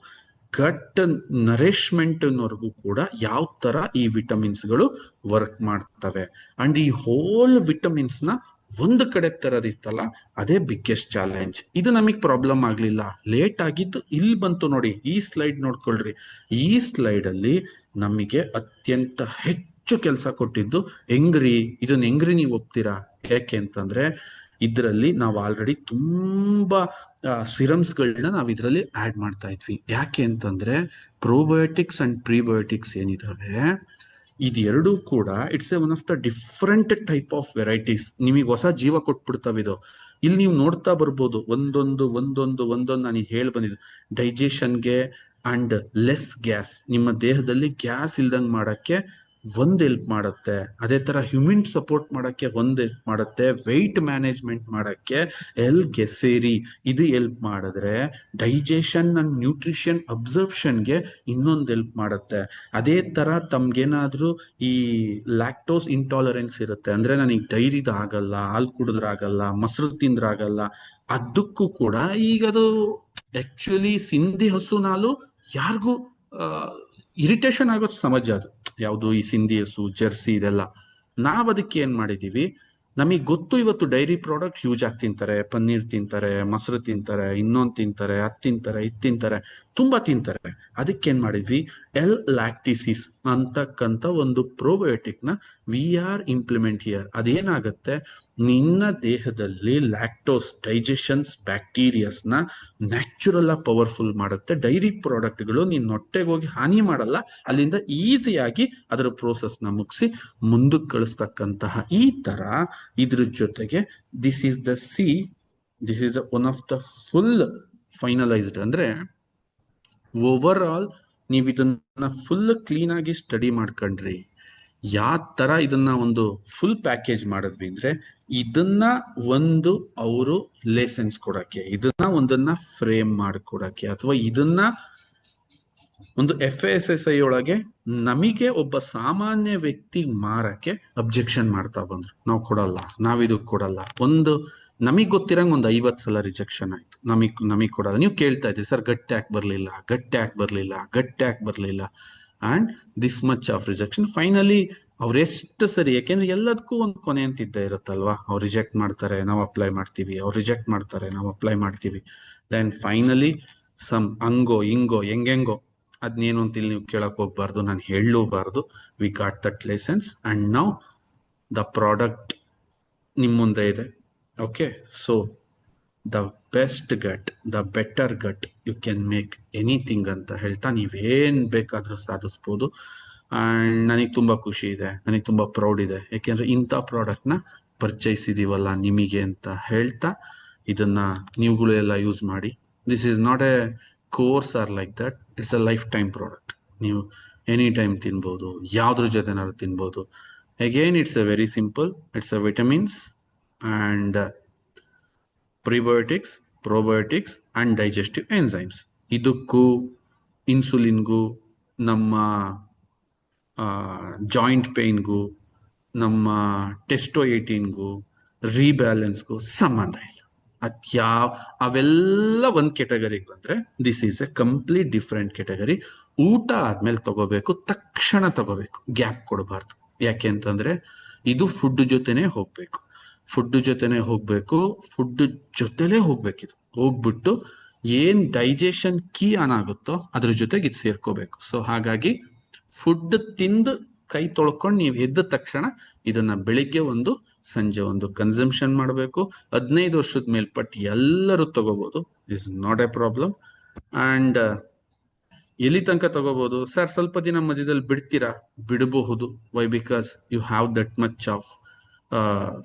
ಗಟ್ ನರಿಶ್ಮೆಂಟ್ ವರೆಗೂ ಕೂಡ ಯಾವ ತರ ಈ ವಿಟಮಿನ್ಸ್ ಗಳು ವರ್ಕ್ ಮಾಡ್ತವೆ. ಅಂಡ್ ಈ ಹೋಲ್ ವಿಟಮಿನ್ಸ್ ನ ಒಂದು ಕಡೆ ತರದಿತ್ತಲ್ಲ, ಅದೇ ಬಿಗ್ಗೆಸ್ಟ್ ಚಾಲೆಂಜ್. ಇದು ನಮಗ್ ಪ್ರಾಬ್ಲಮ್ ಆಗ್ಲಿಲ್ಲ, ಲೇಟ್ ಆಗಿದ್ದು ಇಲ್ಲಿ ಬಂತು. ನೋಡಿ ಈ ಸ್ಲೈಡ್ ನೋಡ್ಕೊಳ್ರಿ. ಈ ಸ್ಲೈಡ್ ಅಲ್ಲಿ ನಮಗೆ ಅತ್ಯಂತ ಹೆಚ್ಚು ಕೆಲಸ ಕೊಟ್ಟಿದ್ದು ಹೆಂಗ್ರಿ, ಇದನ್ನ ಹೆಂಗ್ರಿ ನೀವು ಒಪ್ತೀರಾ? ಯಾಕೆ ಅಂತಂದ್ರೆ ಇದರಲ್ಲಿ ನಾವು ಆಲ್ರೆಡಿ ತುಂಬಾ ಸಿರಮ್ಸ್ ಗಳನ್ನ ನಾವು ಇದರಲ್ಲಿ ಆಡ್ ಮಾಡ್ತಾ ಇದ್ವಿ. ಯಾಕೆ ಅಂತಂದ್ರೆ ಪ್ರೋಬಯೋಟಿಕ್ಸ್ ಅಂಡ್ ಪ್ರಿಬಯೋಟಿಕ್ಸ್ ಏನಿದಾವೆ, ಇದೆರಡೂ ಕೂಡ it's A one of the different type of varieties. ನಿಮಗೆ ಹೊಸ ಜೀವ ಕೊಟ್ಬಿಡ್ತಾವ ಇದು. ಇಲ್ಲಿ ನೀವು ನೋಡ್ತಾ ಬರ್ಬೋದು, ಒಂದೊಂದು ನಾನು ಹೇಳಿ ಬಂದಿದ್ದು ಡೈಜೆಷನ್ಗೆ ಅಂಡ್ ಲೆಸ್ ಗ್ಯಾಸ್, ನಿಮ್ಮ ದೇಹದಲ್ಲಿ ಗ್ಯಾಸ್ ಇಲ್ದಂಗ್ ಮಾಡಕ್ಕೆ ಒಂದ್ ಹೆಲ್ಪ್ ಮಾಡುತ್ತೆ. ಅದೇ ತರ ಹ್ಯೂಮನ್ ಸಪೋರ್ಟ್ ಮಾಡಕ್ಕೆ ಒಂದ್ ಹೆಲ್ಪ್ ಮಾಡುತ್ತೆ. ವೆಯ್ಟ್ ಮ್ಯಾನೇಜ್ಮೆಂಟ್ ಮಾಡಕ್ಕೆ ಗೆಸೇರಿ ಇದು ಹೆಲ್ಪ್ ಮಾಡಿದ್ರೆ, ಡೈಜೆಷನ್ ಅಂಡ್ ನ್ಯೂಟ್ರಿಷನ್ ಅಬ್ಸರ್ಪ್ಷನ್ಗೆ ಇನ್ನೊಂದು ಹೆಲ್ಪ್ ಮಾಡುತ್ತೆ. ಅದೇ ತರ ತಮ್ಗೇನಾದ್ರೂ ಈ ಲ್ಯಾಕ್ಟೋಸ್ ಇಂಟಾಲರೆನ್ಸ್ ಇರುತ್ತೆ, ಅಂದ್ರೆ ನನಗೆ ಡೈರಿದು ಆಗಲ್ಲ, ಹಾಲು ಕುಡಿದ್ರಾಗಲ್ಲ, ಮೊಸರು ತಿಂದ್ರಾಗಲ್ಲ, ಅದಕ್ಕೂ ಕೂಡ ಈಗ ಅದು ಆಕ್ಚುಲಿ ಸಿಂಧಿ ಹಸು ನಾಲು ಯಾರಿಗೂ ಇರಿಟೇಷನ್ ಆಗೋದು ಸಮಾಜ. ಅದು ಯಾವುದು ಈ ಸಿಂಧಿ ಹಸು, ಜರ್ಸಿ, ಇದೆಲ್ಲ ನಾವ್ ಅದಕ್ಕೆ ಏನ್ ಮಾಡಿದೀವಿ, ನಮಗ್ ಗೊತ್ತು ಇವತ್ತು ಡೈರಿ ಪ್ರಾಡಕ್ಟ್ ಹ್ಯೂಜ್ ಆಗಿ ತಿಂತಾರೆ, ಪನ್ನೀರ್ ತಿಂತಾರೆ, ಮೊಸರು ತಿಂತಾರೆ, ಇನ್ನೊಂದು ತಿಂತಾರೆ, ಅದ್ ತಿಂತಾರೆ, ಇದ್ ತಿಂತಾರೆ, ತುಂಬಾ ತಿಂತಾರೆ. ಅದಕ್ಕೆ ಏನ್ ಮಾಡಿದ್ವಿ, ಲ್ಯಾಕ್ಟಿಸಿಸ್ ಅಂತಕ್ಕಂಥ ಒಂದು ಪ್ರೋಬಯೋಟಿಕ್ ನ ವಿ ಆರ್ ಇಂಪ್ಲಿಮೆಂಟ್ ಹಿಯರ್. ಅದೇನಾಗತ್ತೆ, ನಿನ್ನ ದೇಹದಲ್ಲಿ ಲ್ಯಾಕ್ಟೋಸ್ ಡೈಜೆಷನ್ಸ್ ಬ್ಯಾಕ್ಟೀರಿಯಾಸ್ ನ ನ್ಯಾಚುರಲ್ ಆಗಿ ಪವರ್ಫುಲ್ ಮಾಡುತ್ತೆ. ಡೈರಿ ಪ್ರಾಡಕ್ಟ್ಗಳು ನಿನ್ನ ಹೊಟ್ಟೆಗೆ ಹೋಗಿ ಹಾನಿ ಮಾಡಲ್ಲ, ಅಲ್ಲಿಂದ ಈಸಿಯಾಗಿ ಅದರ ಪ್ರೋಸೆಸ್ ನ ಮುಗಿಸಿ ಮುಂದಕ್ಕೆ ಕಳಿಸ್ತಕ್ಕಂತಹ ಈ ತರ. ಇದ್ರ ಜೊತೆಗೆ this is one of the full finalised, ಅಂದ್ರೆ ಓವರ್ ಆಲ್ ನೀವು ಇದನ್ನ ಫುಲ್ ಕ್ಲೀನ್ ಆಗಿ ಸ್ಟಡಿ ಮಾಡ್ಕೊಂಡ್ರಿ. ಯಾವ ತರ ಇದನ್ನ ಒಂದು ಫುಲ್ ಪ್ಯಾಕೇಜ್ ಮಾಡಿದ್ವಿ ಅಂದ್ರೆ, ಇದನ್ನ ಒಂದು ಅವರು ಲೈಸೆನ್ಸ್ ಕೊಡಕ್ಕೆ, ಇದನ್ನ ಒಂದನ್ನ ಫ್ರೇಮ್ ಮಾಡ್ಕೊಡಕ್ಕೆ, ಅಥವಾ ಇದನ್ನ ಒಂದು FSSAI ಒಳಗೆ ನಮಗೆ ಒಬ್ಬ ಸಾಮಾನ್ಯ ವ್ಯಕ್ತಿ ಮಾರಕ್ಕೆ ಅಬ್ಜೆಕ್ಷನ್ ಮಾಡ್ತಾ ಬಂದ್ರು. ನಾವು ಕೊಡಲ್ಲ, ನಾವಿದು ಕೊಡಲ್ಲ. ನಮಗ್ ಗೊತ್ತಿರಂಗ್ ಒಂದು 50 ಸಲ ರಿಜೆಕ್ಷನ್ ಆಯ್ತು. ನಮಗ್ ಕೊಡಲ್ಲ. ನೀವು ಕೇಳ್ತಾ ಇದ್ರಿ, ಸರ್ ಗಟ್ಟಿ ಯಾಕೆ ಬರ್ಲಿಲ್ಲ, and this much of rejection. Finally ಅವ್ರೆಷ್ಟು ಸರಿ, ಯಾಕೆಂದ್ರೆ ಎಲ್ಲದಕ್ಕೂ ಒಂದು ಕೊನೆ ಅಂತ ಇದ್ದೇ ಇರುತ್ತಲ್ವಾ. ಅವ್ರು ರಿಜೆಕ್ಟ್ ಮಾಡ್ತಾರೆ, ನಾವು ಅಪ್ಲೈ ಮಾಡ್ತೀವಿ, ಅವ್ರು ರಿಜೆಕ್ಟ್ ಮಾಡ್ತಾರೆ, ನಾವು ಅಪ್ಲೈ ಮಾಡ್ತೀವಿ. ದೆನ್ ಫೈನಲಿ ಸಮ್ ಹಂಗೋ ಹಿಂಗೋ ಹೆಂಗೆಂಗೋ, ಅದ್ನೇನು ಅಂತ ಇಲ್ಲಿ ನೀವು ಕೇಳಕ್ ಹೋಗ್ಬಾರ್ದು, ನಾನು ಹೇಳಲೂಬಾರ್ದು. We got that license and now the product ನಿಮ್ ಮುಂದೆ ಇದೆ. Okay, so the best gut, the better gut you can make anything ಅಂತ ಹೇಳ್ತಾ ನೀವೇನ್ ಬೇಕಾದ್ರೂ ಸಾಧಿಸ್ಬೋದು. ಅಂಡ್ ನನಗೆ ತುಂಬಾ ಖುಷಿ ಇದೆ, ನನಗೆ ತುಂಬಾ ಪ್ರೌಡ್ ಇದೆ, ಯಾಕೆಂದ್ರೆ ಇಂಥ ಪ್ರಾಡಕ್ಟ್ನ ಪರಿಚಯಿಸಿದೀವಲ್ಲ ನಿಮಗೆ ಅಂತ ಹೇಳ್ತಾ, ಇದನ್ನ ನೀವುಗಳು ಎಲ್ಲ ಯೂಸ್ ಮಾಡಿ. This is not a course or like that, it's a lifetime product. ನೀವು ಎನಿ ಟೈಮ್ ತಿನ್ಬೋದು, ಯಾವ್ದ್ರ ಜೊತೆನಾದ್ರು ತಿನ್ಬೋದು. Again it's a very simple, it's a vitamins and prebiotics, probiotics and digestive enzymes. ಇದಕ್ಕೂ ಇನ್ಸುಲಿನ್ಗೂ, ನಮ್ಮ ಜಾಯಿಂಟ್ ಪೇನ್ಗೂ, ನಮ್ಮ ಟೆಸ್ಟೋ 18ಗೂ, ರೀಬ್ಯಾಲೆನ್ಸ್ಗೂ ಸಂಬಂಧ ಇಲ್ಲ. ಅವೆಲ್ಲ ಒಂದು ಕೆಟಗರಿಗೆ ಬಂದ್ರೆ this is A complete different category. ಊಟ ಆದ್ಮೇಲೆ ತಗೋಬೇಕು, ತಕ್ಷಣ ತಗೋಬೇಕು, ಗ್ಯಾಪ್ ಕೊಡಬಾರ್ದು. ಯಾಕೆ ಅಂತಂದ್ರೆ ಇದು ಫುಡ್ ಜೊತೆನೆ ಹೋಗ್ಬೇಕು, ಫುಡ್ ಜೊತೆನೆ ಹೋಗ್ಬೇಕು, ಫುಡ್ ಜೊತೆಲೇ ಹೋಗ್ಬೇಕಿದು. ಹೋಗ್ಬಿಟ್ಟು ಏನ್ ಡೈಜೆಷನ್ ಕೀ ಆನ್ ಆಗುತ್ತೋ ಅದ್ರ ಜೊತೆಗೆ ಇದು ಸೇರ್ಕೋಬೇಕು. ಸೊ ಹಾಗಾಗಿ ಫುಡ್ ತಿಂದು ಕೈ ತೊಳ್ಕೊಂಡು ನೀವು ಎದ್ದ ತಕ್ಷಣ ಇದನ್ನ ಬೆಳಿಗ್ಗೆ ಒಂದು, ಸಂಜೆ ಒಂದು ಕನ್ಸಂಪ್ಷನ್ ಮಾಡಬೇಕು. 15 ವರ್ಷದ ಮೇಲ್ಪಟ್ಟು ಎಲ್ಲರೂ ತಗೋಬಹುದು, is not a problem. And ಎಲ್ಲಿ ತನಕ ತಗೋಬಹುದು ಸರ್? ಸ್ವಲ್ಪ ದಿನ ಮಧ್ಯದಲ್ಲಿ ಬಿಡ್ತೀರಾ? ಬಿಡಬಹುದು. Why? Because you have that much of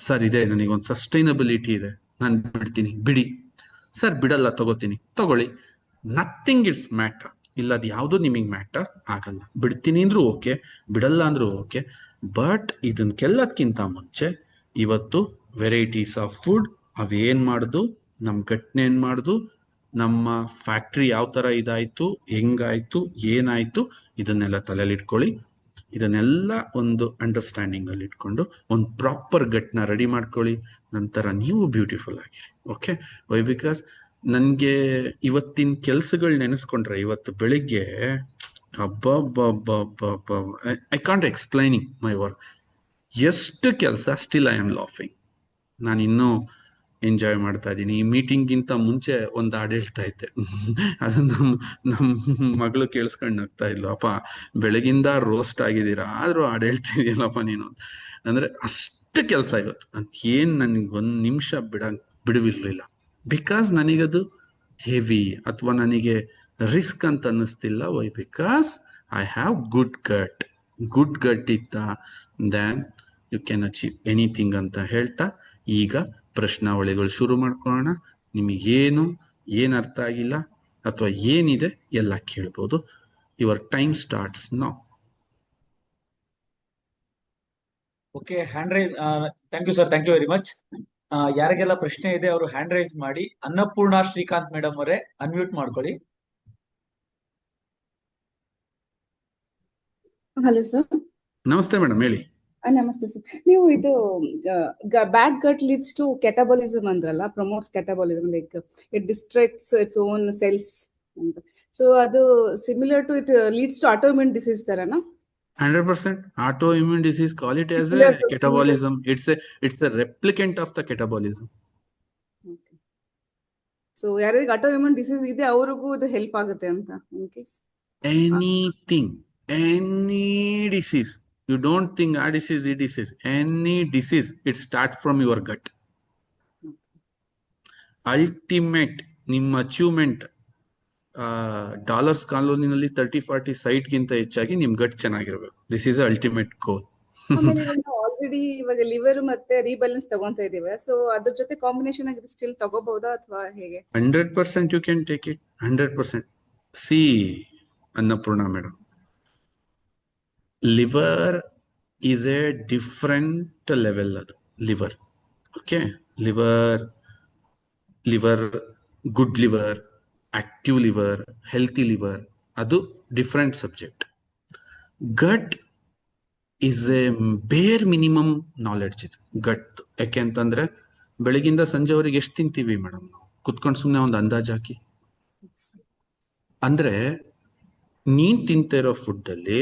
sir ಇದೆ, ನನಗೊಂದು ಸಸ್ಟೈನಬಿಲಿಟಿ ಇದೆ, ನಾನು ಬಿಡ್ತೀನಿ, ಬಿಡಿ. ಸರ್ ಬಿಡಲ್ಲ, ತಗೋತೀನಿ, ತಗೊಳ್ಳಿ. Nothing it's matter. ಇಲ್ಲ, ಅದು ಯಾವುದು ನಿಮಗೆ ಮ್ಯಾಟರ್ ಆಗಲ್ಲ. ಬಿಡ್ತೀನಿ ಅಂದ್ರೂ ಓಕೆ, ಬಿಡಲ್ಲ ಅಂದ್ರೂ ಓಕೆ. ಬಟ್ ಇದನ್ನೆಲ್ಲದಕ್ಕಿಂತ ಮುಂಚೆ ಇವತ್ತು ವೆರೈಟೀಸ್ ಆಫ್ ಫುಡ್ ಅವೇನ್ ಮಾಡುದು, ನಮ್ ಗಟ್ನೇನ್ ಮಾಡುದು, ನಮ್ಮ ಫ್ಯಾಕ್ಟ್ರಿ ಯಾವ ತರ ಇದಾಯ್ತು, ಹೆಂಗಾಯ್ತು, ಏನಾಯ್ತು, ಇದನ್ನೆಲ್ಲ ತಲೆಯಲ್ಲಿ ಇಟ್ಕೊಳ್ಳಿ. ಇದನ್ನೆಲ್ಲ ಒಂದು ಅಂಡರ್ಸ್ಟ್ಯಾಂಡಿಂಗ್ ಅಲ್ಲಿ ಇಟ್ಕೊಂಡು ಒಂದು ಪ್ರಾಪರ್ ಗಟ್ನ ರೆಡಿ ಮಾಡ್ಕೊಳ್ಳಿ. ನಂತರ ನೀವು ಬ್ಯೂಟಿಫುಲ್ ಆಗಿರಿ. Okay, Y? ಬಿಕಾಸ್ ನನ್ಗೆ ಇವತ್ತಿನ ಕೆಲ್ಸಗಳು ನೆನೆಸ್ಕೊಂಡ್ರೆ, ಇವತ್ತು ಬೆಳಿಗ್ಗೆ I can't explaining my work. ಎಷ್ಟು ಕೆಲಸ, ಸ್ಟಿಲ್ ಐ ಆಮ್ ಲಾಫಿಂಗ್. ನಾನು ಇನ್ನೂ ಎಂಜಾಯ್ ಮಾಡ್ತಾ ಇದ್ದೀನಿ. ಈ ಮೀಟಿಂಗ್ಗಿಂತ ಮುಂಚೆ ಒಂದು ಹಾಡು ಹೇಳ್ತಾ ಇದ್ದೆ, ಅದು ನಮ್ಮ ಮಗಳು ಕೇಳಿಸ್ಕೊಂಡು ನಗ್ತಾ ಇದ್ಲು. ಅಪ್ಪ ಬೆಳಗಿಂದ ರೋಸ್ಟ್ ಆಗಿದ್ದೀರಾ, ಆದ್ರೂ ಹಾಡು ಹೇಳ್ತಿದ್ಯಲ್ಲಪ್ಪ ನೀನು. ಅಂದ್ರೆ ಅಷ್ಟು ಕೆಲಸ ಇವತ್ತು ಅಂತ ಏನ್ ನನಗೆ ಒಂದು ನಿಮಿಷ ಬಿಡುವಿರ್ಲಿಲ್ಲ. ಬಿಕಾಸ್ ನನಗದು ಹೆವಿ ಅಥವಾ ನನಗೆ ರಿಸ್ಕ್ ಅಂತ ಅನ್ನಿಸ್ತಿಲ್ಲ. Why? Because I have good gut ಇತ್ತ then you can achieve anything ಅಂತ ಹೇಳ್ತಾ ಈಗ ಪ್ರಶ್ನಾವಳಿಗಳು ಶುರು ಮಾಡ್ಕೊಳ್ಳೋಣ. ನಿಮಗೇನು ಏನ್ ಅರ್ಥ ಆಗಿಲ್ಲ ಅಥವಾ ಏನಿದೆ ಎಲ್ಲ ಕೇಳ್ಬೋದು. Your time starts now. Okay, hand raise. Thank you sir, thank you very much. ಯಾರಿಗೆಲ್ಲ ಪ್ರಶ್ನೆ ಇದೆ ಅವರು ಹ್ಯಾಂಡ್ ರೈಸ್ ಮಾಡಿ. ಅನ್ನಪೂರ್ಣ ಶ್ರೀಕಾಂತ್ ಮೇಡಮ್ ಅವರೇ ಅನ್ಮ್ಯೂಟ್ ಮಾಡ್ಕೊಳ್ಳಿ. Hello sir. ನಮಸ್ತೆ ಮೇಡಮ್, ಹೇಳಿ. ನಮಸ್ತೆ ಸರ್. ನೀವು ಇದು bad gut leads to catabolism ಅಂದ್ರಲ್ಲ, promotes catabolism, like it distracts its own cells ಅಂತ. ಸೊ ಅದು similar to it leads to autoimmune disease ತರನಾ? 100% autoimmune disease, call it as a catabolism. It's a replicant of the catabolism. Okay. So ಯಾರಿಗೆ ಆಟೋಇಮ್ಯೂನ್ ಡಿಸೀಸ್ ಇದೆ ಅವರಿಗೂ ಇದು ಹೆಲ್ಪ್ ಆಗುತ್ತೆ ಅಂತ in case? Anything, any disease. You don't think a disease, a disease. Any disease, it starts from your gut. Ultimate, ನಿಮ್ಮ ಅಚೀವ್ಮೆಂಟ್ ಡಾಲರ್ಸ್ ಕಾಲೋನಿನಲ್ಲಿ 30-40 ಸೈಟ್ ಗಿಂತ ಹೆಚ್ಚಾಗಿ ನಿಮ್ ಗಟ್ ಚೆನ್ನಾಗಿರ್ಬೇಕು. This is ultimate goal. Already ಇವಾಗ ಲಿವರ್ ಮತ್ತೆ ರೀಬ್ಯಾಲೆನ್ಸ್ ತಗೊಂತಾ ಇದೀವಿ, ಸೊ ಅದ್ರ ಜೊತೆ ಕಾಂಬಿನೇಷನ್ ಆಗಿ ಸ್ಟಿಲ್ ತಗೋಬಹುದಾ ಅಥವಾ ಹೇಗೆ? 100% you can take it. 100%. See Annapurna madam, liver is a different level. ಅದು liver, okay, liver good liver, active liver, healthy liver, ಅದು different subject. Gut is a bare minimum knowledge ಇದು ಗಟ್. ಯಾಕೆ ಅಂತಂದ್ರೆ ಬೆಳಗಿಂದ ಸಂಜೆವರೆಗೆ ಎಷ್ಟು ತಿಂತೀವಿ ಮೇಡಮ್ ನಾವು ಕುತ್ಕೊಂಡು? ಸುಮ್ಮನೆ ಒಂದು ಅಂದಾಜು ಹಾಕಿ. ಅಂದ್ರೆ ನೀನ್ ತಿಂತಾ ಇರೋ ಫುಡ್ ಅಲ್ಲಿ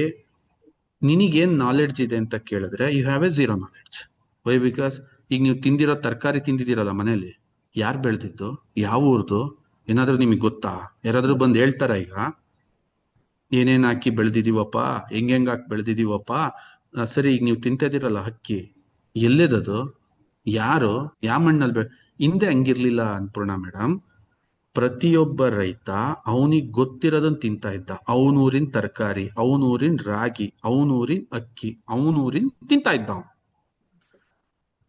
ನಿನಗೇನ್ ನಾಲೆಡ್ಜ್ ಇದೆ ಅಂತ ಕೇಳಿದ್ರೆ you have a zero knowledge. Why? Because ಈಗ ನೀವು ತಿಂದಿರೋ ತರಕಾರಿ ತಿಂದಿದ್ದೀರಲ್ಲ ಮನೇಲಿ, ಯಾರು ಬೆಳೆದಿದ್ದು, ಯಾವ ಊರ್ದು, ಏನಾದ್ರೂ ನಿಮಗೆ ಗೊತ್ತಾ? ಯಾರಾದ್ರೂ ಬಂದು ಹೇಳ್ತಾರ ಈಗ ಏನೇನ್ ಹಾಕಿ ಬೆಳೆದಿದೀವಪ್ಪ, ಹೆಂಗ್ ಹಾಕಿ ಬೆಳೆದಿದೀವಪ್ಪ? ಸರಿ, ಈಗ ನೀವು ತಿಂತಾ ಇದೀರಲ್ಲ ಅಕ್ಕಿ, ಎಲ್ಲೇದದು, ಯಾರು, ಯಾವ ಮಣ್ಣಲ್ಲಿ ಹಿಂದೆ ಹಂಗಿರ್ಲಿಲ್ಲ ಅನ್ನಪೂರ್ಣ ಮೇಡಮ್. ಪ್ರತಿಯೊಬ್ಬ ರೈತ ಅವನಿಗೆ ಗೊತ್ತಿರೋದನ್ನ ತಿಂತಾ ಇದ್ದ. ಅವನೂರಿನ ತರಕಾರಿ, ಅವನೂರಿನ ರಾಗಿ, ಅವನೂರಿನ ಅಕ್ಕಿ, ಅವನೂರಿನ ತಿಂತಾ ಇದ್ದ.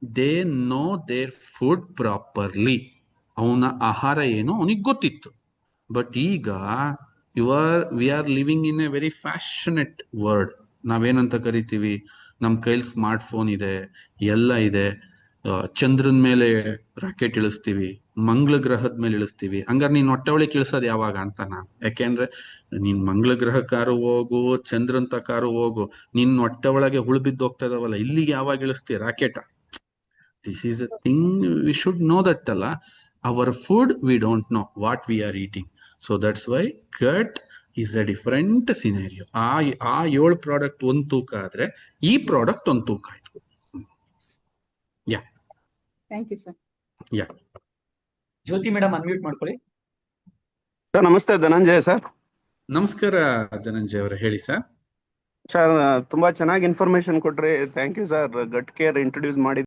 They know their food properly. ಅವನ ಆಹಾರ ಏನು ಅವನಿಗೆ ಗೊತ್ತಿತ್ತು. ಬಟ್ ಈಗ we are living in a very passionate world. ನಾವೇನಂತ ಕರಿತೀವಿ, ನಮ್ಮ ಕೈಲಿ ಸ್ಮಾರ್ಟ್ ಫೋನ್ ಇದೆ, ಎಲ್ಲ ಇದೆ. ಚಂದ್ರನ ಮೇಲೆ ರಾಕೆಟ್ ಇಳಿಸ್ತೀವಿ, ಮಂಗಳ ಗ್ರಹದ ಮೇಲೆ ಇಳಿಸ್ತೀವಿ. ಹಂಗಾರೆ ನೀನ್ ಹೊಟ್ಟೆ ಒಳಗೆ ಇಳಿಸೋದು ಯಾವಾಗ ಅಂತ ನಾನು. ಯಾಕೆಂದ್ರೆ ನೀನ್ ಮಂಗಳ ಗ್ರಹಕ್ಕಾರು ಹೋಗು, ಚಂದ್ರನ್ ತಕಾರು ಹೋಗು, ನಿನ್ ಹೊಟ್ಟೆ ಒಳಗೆ ಹುಳು ಬಿದ್ದು ಹೋಗ್ತಾ ಇದಾವಲ್ಲ, ಇಲ್ಲಿಗೆ ಯಾವಾಗ ಇಳಿಸ್ತೀಯ rocket? This is a thing we should know that ಅಲ್ಲ. Our food we don't know what we are eating. So that's why gut is a different scenario. ಆ 7 ಪ್ರಾಡಕ್ಟ್ ಒಂದ್ ತೂಕ ಆದ್ರೆ ಈ ಪ್ರಾಡಕ್ಟ್ ಒಂದ್ ತೂಕ ಆಯ್ತು. Thank you sir. Yeah, Jyothi madam unmute ಮಾಡ್ಕೊಳ್ಳಿ. ಸರ್ ನಮಸ್ತೆ, ಧನಂಜಯ ಸರ್. ನಮಸ್ಕಾರ ಧನಂಜಯ ಅವರೇ, ಹೇಳಿ ಸರ್. ಸರ್ ತುಂಬಾ ಚೆನ್ನಾಗಿ ಇನ್ಫಾರ್ಮೇಶನ್ ಕೊಟ್ರಿ. Thank you sir. Gut care introduce ಮಾಡಿ